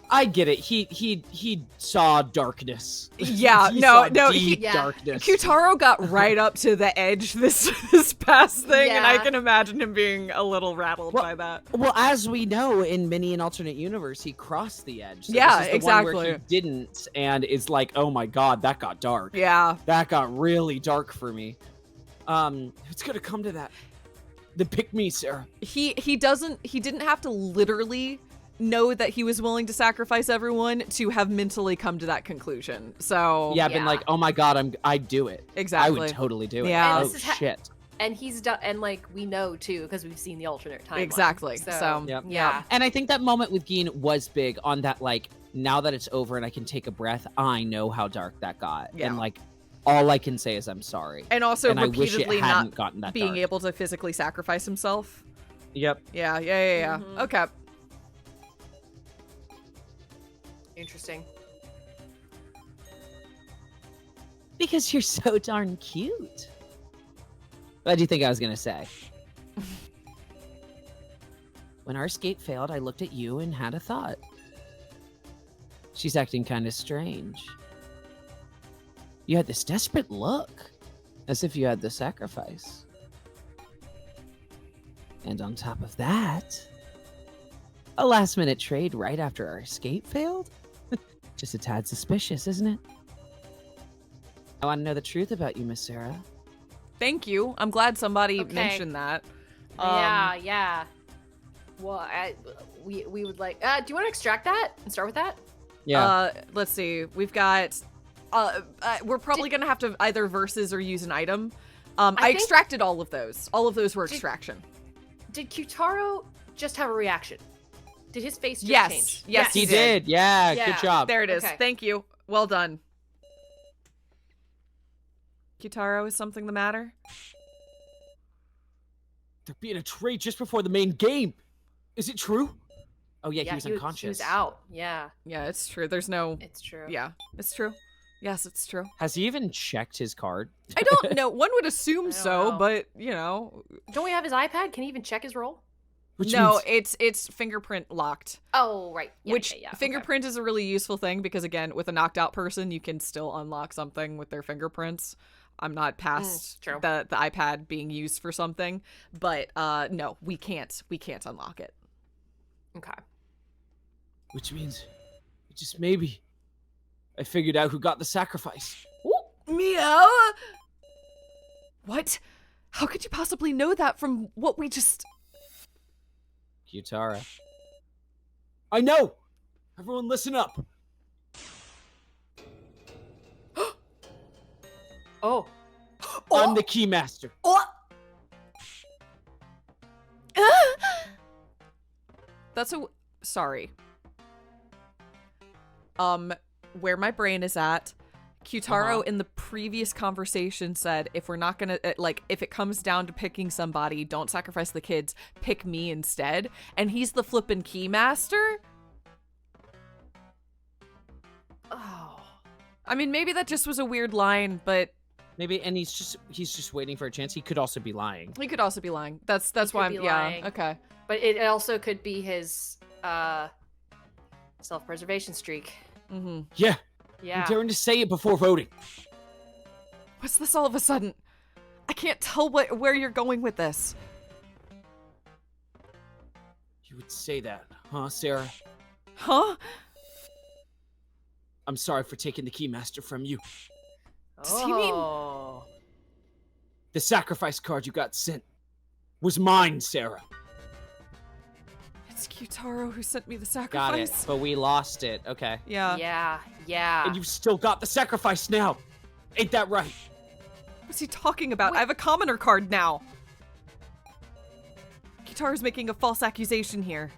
I get it. He saw darkness. Yeah, he no, darkness. Kitaro got right up to the edge this past thing, and I can imagine him being a little rattled by that. Well, as we know, in many an alternate universe, he crossed the edge. So yeah, this is the exactly. one where he didn't, and it's like, oh my god, that got dark. Yeah, that got really dark for me. It's gonna come to that. The pick me, Sarah. He didn't have to literally know that he was willing to sacrifice everyone to have mentally come to that conclusion. So yeah, been like, oh my god, I'd do it. Exactly. I would totally do it. Yeah. Oh shit. And he's done, and like we know too because we've seen the alternate timeline. Exactly. So yep. Yeah. And I think that moment with Geen was big on that. Like, now that it's over and I can take a breath, I know how dark that got. Yeah. And like, all I can say is I'm sorry. And also and repeatedly not gotten that being dark. able to physically sacrifice himself. Yep. Yeah. Mm-hmm. Okay. Interesting. Because you're so darn cute. What do you think I was gonna say? When our escape failed, I looked at you and had a thought. She's acting kind of strange. You had this desperate look, as if you had the sacrifice. And on top of that, a last-minute trade right after our escape failed? Just a tad suspicious, isn't it? I want to know the truth about you, Miss Sarah. Thank you. I'm glad somebody mentioned that. Yeah. Well, we would like. Do you want to extract that and start with that? Yeah. Let's see. We've got. We're probably gonna have to either versus or use an item. I think- extracted all of those. All of those were extraction. Did Kyutaro just have a reaction? Did his face just Yes. change? Yes, he did. Yeah, Yeah. good job. There it is. Okay. Thank you. Well done. Kyutaro, is something the matter? They're being a trade just before the main game. Is it true? Oh yeah, he was unconscious. He was out. Yeah, Yeah, it's true. There's no. it's true. Yeah, it's true. Yes, it's true. Has he even checked his card? I don't know. One would assume don't so, know. but you know, Don't we have his iPad? Can he even check his roll? Which no, means- it's fingerprint locked. Oh, right. Yeah, which yeah, okay. fingerprint is a really useful thing because again, with a knocked out person, you can still unlock something with their fingerprints. I'm not past true. the iPad being used for something, but no, we can't unlock it. Okay. Which means, just maybe, I figured out who got the sacrifice. Meow. What? How could you possibly know that from what we just? Kyutaro. I know! Everyone listen up! Oh. I'm the keymaster. That's a sorry. Where my brain is at, Kyutaro in the previous conversation said if we're not gonna like if it comes down to picking somebody, don't sacrifice the kids, pick me instead. And he's the flippin' keymaster. Oh. I mean, maybe that just was a weird line, but Maybe, and he's just waiting for a chance. He could also be lying. he could also be lying. That's He why I'm could be yeah lying. okay. But it also could be his self-preservation streak. Mm-hmm. Yeah, Yeah. I'm daring to say it before voting. What's this all of a sudden? I can't tell where you're going with this. You would say that, huh, Sarah? Huh? I'm sorry for taking the keymaster from you. Does he mean- Oh. The sacrifice card you got sent was mine, Sarah. It's Kyutaro who sent me the Got it, sacrifice. but we lost it. Okay. Yeah. Yeah. Yeah. And you've still got the sacrifice now. Ain't that right? What's he talking about? I have a commoner card now. Kyutaro's making a false accusation here.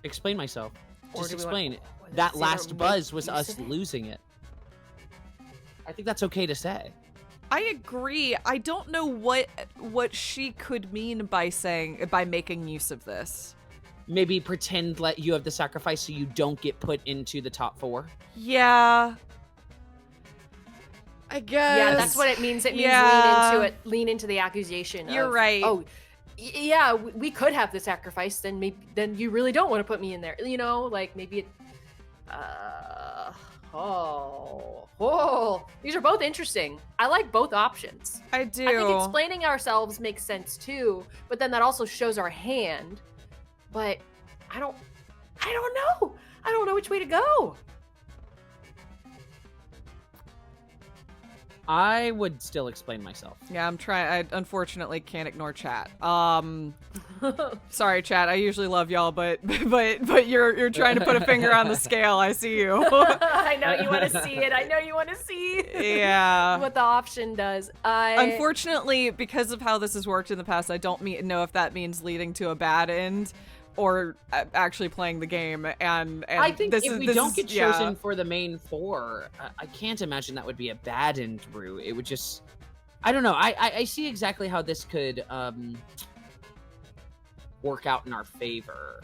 Explain myself. Or Just do we explain. want- That Say last make buzz was use us of it? losing it. I think that's okay to say. I agree. I don't know what she could mean by making use of this. Maybe pretend like you have the sacrifice so you don't get put into the top 4. Yeah. I guess. Yeah, that's what it means. It means Yeah. lean into it. Lean into the accusation. You're of, right. Oh, yeah, we could have the sacrifice. Then you really don't want to put me in there. You know, like maybe it. These are both interesting. I like both options. I do. I think explaining ourselves makes sense too, but then that also shows our hand. But I don't know. I don't know which way to go. I would still explain myself. Yeah, I'm trying. I unfortunately can't ignore chat. Sorry, chat. I usually love y'all, but you're trying to put a finger on the scale. I see you. I know you want to see it. I know you want to see Yeah. what the option does. Unfortunately, because of how this has worked in the past, I don't know if that means leading to a bad end or actually playing the game. And I think this if is, we this don't is- get yeah. chosen for the main 4, I can't imagine that would be a bad end route. It would just, I don't know. I see exactly how this could work out in our favor.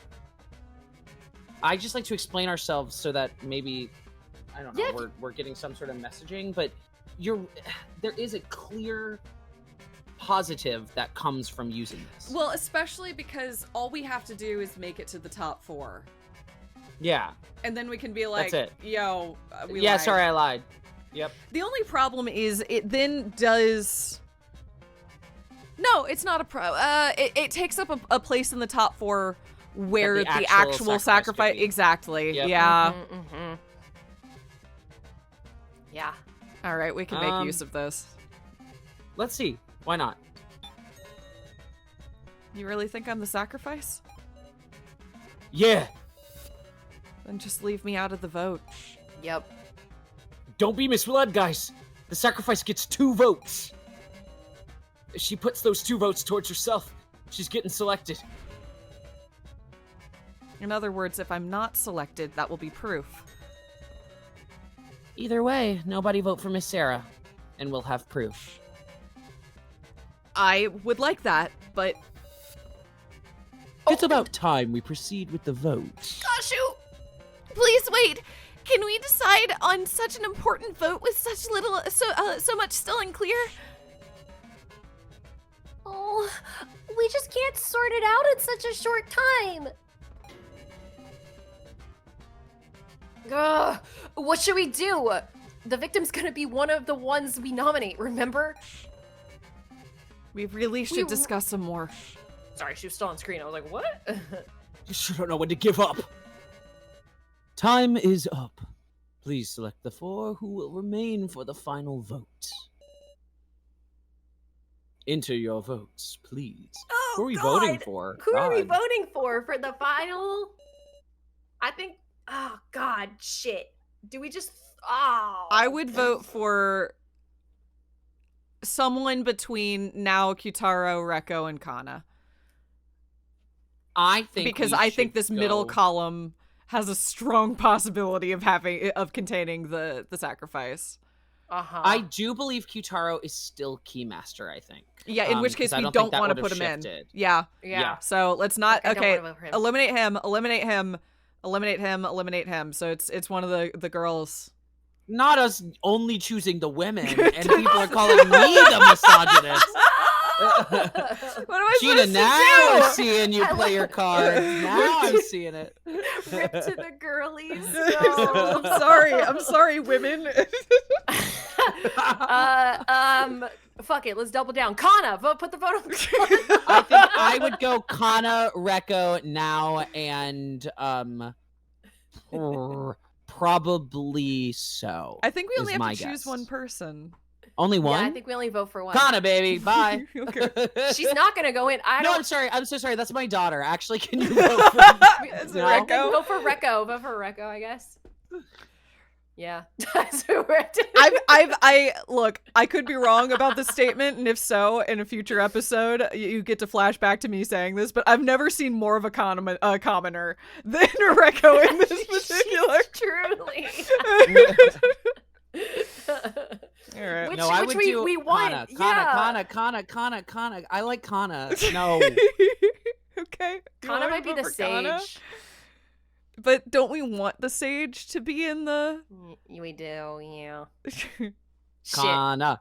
I just like to explain ourselves so that maybe, I don't know, Yeah, we're getting some sort of messaging, but there is a clear positive that comes from using this. Well, especially because all we have to do is make it to the top 4. Yeah. And then we can be like, That's yo, we Yeah, lied. sorry, I lied. Yep. The only problem is it then does... No, it's not a pro. It takes up a place in the top 4 where the the actual actual sacrifice sacrifice... could be. Exactly. Yep. Yeah. Mhm. Yeah. All right, we can make use of this. Let's see. Why not? You really think I'm the sacrifice? Yeah. Then just leave me out of the vote. Yep. Don't be misled, guys. The sacrifice gets 2 votes. If she puts those 2 votes towards herself, she's getting selected. In other words, if I'm not selected, that will be proof. Either way, nobody vote for Miss Sarah, and we'll have proof. I would like that, but It's about time we proceed with the vote. Kashu! Please wait! Can we decide on such an important vote with such little, so much still unclear? Oh, we just can't sort it out in such a short time. Ugh, what should we do? The victim's gonna be one of the ones we nominate, remember? we really should discuss some more. Sorry, she was still on screen. I was like, what? You sure don't know when to give up. Time is up. Please select the 4 who will remain for the final vote. Enter your votes, please. Oh, Who are we God. voting for? Who are we God. voting for the final? I think, oh God, shit. Do we just, oh. I would vote for someone between now Kyutaro, Reko, and Kana. I think Because we I think should this middle go- column has a strong possibility of containing the sacrifice. Uh-huh. I do believe Kyutaro is still Keymaster, I think. Yeah, in which case 'cause I we don't don't think that want to would've put him shifted. in. Yeah. yeah. So let's not. I don't Okay, wanna vote for him. eliminate him. Eliminate him. Eliminate him. Eliminate him. So it's one of the girls. Not us only choosing the women, and people are calling me the misogynist. What am I Gina, supposed now to I'm do? seeing you play your cards. Now I'm seeing it. Rip to the girlies. I'm sorry, women. Fuck it, let's double down. Kana, put the vote on Kana. I think I would go Kana, Reko, now, and probably so. I think we only is my have to choose guess. one person. Only one? Yeah, I think we only vote for one. Kana, baby. Bye. Okay. She's not gonna go in. I No, don't. I'm sorry. I'm so sorry. That's my daughter. Actually, can you vote for It's No? Reko. Vote for Reko. Vote for Reko, I guess. Yeah. So we're I look, I could be wrong about this statement, and if so, in a future episode, you get to flash back to me saying this, but I've never seen more of a commoner than Reko in this particular. Truly. All right. Which- No, I would do we want. Kana. I like Kana. No. Okay. You Kana wanna might be vote the for Kana? sage. But don't we want the sage to be in the We do, yeah. Shit. Kana.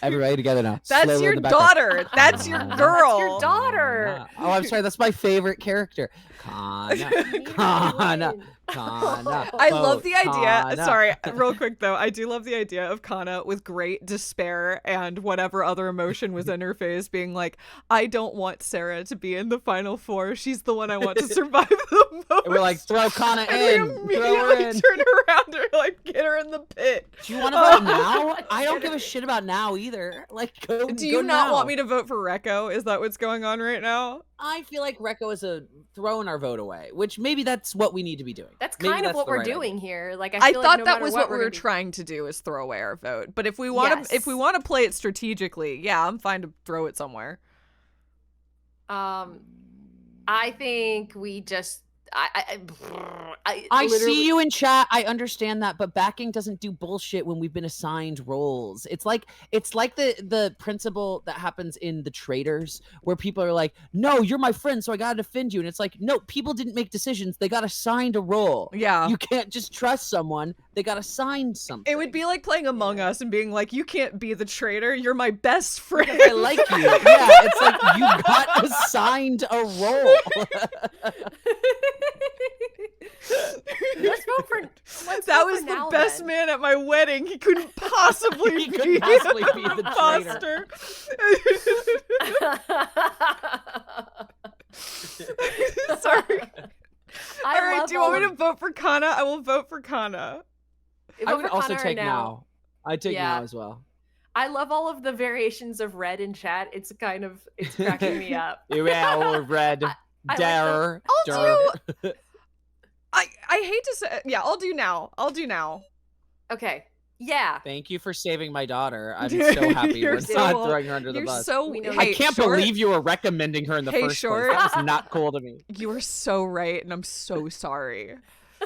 Everybody together now. That's Slowly your in the background. daughter. That's your Kana. girl. That's your daughter. Kana. Oh, I'm sorry. That's my favorite character. Kana. Kana. Kana. I love the idea. Kana. Sorry, real quick though. I do love the idea of Kana with great despair and whatever other emotion was in her face being like, I don't want Sarah to be in the final 4. She's the one I want to survive the most. And we're like, throw Kana and we in. Throw her immediately in. turn around and like get her in the pit. Do you want to vote now? I don't give a shit about now either. Like, go. Do you go not now. want me to vote for Reko? Is that what's going on right now? I feel like Reko is throwing our vote away, which maybe that's what we need to be doing. That's Maybe kind of that's what the we're right idea. doing here. Like I feel thought like no that matter was what we we're were gonna be- trying to do is throw away our vote. But if we want to, if we want to play it strategically, yeah, I'm fine to throw it somewhere. I think we just. I I literally- see you in chat. I understand that, but backing doesn't do bullshit when we've been assigned roles. It's like the principle that happens in the Traitors, where people are like, "No, you're my friend, so I gotta defend you." And it's like, no, people didn't make decisions; they got assigned a role. Yeah. You can't just trust someone; they got assigned something. It would be like playing Among Us and being like, you can't be the traitor. You're my best friend. I like you. Yeah, it's like you got assigned a role. Let's vote for. That was the best man at my wedding. He couldn't possibly He be couldn't possibly be an the traitor. imposter. Sorry. All right, do you want me to vote for Kana? I will vote for Kana. I would also take now. I take now as well. I love all of the variations of red in chat. It's cracking me up. Yeah, red. I Dare. I'll do. I hate to say, yeah, I'll do now. Okay. Yeah. Thank you for saving my daughter. I'm so happy You're we're so- not throwing her under the You're bus. so. We know Hey, I can't Short, believe you were recommending her in the Hey, first Short. place. That was not cool to me. You are so right, and I'm so sorry.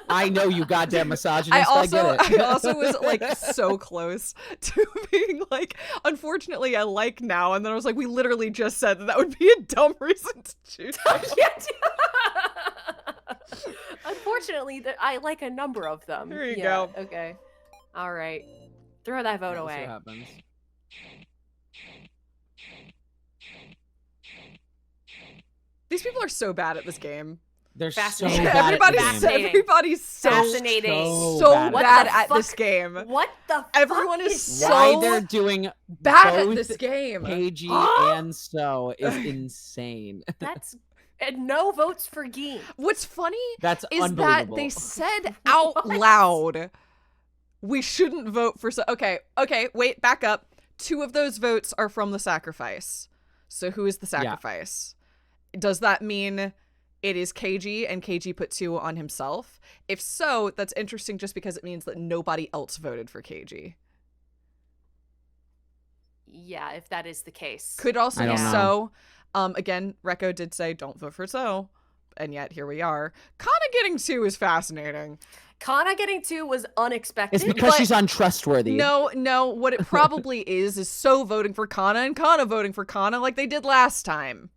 I know you goddamn misogynist. I get it. also was like so close to being like, unfortunately, I like now, and then I was like, we literally just said that would be a dumb reason to choose. Unfortunately, I like a number of them. There you go. Okay. All right. Throw that vote Let's see away. what happens. These people are so bad at this game. They're so Fascinating. bad at the game. Everybody's so Fascinating. so bad What bad the at fuck? this game. What the Everyone fuck is so Why they're doing bad at both this game. KG and So is insane. That's and no votes for Gene. What's funny That's is that unbelievable. they said out loud, we shouldn't vote for. Okay, wait, back up. 2 of those votes are from the sacrifice. So who is the sacrifice? Does that mean it is KG and KG put 2 on himself? If so, that's interesting just because it means that nobody else voted for KG. Yeah, if that is the case. Could also I be don't know. So. Again, Rekko did say don't vote for So, and yet here we are. Kana getting 2 is fascinating. Kana getting 2 was unexpected. It's because but- she's untrustworthy. No, what it probably is So voting for Kana and Kana voting for Kana like they did last time.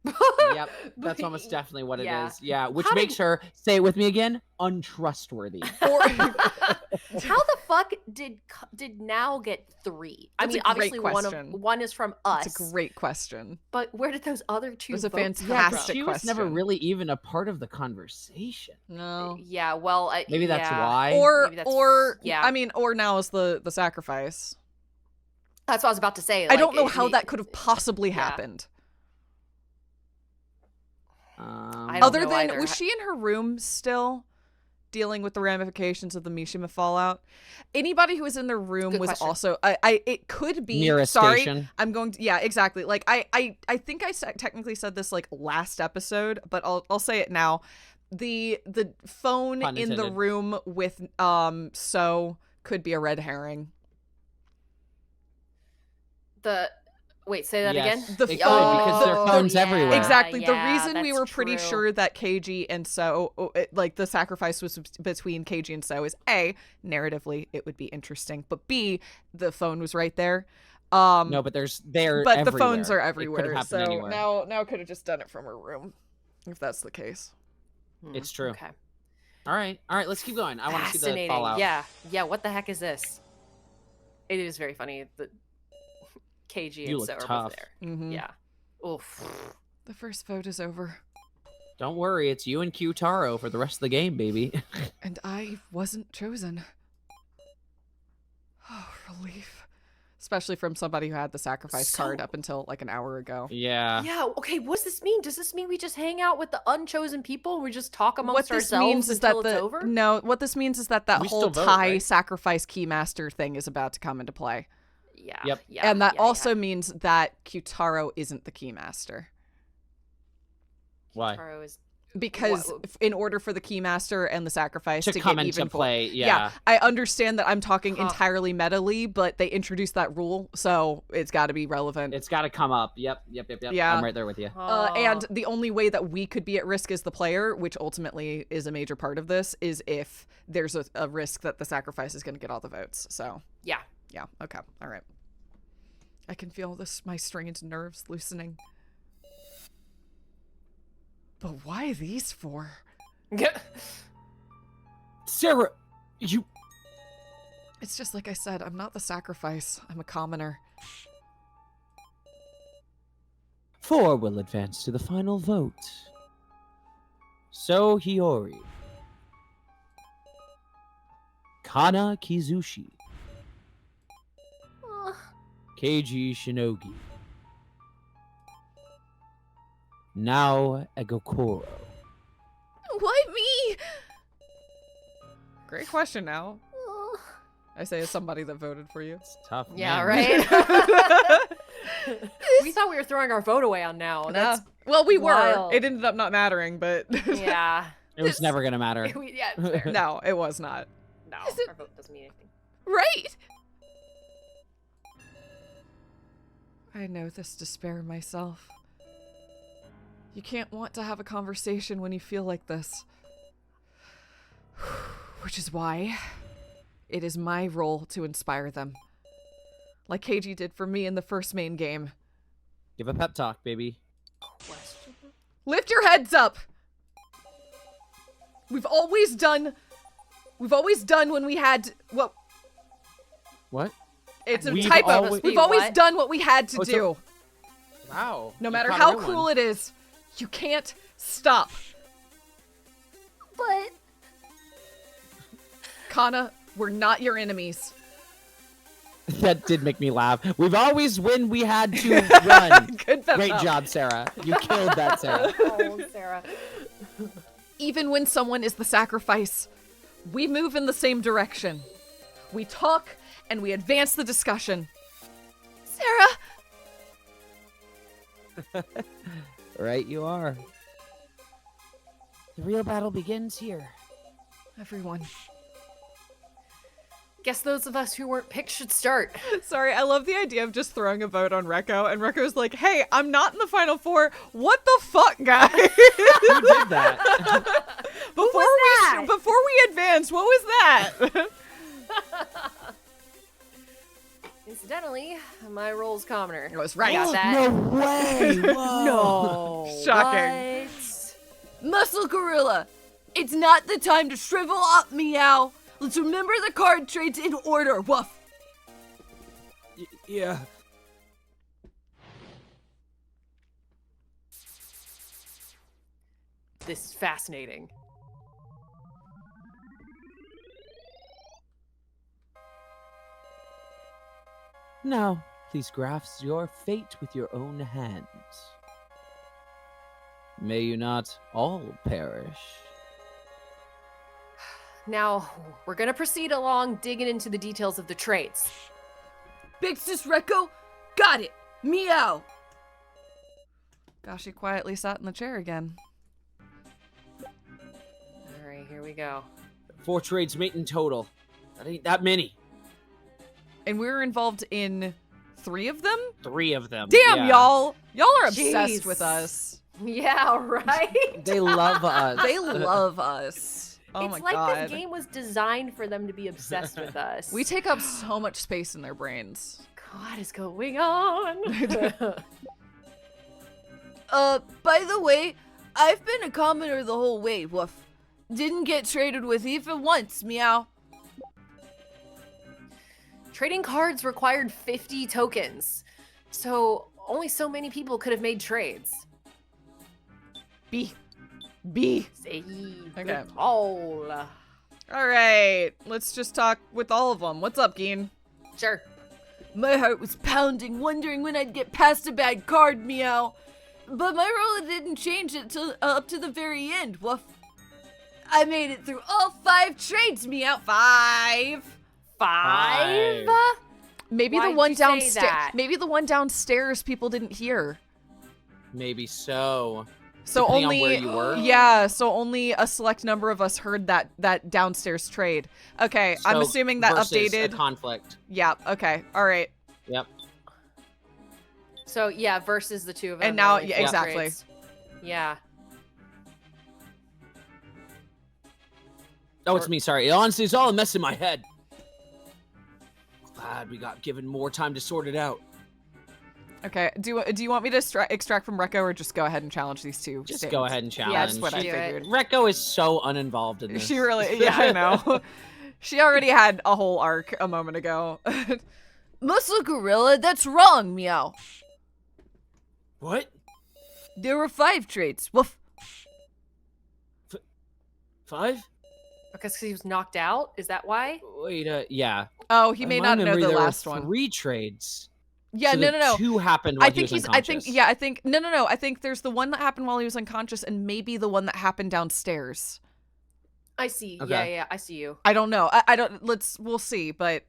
Yep, that's almost definitely what it Yeah. is. Yeah, which How makes her, say it with me again, untrustworthy. Or How the fuck did Now get 3? I That's mean, a great obviously question. one is from us. It's a great question. But where did those other 2 It was a votes come fantastic She was never question. really even a part of the conversation. No. from? Yeah, well, Maybe that's yeah. why. Or Maybe that's- I mean, or now is the sacrifice. That's what I was about to say. I don't know like, how that could have possibly yeah. happened. I don't Other know than either. was she in her room still dealing with the ramifications of the Mishima fallout? Anybody who was in their room Good was question. also it could be Near a sorry. station. I'm going to, yeah, exactly. Like I think I technically said this like last episode, but I'll say it now. The phone Pun in the intended. room with So could be a red herring. Wait, say that Yes, again. The it could, phone- because there are phones everywhere. Exactly. The yeah, reason we that's were pretty true. sure that KG and So, like the sacrifice was between KG and So is A, narratively it would be interesting, but B, the phone was right there. No, but they're but everywhere. the phones are It could everywhere. happen So anywhere. now could have just done it from her room, if that's the case. It's true. Okay. All right, let's keep going. I want to see the Fascinating. fallout. Yeah. What the heck is this? It is very funny that KG You and look So are tough. both there. Mm-hmm. Yeah. Oof. The first vote is over, Don't worry, it's you and Q-Taro for the rest of the game, baby. and I wasn't chosen. Oh, relief. Especially from somebody who had the sacrifice card up until like an hour ago. Yeah. Yeah. Okay. What does this mean? Does this mean we just hang out with the unchosen people and we just talk amongst What this ourselves means is that until it's over? no. What this means is that We whole still vote, tie right? sacrifice keymaster thing is about to come into play, Yeah. Yep. Yeah. and that yeah, also yeah. means that Q-Taro isn't the keymaster Why? Taro is because in order for the keymaster and the sacrifice To to come get into even play, yeah. yeah. I understand that I'm talking Huh. entirely meta-ly, but they introduced that rule, so it's got to be relevant. It's got to come up. Yep. Yeah. I'm right there with you. And the only way that we could be at risk as the player, which ultimately is a major part of this, is if there's a risk that the sacrifice is going to get all the votes. So, yeah. okay, all right. I can feel my strained nerves loosening. But why these 4? Sarah, you. It's just like I said, I'm not the sacrifice. I'm a commoner. 4 will advance to the final vote. So Hiyori. Kana Kizushi. Keiji Shinogi. Now Egokoro. Why me? Great question now. I say as somebody that voted for you. It's tough. Yeah, man. right? We thought we were throwing our vote away on now. That's Well, we wild. were. It ended up not mattering, but yeah. It was never gonna matter. Yeah, it's fair. no, it was not. No, Is it- our vote doesn't mean anything. Right. I know this despair myself. You can't want to have a conversation when you feel like this. Which is why it is my role to inspire them. Like KG did for me in the first main game. Give a pep talk, baby. Lift your heads up! We've always done when we had, well, What? it's a We've typo. always- We've always What? done what we had to Oh, do. so- Wow. No You matter caught a how real one. cruel it is, you can't stop. But Kana, we're not your enemies. That did make me laugh. We've always when we had to run. Good pep Great talk. job, Sarah. You killed that, Sarah. Oh, Sarah. Even when someone is the sacrifice, we move in the same direction. We talk and we advance the discussion. Sarah. Right, you are. The real battle begins here. Everyone. Guess those of us who weren't picked should start. Sorry, I love the idea of just throwing a vote on Rekko, and Rekko's like, hey, I'm not in the final four. What the fuck, guys? Who did that? Before we advance, what was that? Incidentally, my role's commoner. It was right. Got that? No way. Whoa. No. Shocking. What? Muscle Gorilla, it's not the time to shrivel up, meow. Let's remember the card trades in order, woof. Yeah. This is fascinating. Now, please grasp your fate with your own hands. May you not all perish. Now, we're gonna proceed along digging into the details of the trades. Big Sis Rekko, got it. Meow. Gosh, he quietly sat in the chair again. Alright, here we go. 4 trades mate in total. That ain't that many. And we were involved in 3 of them? 3 of them. Damn, Yeah. y'all. Y'all are obsessed Jeez. with us. Yeah, right? They love us. They love us. Oh it's my like god. this game was designed for them to be obsessed with us. We take up so much space in their brains. What is going on? By the way, I've been a commoner the whole way, woof. Didn't get traded with even once, meow. Trading cards required 50 tokens. So only so many people could have made trades. B. Say Okay. all. All right. Let's just talk with all of them. What's up, Geen? Sure. My heart was pounding, wondering when I'd get past a bad card, meow. But my roller didn't change it till up to the very end, woof. I made it through all 5 trades, meow. 5. Five? Maybe Why'd the one you say downstairs. that? Maybe the one downstairs people didn't hear. Maybe so. So Depending on only where you were? Yeah, so only a select number of us heard that downstairs trade. Okay, I'm So assuming that versus updated. a conflict. Yeah, okay. All right. Yep. So yeah, versus the 2 of them. And now- only yeah, 4 exactly. trades. Yeah. Oh, it's me. Sorry. Honestly, it's all a mess in my head. Glad we got given more time to sort it out. Okay. Do you want me to extract from Rekko or just go ahead and challenge these two? Just statements? go ahead and challenge. Yeah, that's what I Do it. figured. Rekko is so uninvolved in this. She really, yeah, I know. She already had a whole arc a moment ago. Muscle Gorilla, that's wrong, meow. What? There were 5 trades, woof. 5? Because he was knocked out? Is that why? Wait, yeah. Oh, he In may my not know memory, the there were last one. 3 trades. Yeah, So no, the no, no. 2 happened while I he think was he's. I think. unconscious. Yeah, I think. No. I think there's the one that happened while he was unconscious, and maybe the one that happened downstairs. I see. Okay. Yeah, I see you. I don't know. I don't. We'll see. But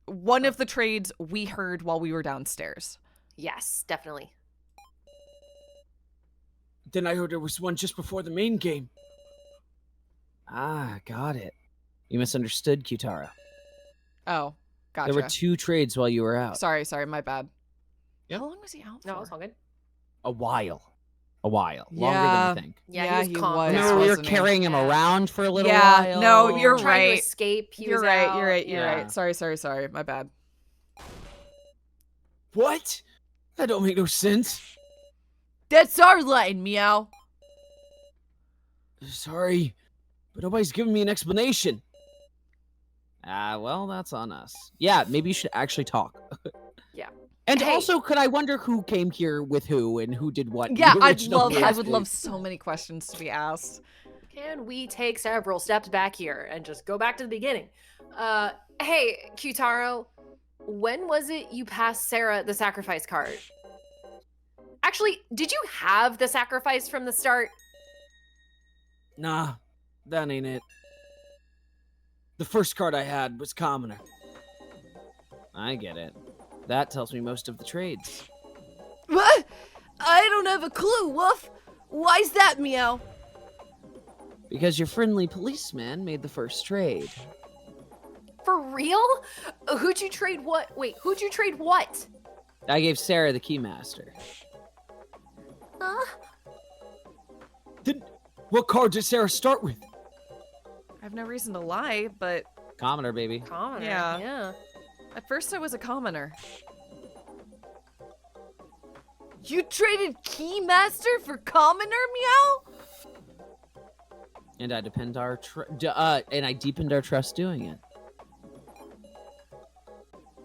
one of the trades we heard while we were downstairs. Yes, definitely. Then I heard there was one just before the main game. Ah, got it. You misunderstood, Kitara. Oh, gotcha. There were 2 trades while you were out. Sorry, my bad. Yep. How long was he out for? No, it's all good. A while. Longer Yeah. than you think. Yeah, he was calm. was. Remember, we were wasn't he? carrying him around for a little Yeah, while. no, you're Trying to right. escape. He You're was right. out. You're Yeah. right. Sorry. My bad. What? That don't make no sense. That's our line, meow. Sorry, but nobody's giving me an explanation. Well, that's on us. Yeah, maybe you should actually talk. Yeah. And Hey. also, could I wonder who came here with who and who did what? in Yeah, the I original game? would love so many questions to be asked. Can we take several steps back here and just go back to the beginning? Hey, Kyutaro, when was it you passed Sarah the sacrifice card? Actually, did you have the sacrifice from the start? Nah, that ain't it. The first card I had was commoner. I get it. That tells me most of the trades. What? I don't have a clue, Woof. Why's that, meow? Because your friendly policeman made the first trade. For real? Who'd you trade what? Wait, who'd you trade what? I gave Sarah the keymaster. Then what card did Sarah start with? I have no reason to lie, but Commoner, baby. Commoner. Yeah. Yeah. at first I was a commoner. You traded Keymaster for Commoner, meow? And I deepened our deepened our trust doing it.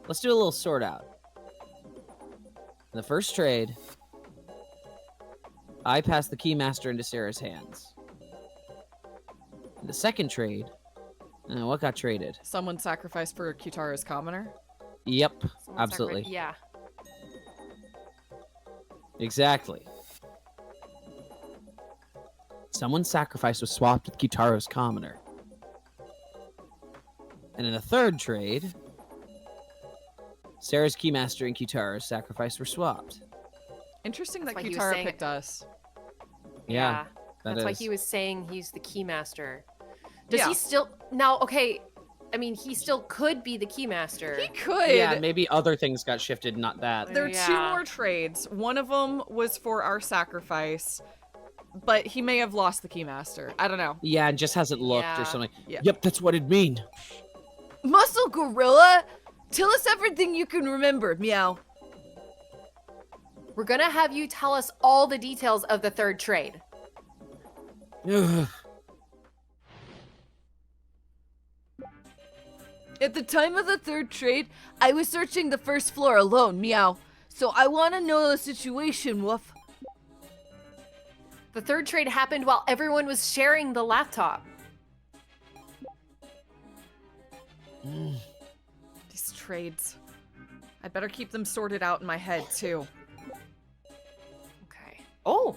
Let's do a little sort out. In the first trade, I passed the Keymaster into Sarah's hands. In the second trade, what got traded? Someone sacrificed for Kyutara's commoner? Yep, Someone absolutely. Yeah. Exactly. Someone's sacrifice was swapped with Kyutaro's commoner. And in the third trade, Sarah's Keymaster and Kyutaro's sacrifice were swapped. Interesting that That's why he was Kyutara saying- picked us. Yeah, that That's why is. he was saying he's the Keymaster. Does Yeah. he still now? Okay, I mean, he still could be the Keymaster. He could. Yeah, maybe other things got shifted, not that. There are two Yeah. more trades. One of them was for our sacrifice, but he may have lost the Keymaster. I don't know. Yeah, and just hasn't looked Yeah. or something. Yeah. Yep, that's what it'd mean. Muscle Gorilla, tell us everything you can remember, meow. We're gonna have you tell us all the details of the third trade. Ugh. At the time of the third trade, I was searching the first floor alone, meow. So I want to know the situation, woof. The third trade happened while everyone was sharing the laptop. These trades. I better keep them sorted out in my head, too. Okay. Oh,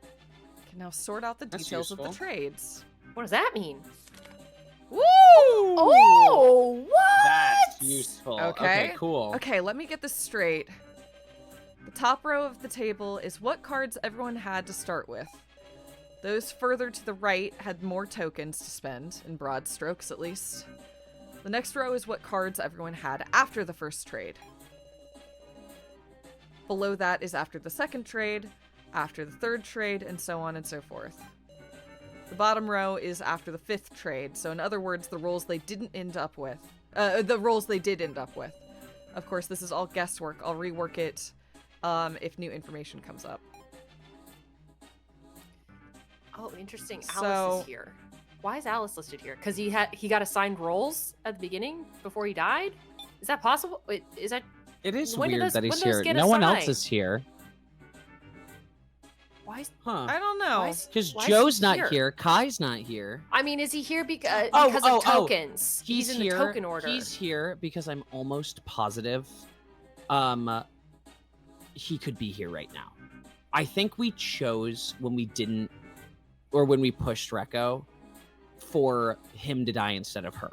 I can now sort out the That's details of the useful. trades. what does that mean? Woo! Oh, what? That's useful. Okay. Cool. Okay, let me get this straight. The top row of the table is what cards everyone had to start with. Those further to the right had more tokens to spend, in broad strokes at least. The next row is what cards everyone had after the first trade. Below that is after the second trade, after the third trade, and so on and so forth. The bottom row is after the fifth trade, so in other words, the rolls they didn't end up with. The rolls they did end up with. Of course, this is all guesswork. I'll rework it if new information comes up. Oh, interesting. So- Alice is here. Why is Alice listed here? Because he got assigned roles at the beginning before he died. Is that possible? Wait, is that It is When did weird those- that when he's those here. get No one else assigned? is here. why? Is, Huh. I don't know. why is- Because why is Joe's he not here? here. Kai's not here. I mean, is he here because Oh, of oh, oh. tokens? He's in here. the token order. He's here because I'm almost positive he could be here right now. I think we chose when we didn't, or when we pushed Recco, for him to die instead of her.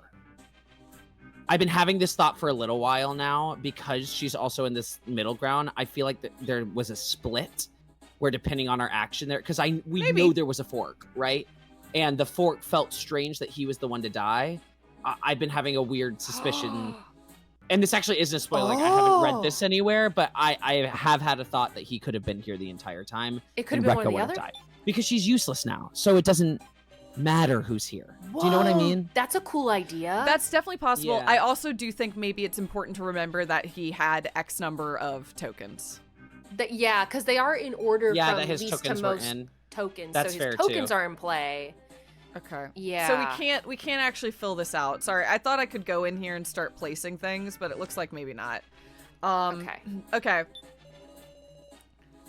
I've been having this thought for a little while now because she's also in this middle ground. I feel like there was a split where depending on our action there, because we know there was a fork, right? And the fork felt strange that he was the one to die. I've been having a weird suspicion. And this actually isn't a spoiler. Like, I haven't read this anywhere, but I have had a thought that he could have been here the entire time. It could have been one of the other. Died. Because she's useless now, so it doesn't matter who's here. Whoa, do you know what I mean? That's a cool idea. That's definitely possible. Yeah. I also do think maybe it's important to remember that he had X number of tokens. Yeah, because they are in order from that his least tokens to were most in. tokens. That's so fair his tokens too. are in play. Okay. Yeah. So we can't actually fill this out. Sorry, I thought I could go in here and start placing things, but it looks like maybe not. Okay.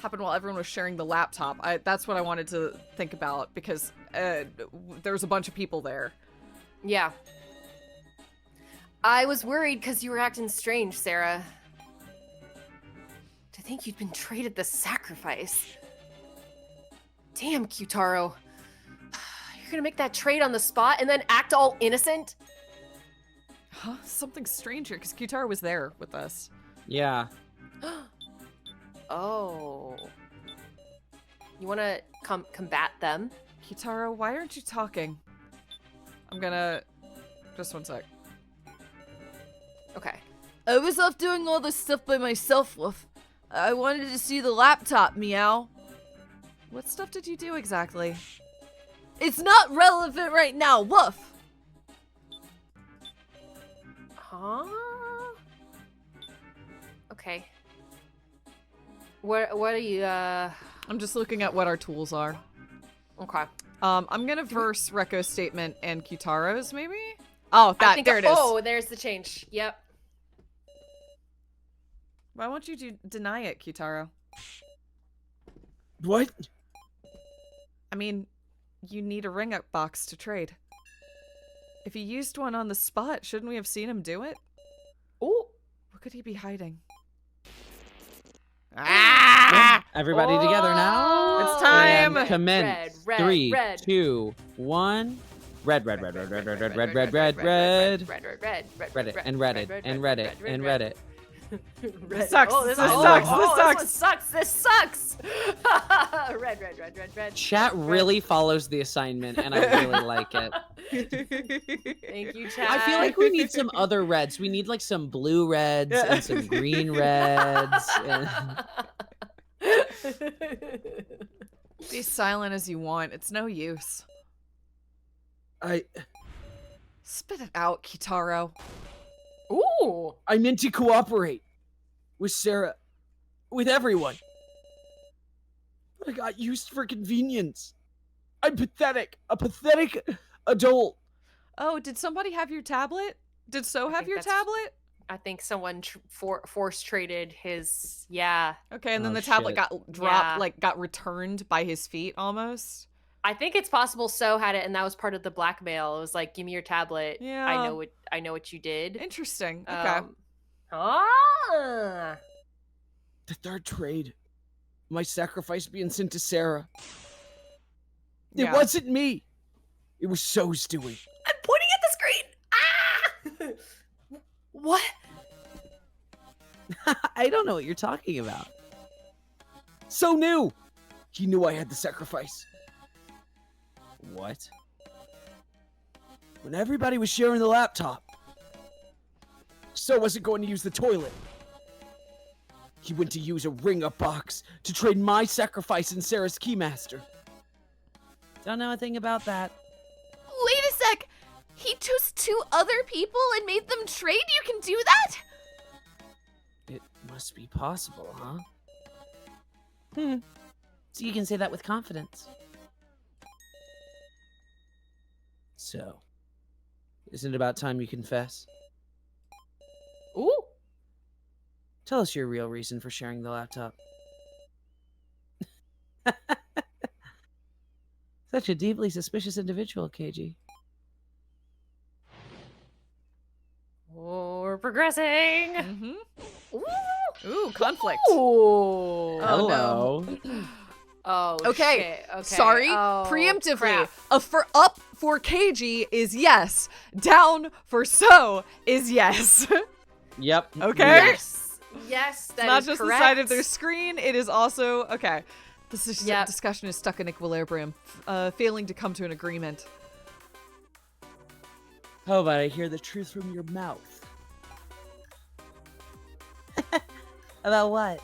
Happened while everyone was sharing the laptop. That's what I wanted to think about because there was a bunch of people there. Yeah. I was worried because you were acting strange, Sarah. To think you'd been traded the sacrifice. Damn, Kyutaro. You're gonna make that trade on the spot and then act all innocent? Huh? Something strange here because Kyutaro was there with us. Yeah. Oh. You want to combat them? Kyutaro, why aren't you talking? I'm gonna... Just one sec. Okay. I was off doing all this stuff by myself, Woof. I wanted to see the laptop, meow. What stuff did you do exactly? It's not relevant right now, Woof. Huh? Okay. What are you, I'm just looking at what our tools are. Okay. I'm gonna verse Reko's statement and Kyutaro's, maybe? Oh, there it is. Oh, there's the change. Yep. Why won't you deny it, Kyutaro? What? I mean, you need a ring-up box to trade. If he used one on the spot, shouldn't we have seen him do it? Oh. What could he be hiding? Everybody together now. It's time. And commence. Red, 3, red. 2, 1. Red. Read it and read it and read it and read it. This sucks. Oh, This one sucks. This sucks. Red. Chat really follows the assignment, and I really like it. Thank you, chat. I feel like we need some other reds. We need like some blue reds and some green reds. Be silent as you want. It's no use. Spit it out, Kyutaro. Ooh. I meant to cooperate with Sarah, with everyone. But I got used for convenience. I'm pathetic. A pathetic adult. Oh, did somebody have your tablet? Did So have your tablet? I think someone force traded his, yeah. Okay, and then Oh, the tablet shit. got dropped, Yeah. like got returned by his feet almost. I think it's possible So had it, and that was part of the blackmail. It was like, give me your tablet. Yeah. I know what you did. Interesting. Okay. Ah. The third trade. My sacrifice being sent to Sarah. It Yeah. wasn't me. It was So's doing. I'm pointing at the screen. Ah! What? I don't know what you're talking about. So knew. He knew I had the sacrifice. What? When everybody was sharing the laptop, So wasn't going to use the toilet. He went to use a ring-up box to trade my sacrifice and Sarah's keymaster. Don't know a thing about that. Wait a sec! He chose 2 other people and made them trade? You can do that? It must be possible, huh? So you can say that with confidence. So, isn't it about time you confess? Ooh. Tell us your real reason for sharing the laptop. Such a deeply suspicious individual, KG. Oh, we're progressing. Mm-hmm. Ooh, conflict. Ooh. Hello. Oh, Okay. shit. Okay. Sorry. Oh, Preemptively. crap. For up for KG is yes. Down for So is yes. Yep. Okay? Yes, It's that not is just correct. the side of their screen, it is also okay. This is Yep. discussion is stuck in equilibrium, failing to come to an agreement. How about I hear the truth from your mouth? About what?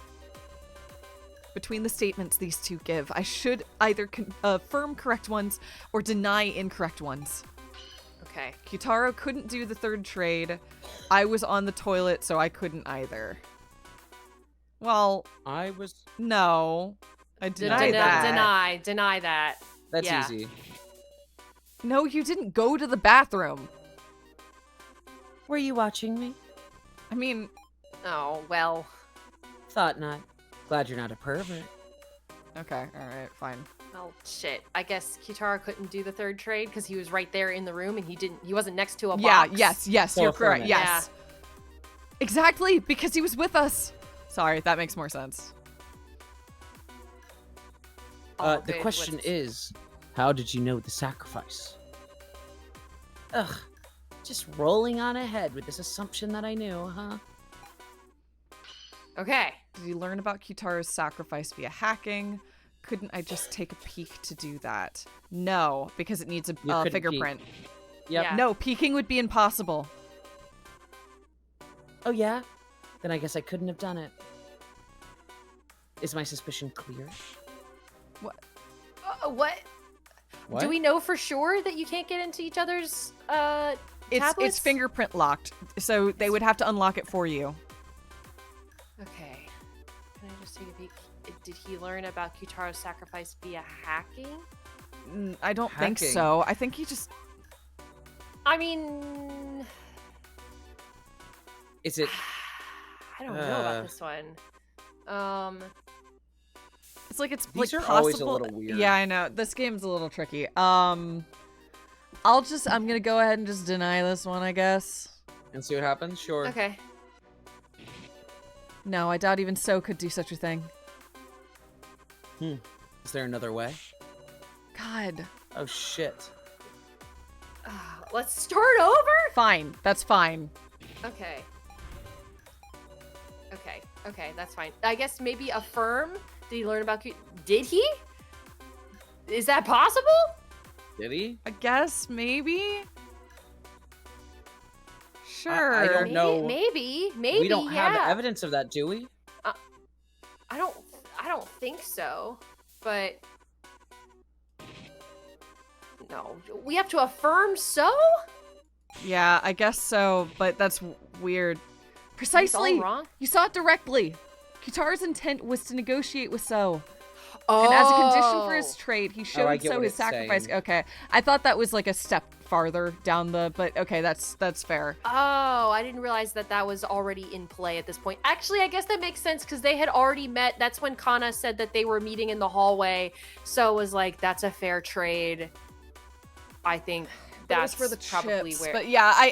Between the statements these two give, I should either affirm correct ones or deny incorrect ones. Okay. Kitaro couldn't do the third trade. I was on the toilet, so I couldn't either. Well, I was. no. I deny that. Deny that. That's Yeah. easy. No, you didn't go to the bathroom. Were you watching me? I mean, Oh, well. Thought not. Glad you're not a pervert. okay, alright, fine. Well, shit. I guess Kitara couldn't do the third trade because he was right there in the room and he wasn't next to a Yeah, box. yes, So you're correct, affirmative. yes. Exactly, because he was with us. Sorry, that makes more sense. All The good. question What's- is, how did you know the sacrifice? Ugh, just rolling on ahead with this assumption that I knew, huh? Okay. Did you learn about Kitaro's sacrifice via hacking? Couldn't I just take a peek to do that? No, because it needs a You couldn't fingerprint. Yep. Yeah. No, peeking would be impossible. Oh yeah? Then I guess I couldn't have done it. Is my suspicion clear? What? What? Do we know for sure that you can't get into each other's It's tablets? fingerprint locked, so they would have to unlock it for you. Okay. Can I just take a peek? Did he learn about Kitaro's sacrifice via hacking? I don't think Hacking. so. I think he just I mean, Is it? I don't know about this one. it's like it's These like are possible. always a little weird. Yeah, I know. This game's a little tricky. I'm gonna go ahead and just deny this one, I guess. And see what happens. Sure. Okay. No, I doubt even So could do such a thing. Is there another way? God. Oh shit. Let's start over? Fine. That's fine. Okay. Okay, that's fine. I guess maybe affirm. Did he learn about Did he? Is that possible? Did he? I guess maybe. Sure. I don't know. Maybe. We don't yeah. have evidence of that, do we? I don't think so. But no, we have to affirm so? Yeah, I guess so, but that's weird. It's all Precisely. wrong. You saw it directly. Kitaro's intent was to negotiate with So. Oh. And as a condition for his trade, he I showed get So what his it's sacrifice. saying. Okay. I thought that was like a step farther down the, but okay, that's fair. Oh, I didn't realize that was already in play at this point. Actually, I guess that makes sense because they had already met. That's when Kana said that they were meeting in the hallway. So it was like, that's a fair trade. I think But it was that's for the probably chips. where. But yeah,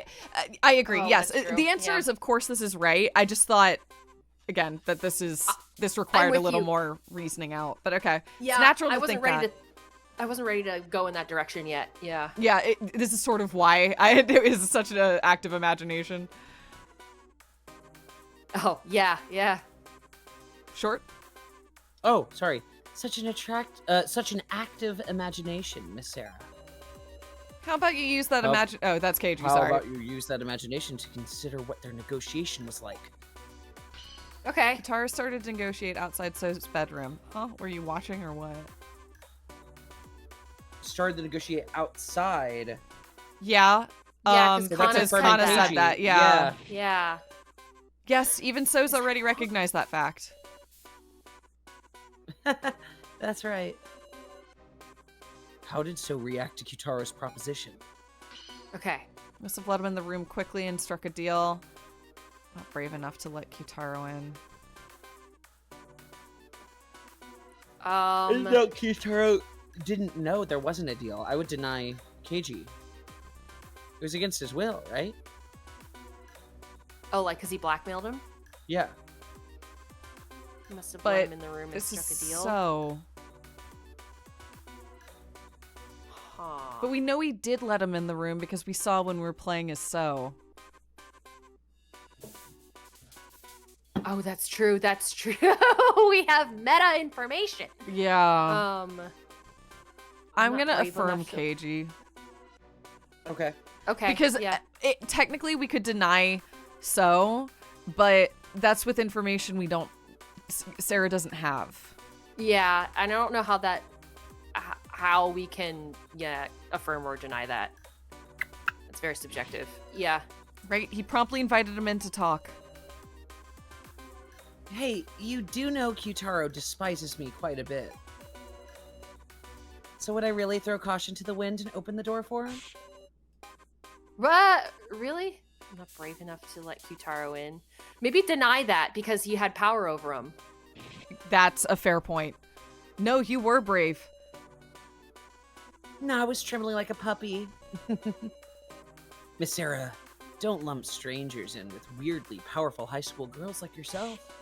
I agree. Oh, Yes, that's true. the answer Yeah. is of course this is right. I just thought again that this required a with little you. more reasoning out. But okay, Yeah, it's natural to I wasn't think ready that. I wasn't ready to go in that direction yet. Yeah. Yeah, this is sort of why it is such an active imagination. Oh, yeah. Short. Oh, sorry. Such an active imagination, Miss Sarah. How about you use that How- imagine? Oh, that's KG. How Sorry. about you use that imagination to consider what their negotiation was like? Okay. Katara started to negotiate outside So's bedroom. Huh? Were you watching or what? Started to negotiate outside. Yeah. Yeah, 'cause because Kana said Kana that. said that. Yeah. Yeah. Yes, even So's already recognized that fact. That's right. How did So react to Kitaro's proposition? Okay. Must have let him in the room quickly and struck a deal. Not brave enough to let Kitaro in. No, Kitaro didn't know there wasn't a deal. I would deny KG. It was against his will, right? Oh, like because he blackmailed him? Yeah. He must have But let him in the room and This struck is a deal. so. Huh. But we know he did let him in the room because we saw when we were playing as So. Oh, that's true. That's true. We have meta information. Yeah. I'm not gonna brave affirm enough to- KG. Okay. Okay. Because yeah. technically we could deny So, but that's with information we don't, Sarah doesn't have. Yeah, and I don't know how we can affirm or deny that. It's very subjective. Yeah. Right? He promptly invited him in to talk. Hey, you do know Kyutaro despises me quite a bit. So would I really throw caution to the wind and open the door for him? Really? I'm not brave enough to let Kyutaro in. Maybe deny that because he had power over him. That's a fair point. No, you were brave. No, I was trembling like a puppy. Miss Sarah, don't lump strangers in with weirdly powerful high school girls like yourself.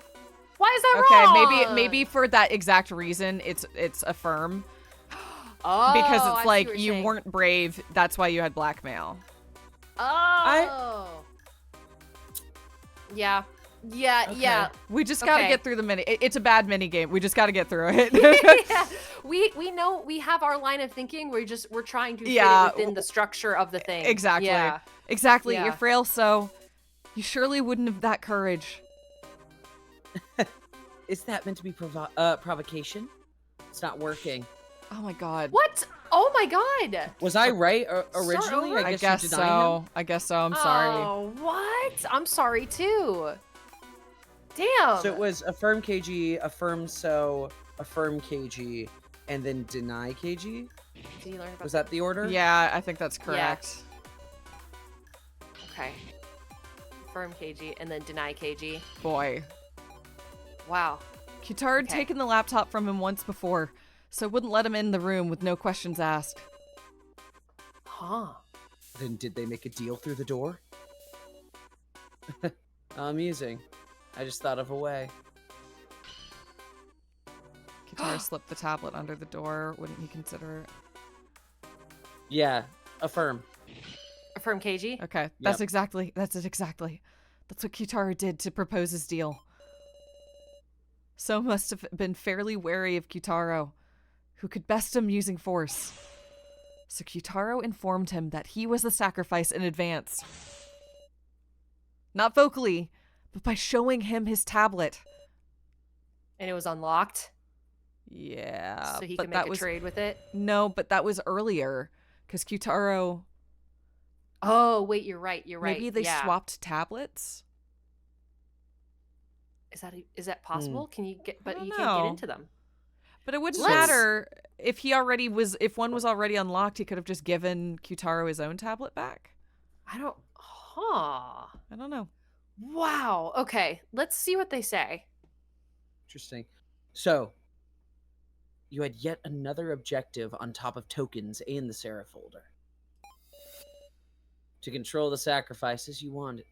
Why is that Okay, wrong? maybe for that exact reason, it's affirm. Oh, Because I it's see like what you you're saying. weren't brave, that's why you had blackmail. Oh. Yeah. Yeah, Okay. yeah. We just gotta Okay. get through the mini. It's a bad mini game. We just gotta get through it. Yeah. We know we have our line of thinking. We're trying to fit Yeah. it within the structure of the thing. Exactly. Yeah. Exactly. Yeah. You're frail, so you surely wouldn't have that courage. Is that meant to be provocation? It's not working. Oh my god. What? Oh my god. Was I right originally? over? I guess you deny him? so. I guess so. I'm sorry. Oh, what? I'm sorry too. Damn. So it was affirm KG, affirm so, affirm KG, and then deny KG? Did you learn about Was that the order? Yeah, I think that's correct. Okay. Affirm KG and then deny KG. Boy. Wow. Kyutaro had Okay. taken the laptop from him once before, so wouldn't let him in the room with no questions asked. Huh. Then did they make a deal through the door? Amusing. I just thought of a way. Kyutaro slipped the tablet under the door. Wouldn't he consider it? Yeah, affirm. Affirm KG. Okay, that's it exactly. That's what Kyutaro did to propose his deal. So must have been fairly wary of Kyutaro, who could best him using force. So Kyutaro informed him that he was the sacrifice in advance. Not vocally, but by showing him his tablet. And it was unlocked. Yeah, So he but can that make a was trade with it. no, but that was earlier, because Kyutaro. Oh, wait, you're right. You're right. Maybe they yeah. swapped tablets. Is that possible? Can you get? But don't you can't get know. into them. But it wouldn't Let's- matter if if one was already unlocked, he could have just given Kyutaro his own tablet back. I don't. Huh. I don't know. Wow. Okay. Let's see what they say. Interesting. So, you had yet another objective on top of tokens and the Sarah folder. To control the sacrifices you wanted.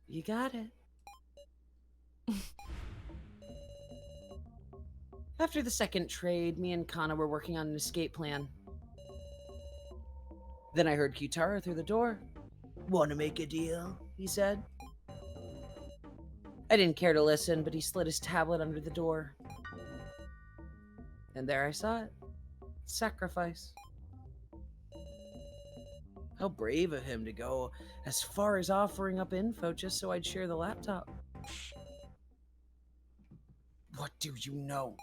You got it. After the second trade, me and Kana were working on an escape plan. Then I heard Kyutaro through the door. "Want to make a deal?" he said. I didn't care to listen, but he slid his tablet under the door. And there I saw it. Sacrifice. How brave of him to go as far as offering up info just so I'd share the laptop. What do you know?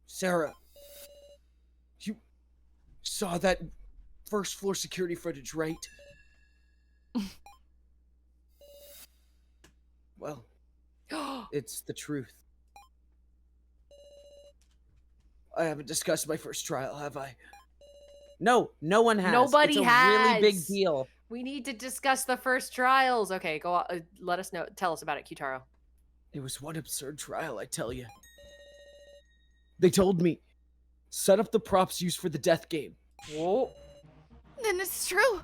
Sarah, you saw that first floor security footage, right? Well, it's the truth. I haven't discussed my first trial, have I? No, no one has. Nobody it's a really big has. deal. We need to discuss the first trials. Okay, go on. Let us know. Tell us about it, Kyutaro. It was one absurd trial, I tell you. They told me, set up the props used for the death game. Whoa. Then it's true.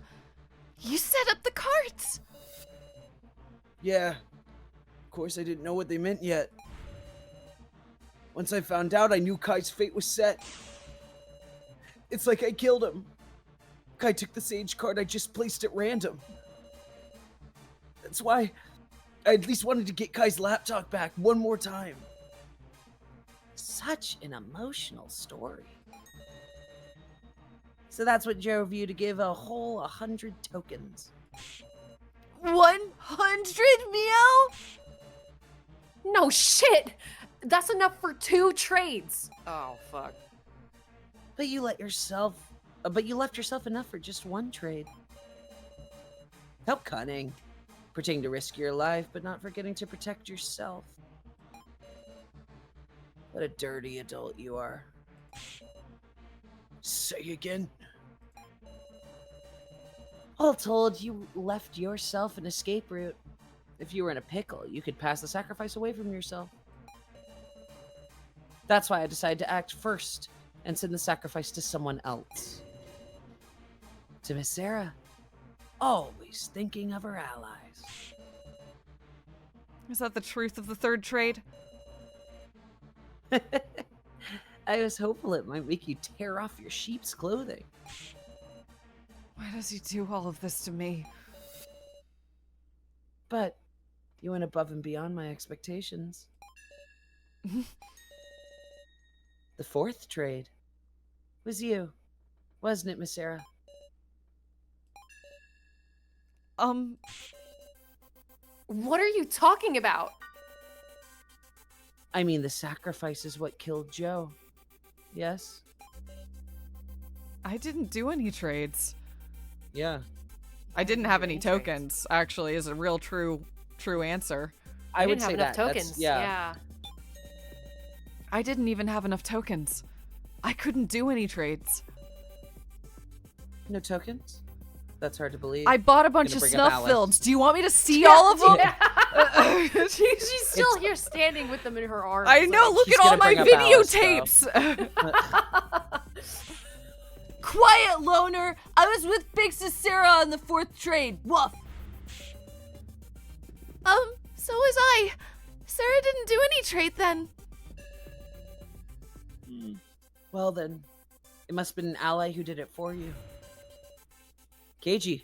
You set up the cards. Yeah. Of course, I didn't know what they meant yet. Once I found out, I knew Kai's fate was set. It's like I killed him. Kai took the sage card I just placed at random. That's why I at least wanted to get Kai's laptop back one more time. Such an emotional story. So that's what drove you to give a whole 100 tokens. 100 meow? No shit! That's enough for 2 trades. Oh, fuck. But you left yourself enough for just one trade. How cunning. Pretending to risk your life, but not forgetting to protect yourself. What a dirty adult you are. Say again? All told, you left yourself an escape route. If you were in a pickle, you could pass the sacrifice away from yourself. That's why I decided to act first and send the sacrifice to someone else. To Miss Sarah. Always thinking of her allies. Is that the truth of the third trade? I was hopeful it might make you tear off your sheep's clothing. Why does he do all of this to me? But you went above and beyond my expectations. The fourth trade was you, wasn't it, Miss Sarah? What are you talking about? I mean, the sacrifice is what killed Joe. Yes? I didn't do any trades. Yeah. I didn't have any any trades. tokens, actually, is a real true answer. I would didn't have say enough that. tokens. That's, yeah. I didn't even have enough tokens. I couldn't do any trades. No tokens? That's hard to believe. I bought a bunch Gonna of bring up snuff Alice. films. Do you want me to see all of them? She's still here standing with them in her arms. I know, look She's at all gonna my bring up Alice, videotapes! Quiet, loner. I was with Big Sis Sarah on the fourth trade. Woof. So was I. Sarah didn't do any trade then. Well then, it must have been an ally who did it for you. KG,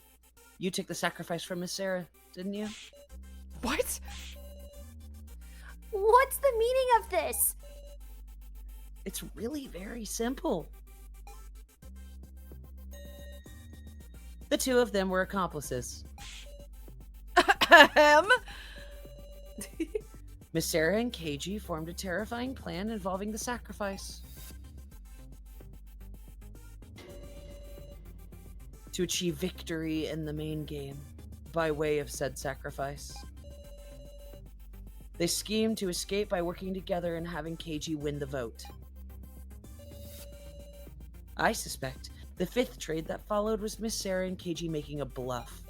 you took the sacrifice from Miss Sarah, didn't you? What? What's the meaning of this? It's really very simple. The two of them were accomplices. Miss Sarah and KG formed a terrifying plan involving the sacrifice. To achieve victory in the main game by way of said sacrifice. They schemed to escape by working together and having KG win the vote. I suspect the fifth trade that followed was Miss Sarah and KG making a bluff.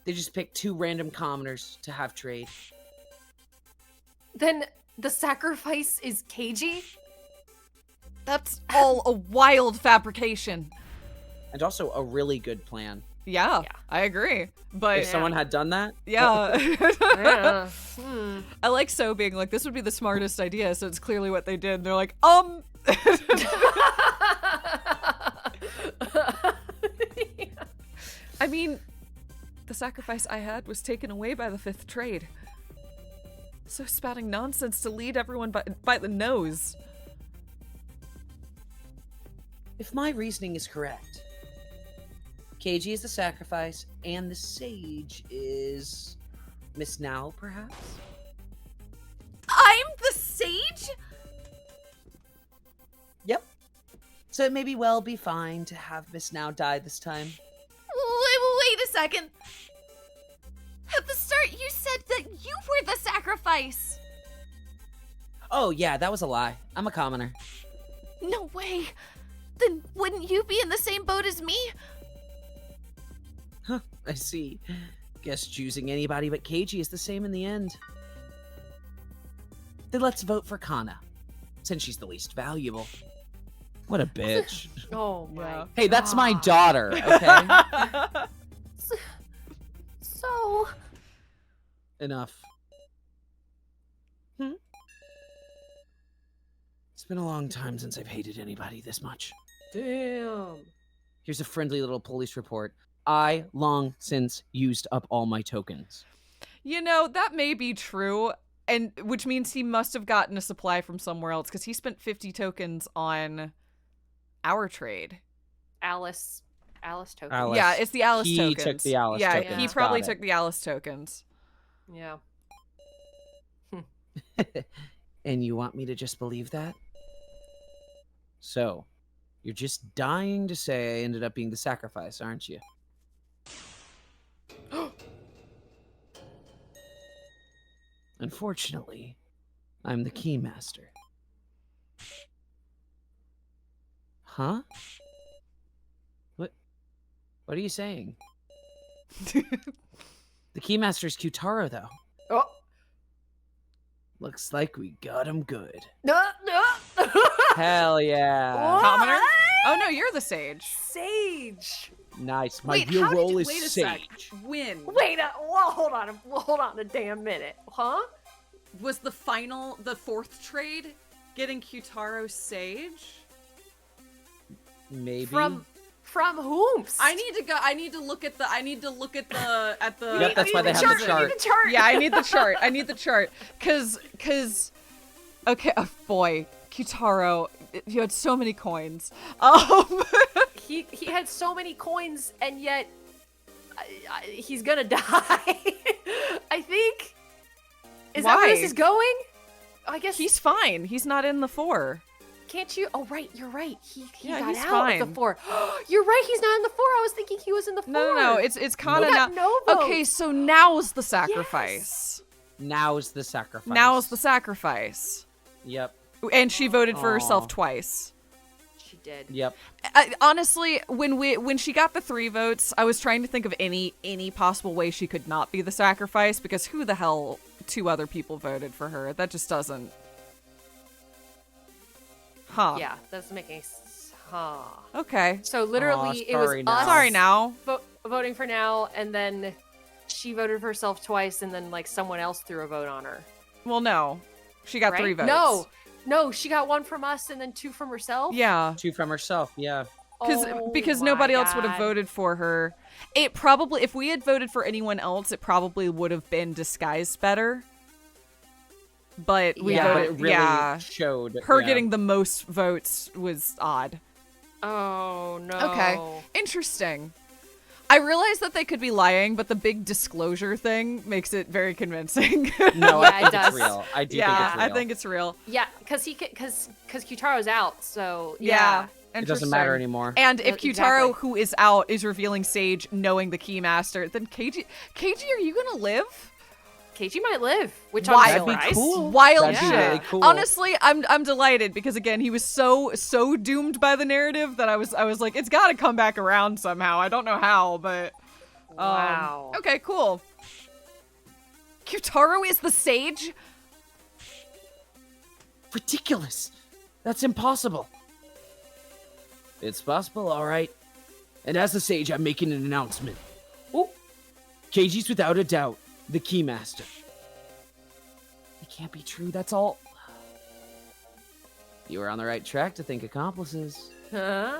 They just picked 2 random commoners to have trade. Then the sacrifice is KG? That's all a wild fabrication. And also a really good plan. Yeah, I agree. But If someone had done that, yeah. Yeah. I like So being like, this would be the smartest idea, so it's clearly what they did. And they're like, I mean, the sacrifice I had was taken away by the fifth trade. So spouting nonsense to lead everyone by the nose. if my reasoning is correct, KG is the sacrifice, and the sage is Miss Now, perhaps? I'm the sage? Yep. So it may be well be fine to have Miss Now die this time. Wait a second. At the start, you said that you were the sacrifice. Oh yeah, that was a lie. I'm a commoner. No way. Then wouldn't you be in the same boat as me? Huh, I see. Guess choosing anybody but KG is the same in the end. Then let's vote for Kana, since she's the least valuable. What a bitch. Oh my. Yeah. Hey, that's my daughter, okay? So, Enough. It's been a long time since I've hated anybody this much. Damn. Here's a friendly little police report. I long since used up all my tokens. You know, that may be true, and which means he must have gotten a supply from somewhere else, because he spent 50 tokens on our trade. Alice tokens. Alice. Yeah, it's the Alice He tokens. took the Alice yeah, tokens. he Got probably it. took the Alice tokens. Yeah. And you want me to just believe that? So, you're just dying to say I ended up being the sacrifice, aren't you? Unfortunately, I'm the keymaster. Huh? What are you saying? The keymaster's Q-Taro, though. Oh. Looks like we got him good. No. Hell yeah. Commoner? Oh no, you're the sage. Sage. Nice. My Wait, real how did role you- is wait a sec. sage. When? Wait, hold on a damn minute. Huh? Was the fourth trade getting Q-Taro sage? Maybe. From whom? I need to look at the Yep, that's why they have the chart. Yeah, I need the chart. Cause okay, oh boy, Q-Taro, you had so many coins. He had so many coins, and yet he's gonna die. I think. Is that where this Why? is going? I guess He's fine. He's not in the 4. Can't you? Oh, right. You're right. He Yeah, got he's out fine. of the 4. You're right. He's not in the 4. I was thinking he was in the 4. No. It's kind He of got now. no votes. Okay, so now's the sacrifice. Now's the sacrifice. Now's the sacrifice. Yep. And she voted for herself Aw. twice. She did. Yep. Honestly, when she got the 3 votes, I was trying to think of any possible way she could not be the sacrifice, because who the hell 2 other people voted for her? That just doesn't. Huh. Yeah, doesn't make any sense. Huh. Okay. So literally, Aw, it was sorry us now. Sorry now. voting for now, and then she voted for herself twice, and then like someone else threw a vote on her. Well, no. She got right? 3 votes. No, she got 1 from us and then 2 from herself. Yeah. 2 from herself. Yeah. Because Oh nobody my else would have God. voted for her. It probably, if we had voted for anyone else, it probably would have been disguised better. But we Yeah, But voted, it really yeah. showed. Her yeah. getting the most votes was odd. Oh no. Okay. Interesting. I realize that they could be lying, but the big disclosure thing makes it very convincing. No, Yeah, I it think does. it's real. I do yeah, think it's real. I think it's real. Yeah, because Q-Taro's out, so Yeah. It doesn't matter Interesting. anymore. And if Exactly. Q-Taro, who is out, is revealing Sage knowing the Keymaster, then KG, are you gonna live? KG might live, which Wild. I'm That'd be surprised. cool. Wild That'd be shit. really cool. Honestly, I'm delighted because again, he was so doomed by the narrative that I was like, it's got to come back around somehow. I don't know how, but Wow. okay, cool. Q-Taro is the Sage? Ridiculous. That's impossible. It's possible, all right. And as the sage, I'm making an announcement. Oh, KG's without a doubt the Keymaster. It can't be true, that's all. You were on the right track to think accomplices. Huh?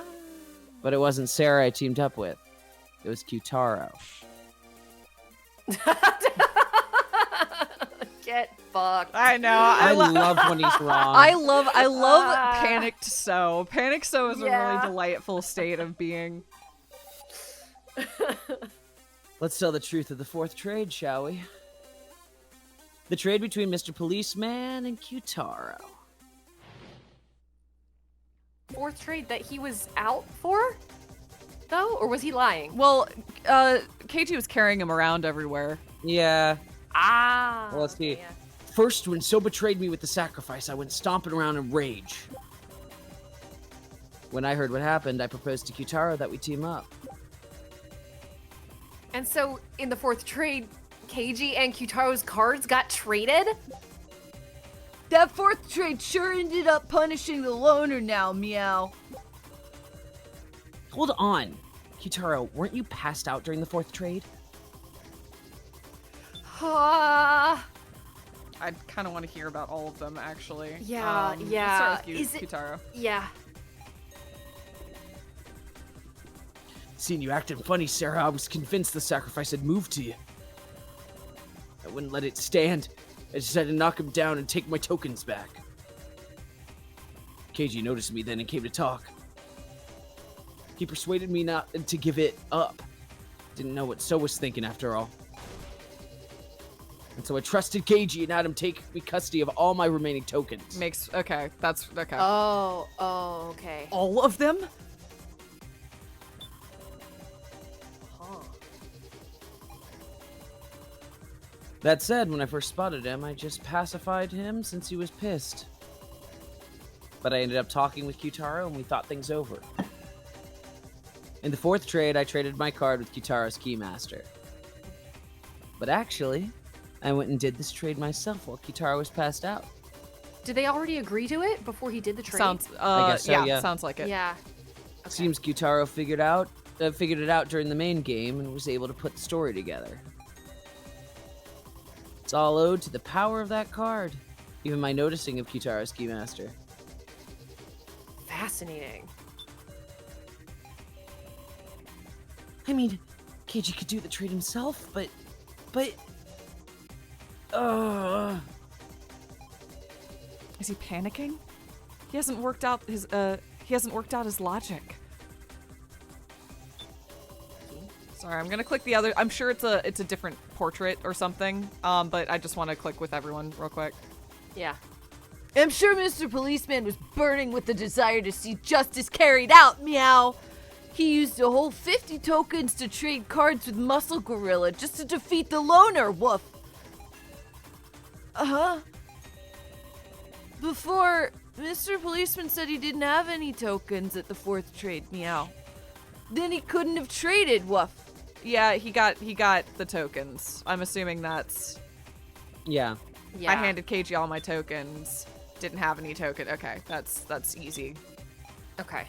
But it wasn't Sarah I teamed up with. It was Q-Taro. Get fucked. I know. I love when he's wrong. I love Ah. Panicked So. Panicked So is a really Yeah. delightful state of being. Let's tell the truth of the fourth trade, shall we? The trade between Mr. Policeman and Q-Taro. Fourth trade that he was out for, though, or was he lying? Well, KG was carrying him around everywhere. Yeah. Ah. Well, let's see. okay, yeah. First, when So betrayed me with the sacrifice, I went stomping around in rage. When I heard what happened, I proposed to Q-Taro that we team up. And so, in the fourth trade, KG and Q-Taro's cards got traded? That fourth trade sure ended up punishing the loner now, meow. Hold on. Q-Taro, weren't you passed out during the fourth trade? Ah. I kind of want to hear about all of them, actually. Yeah, Let's yeah. start with Is it- Kitaro. Yeah. Seeing you acting funny, Sarah, I was convinced the sacrifice had moved to you. I wouldn't let it stand. I decided to knock him down and take my tokens back. Keiji noticed me then and came to talk. He persuaded me not to give it up. Didn't know what So was thinking after all. And so I trusted Keiji and had him take me custody of all my remaining tokens. Okay, that's okay. Oh, okay. All of them? Huh. That said, when I first spotted him, I just pacified him since he was pissed. But I ended up talking with Kitaro and we thought things over. In the fourth trade, I traded my card with Kitaro's Keymaster. But actually, I went and did this trade myself while Kitaro was passed out. Did they already agree to it before he did the trade? Sounds, I guess so, yeah. sounds like it. Yeah. Seems Kitaro figured it out during the main game and was able to put the story together. It's all owed to the power of that card. Even my noticing of Kitaro's Keymaster. Fascinating. I mean, Keiji could do the trade himself, but... Is he panicking? He hasn't worked out his logic. Sorry, I'm gonna click the other. I'm sure it's a different portrait or something. But I just want to click with everyone real quick. Yeah. I'm sure Mr. Policeman was burning with the desire to see justice carried out, meow. He used a whole 50 tokens to trade cards with Muscle Gorilla just to defeat the loner, woof. Uh-huh. Before, Mr. Policeman said he didn't have any tokens at the fourth trade, meow. Then he couldn't have traded, woof. Yeah, he got the tokens. I'm assuming that's. Yeah. Yeah. I handed Keiji all my tokens. Didn't have any token. Okay, that's easy. Okay.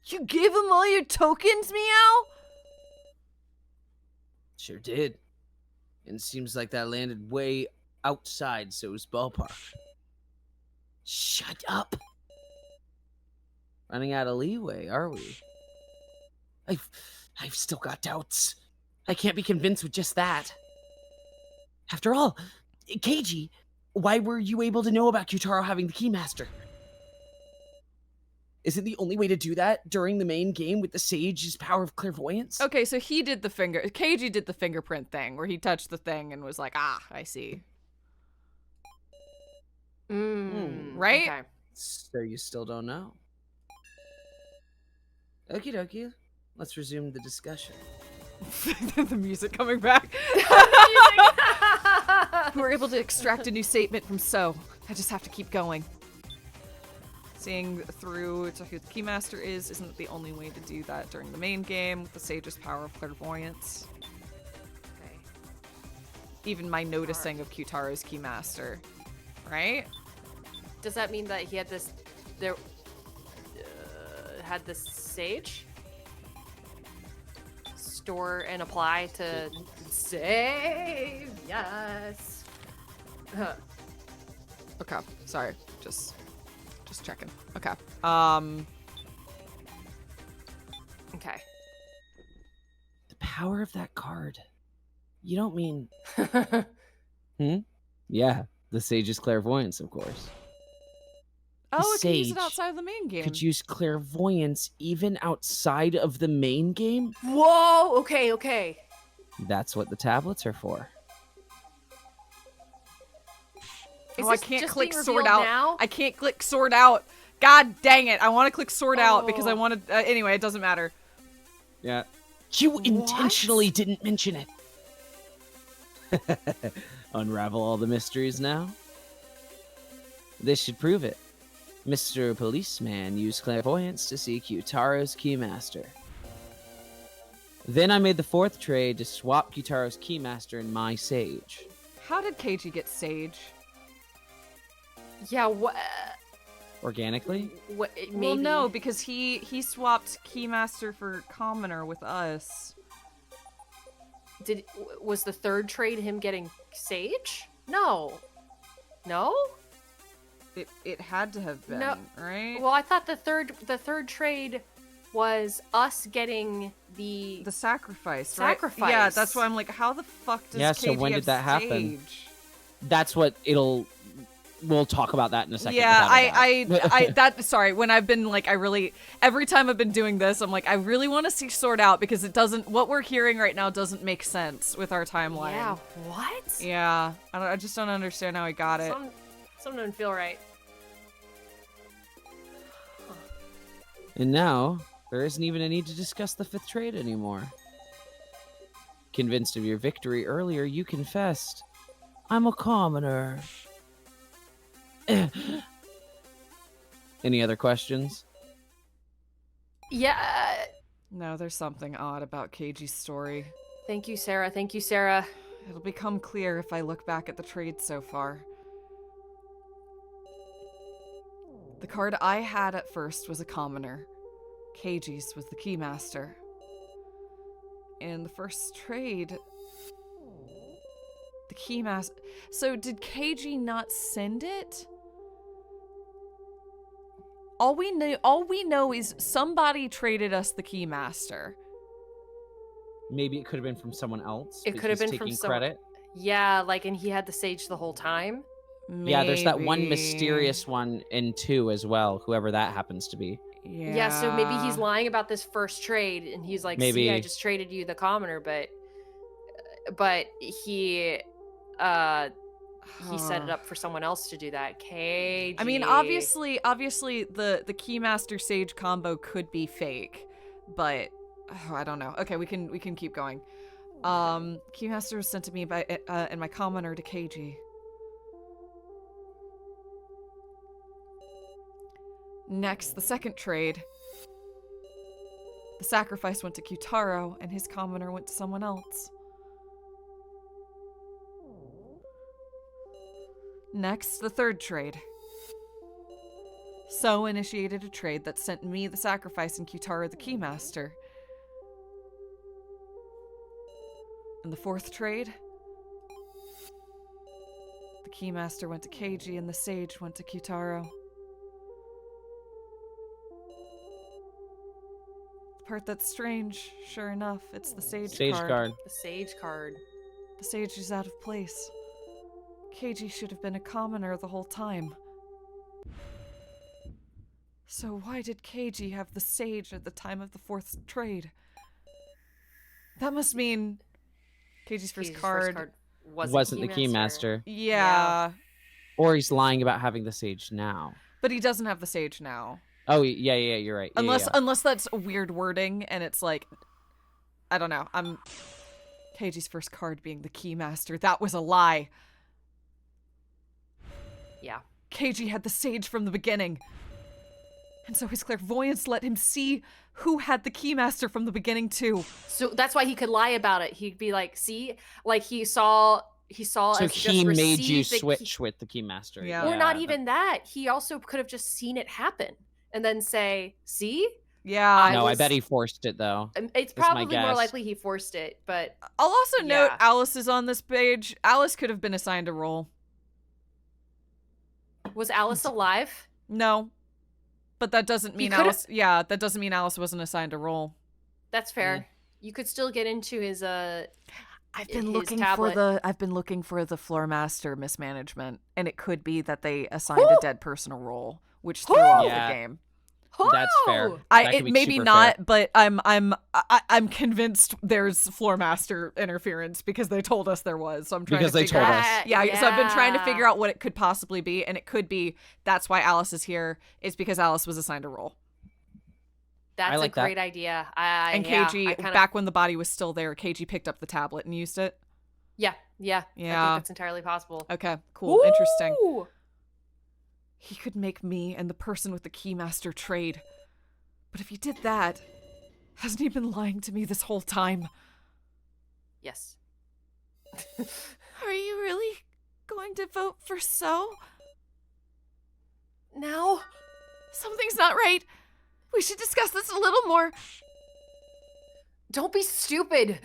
You gave him all your tokens, meow? Sure did. And seems like that landed way outside So's ballpark. Shut up! Running out of leeway, are we? I've still got doubts. I can't be convinced with just that. After all, Keiji, why were you able to know about Kitaro having the Keymaster? Isn't the only way to do that during the main game with the Sage's power of clairvoyance? Okay, so he did the Keiji did the fingerprint thing where he touched the thing and was like, I see. Right? Okay. So you still don't know. Okie dokie. Let's resume the discussion. The music coming back. We're able to extract a new statement from So. I just have to keep going. Seeing through to who the Keymaster isn't the only way to do that during the main game with the Sage's power of clairvoyance. Okay. Even my noticing of Kitaro's Keymaster. Right? Does that mean that he had this? Had this sage? Store and apply to save. Yes. Okay. Sorry. Just checking. Okay. Okay. The power of that card. You don't mean... Yeah, the Sage's clairvoyance, of course. Oh, it can use it Sage outside of the main game. Could use clairvoyance even outside of the main game? Whoa. Okay. That's what the tablets are for. Is I this can't just click being sword revealed out. now? I can't click sword out. God dang it. I want to click sword out because I want to... anyway, it doesn't matter. Yeah. You intentionally didn't mention it. Unravel all the mysteries now? This should prove it. Mr. Policeman used clairvoyance to see Kitaro's Keymaster. Then I made the fourth trade to swap Kitaro's Keymaster and my Sage. How did Keiji get Sage? Yeah. What? Organically? What? Maybe. Well, no, because he swapped Keymaster for Commoner with us. was the third trade him getting Sage? No. It had to have been, No. right? Well, I thought the third trade was us getting the sacrifice, sacrifice. Right? Yeah, that's why I'm like, how the fuck does Yeah, KG so when have did that happen? Sage? That's what we'll talk about that in a second. Yeah, sorry, when I've been like, every time I've been doing this, I'm like, I really want to see Sword Out because what we're hearing right now doesn't make sense with our timeline. Yeah, what? Yeah, I just don't understand how he got it. Something doesn't feel right. And now, there isn't even a need to discuss the 5th trade anymore. Convinced of your victory earlier, you confessed, I'm a commoner. Any other questions? Yeah. No, there's something odd about KG's story. Thank you, Sarah. It'll become clear if I look back at the trade so far. The card I had at first was a commoner. KG's was the keymaster. In the first trade, the keymaster... So did KG not send it? All we know is somebody traded us the keymaster. Maybe it could have been from someone else. It could have been taking from someone. credit. Yeah, and he had the Sage the whole time. Maybe. Yeah, there's that one mysterious one in 2 as well, whoever that happens to be. Yeah, so maybe he's lying about this first trade, and he's like, Maybe. "See, I just traded you the commoner," but he set it up for someone else to do that. KG. I mean, obviously, the keymaster Sage combo could be fake, but I don't know. Okay, we can keep going. Keymaster was sent to me by and my commoner to KG. Next, the second trade. The sacrifice went to Kyutaro, and his commoner went to someone else. Next, the third trade. So initiated a trade that sent me the sacrifice and Kyutaro the keymaster. And the fourth trade, the keymaster went to KG and the sage went to Kyutaro. The part that's strange, sure enough, it's the sage card. The Sage card. The sage is out of place. KG should have been a commoner the whole time. So why did KG have the sage at the time of the fourth trade? That must mean KG's first card wasn't the keymaster. Yeah. Or he's lying about having the sage now. But he doesn't have the sage now. Oh, yeah, you're right. Unless that's weird wording and it's like, I don't know. KG's first card being the keymaster. That was a lie. Yeah. KG had the sage from the beginning. And so his clairvoyance let him see who had the keymaster from the beginning too. So that's why he could lie about it. He'd be like, see, like he saw So us he just made you receive the switch with the keymaster. Yeah. Or not even that. He also could have just seen it happen and then say, see? Yeah. No, I bet he forced it though. It's That's my probably more guess. likely he forced it, but I'll also note Yeah. Alice is on this page. Alice could have been assigned a role. was Alice alive? No. But that doesn't mean could've- Alice. Yeah, that doesn't mean Alice wasn't assigned a role. That's fair. You could still get into his I've been his looking tablet. I've been looking for the floor master mismanagement, and it could be that they assigned a dead person a role, which threw off Yeah. the game. That's fair. That could be Maybe super not, fair. but I'm convinced there's floor master interference because they told us there was. So I'm trying Because to they figure told out. us. Yeah, so I've been trying to figure out what it could possibly be, and it could be that's why Alice is here. It's because Alice was assigned a role. That's like a that. great idea. And KG, back when the body was still there, KG picked up the tablet and used it. Yeah. I think Yeah. that's entirely possible. Okay, cool, interesting. Woo! He could make me and the person with the keymaster trade. But if he did that, hasn't he been lying to me this whole time? Yes. Are you really going to vote for So? Now? Something's not right. We should discuss this a little more. Don't be stupid.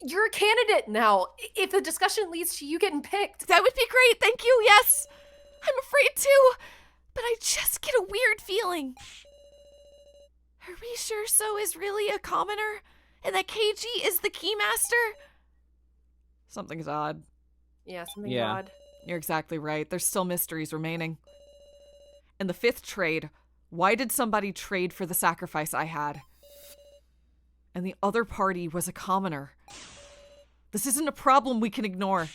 You're a candidate now. If the discussion leads to you getting picked. That would be great. Thank you. Yes. I'm afraid too, but I just get a weird feeling. Are we sure So is really a commoner and that KG is the keymaster? Something's odd. Yeah, something's Yeah. odd. You're exactly right. There's still mysteries remaining. And the 5th trade. Why did somebody trade for the sacrifice I had? And the other party was a commoner. This isn't a problem we can ignore.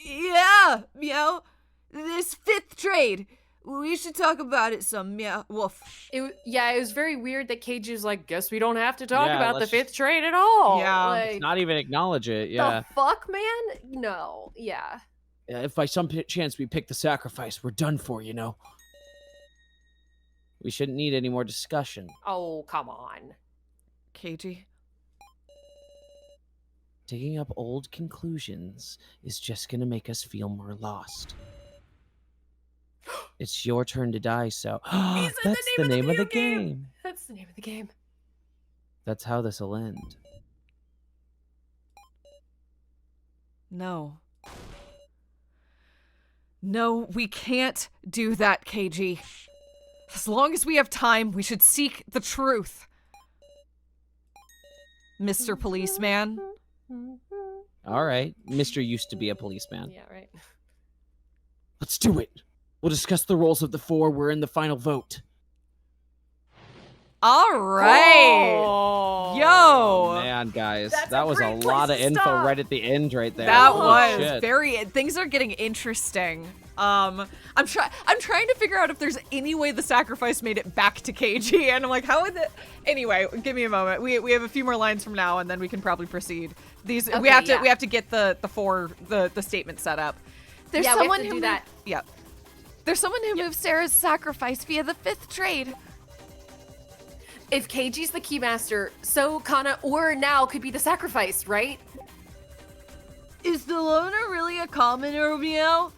Yeah, meow. This 5th trade. We should talk about it some, meow. Woof. It was very weird that KG was like, guess we don't have to talk Yeah, about the let's 5th trade at all. Yeah. Like, Not even acknowledge it. Yeah. the fuck, man? No. Yeah. If by some chance we pick the sacrifice, we're done for, you know. We shouldn't need any more discussion. Oh, come on. KG? Digging up old conclusions is just gonna make us feel more lost. It's your turn to die, so said the that's the name of the game. That's the name of the game. That's how this will end. No. No, we can't do that, KG. As long as we have time, we should seek the truth. Mr. Policeman. All right, Mr. used to be a policeman. Yeah, right. Let's do it. We'll discuss the roles of the 4. We're in the final vote. All right. Oh. Yo. Oh, man, guys, That's that a was a great place lot of to info stop. right at the end, right there. That Holy was shit. very. Things are getting interesting. I'm trying to figure out if there's any way the sacrifice made it back to KG, and I'm like, how would it? Anyway, give me a moment. We have a few more lines from now, and then we can probably proceed. We Okay, have to yeah. we have to get the statement set up. There's Yeah, we have someone to who do that. Yep. There's someone who moved Sarah's sacrifice via the 5th trade. If KG's the keymaster, so Kana or now could be the sacrifice, right? Is the loner really a commoner, meow?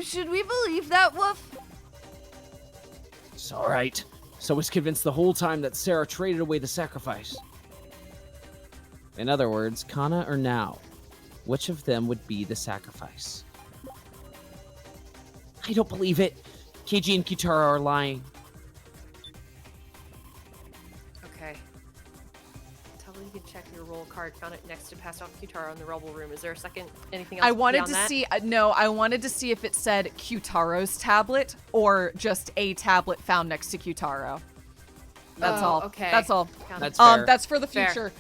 Should we believe that, Woof? It's all right. So was convinced the whole time that Sarah traded away the sacrifice. In other words, Kana or Now, which of them would be the sacrifice? I don't believe it. KG and Kitara are lying. Okay. Tell me you can check your roll card. Found it next to pass off Kitara in the rubble room. Is there a second? Anything else? I wanted beyond to that? see. I wanted to see if it said Kyutaro's tablet or just a tablet found next to Kyutaro. That's Oh, all. okay. That's all. Found That's it. fair. That's for the Fair. future.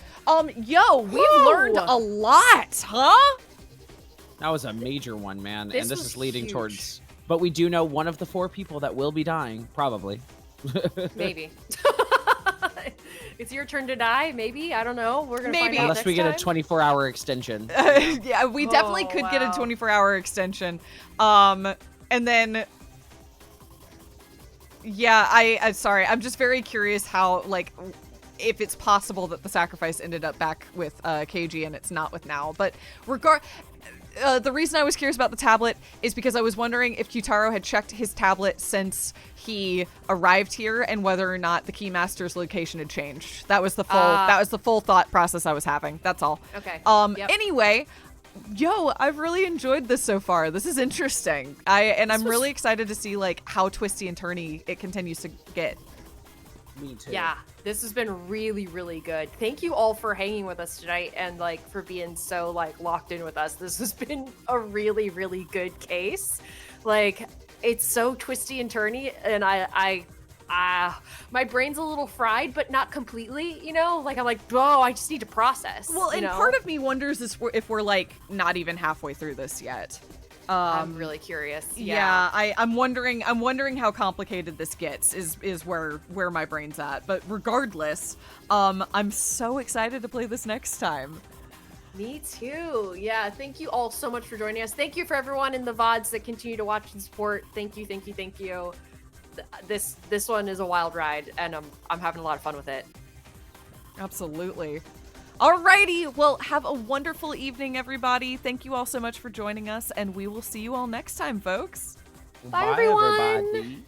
Yo, we've learned Woo! a lot, huh? That was a major one, man. This and this was is leading huge. towards. But we do know one of the 4 people that will be dying, probably. Maybe. It's your turn to die. Maybe. I don't know. We're gonna Maybe. find out Unless next we get a time. 24-hour extension. Yeah, we definitely Oh, could get a wow. 24-hour extension. And then yeah, I sorry. I'm just very curious how, like, if it's possible that the sacrifice ended up back with KG and it's not with Now. But the reason I was curious about the tablet is because I was wondering if Kyutaro had checked his tablet since he arrived here and whether or not the Keymaster's location had changed. That was the full thought process I was having. That's all. Okay. Yep. Anyway, yo, I've really enjoyed this so far. This is interesting. I'm really excited to see like how twisty and turny it continues to get. Me too. Yeah, this has been really, really good. Thank you all for hanging with us tonight and like for being so like locked in with us. This has been a really, really good case. Like, it's so twisty and turny, and my brain's a little fried, but not completely. You know, like I'm like, oh, I just need to process. Well, you and know? part of me wonders if we're like not even halfway through this yet. I'm really curious. Yeah, I'm wondering how complicated this gets is where my brain's at. But regardless, I'm so excited to play this next time. Me too. Yeah, thank you all so much for joining us. Thank you for everyone in the VODs that continue to watch and support. Thank you, thank you, thank you. This one is a wild ride, and I'm having a lot of fun with it. Absolutely. Alrighty, well, have a wonderful evening, everybody. Thank you all so much for joining us, and we will see you all next time, folks. Bye, everyone. everybody.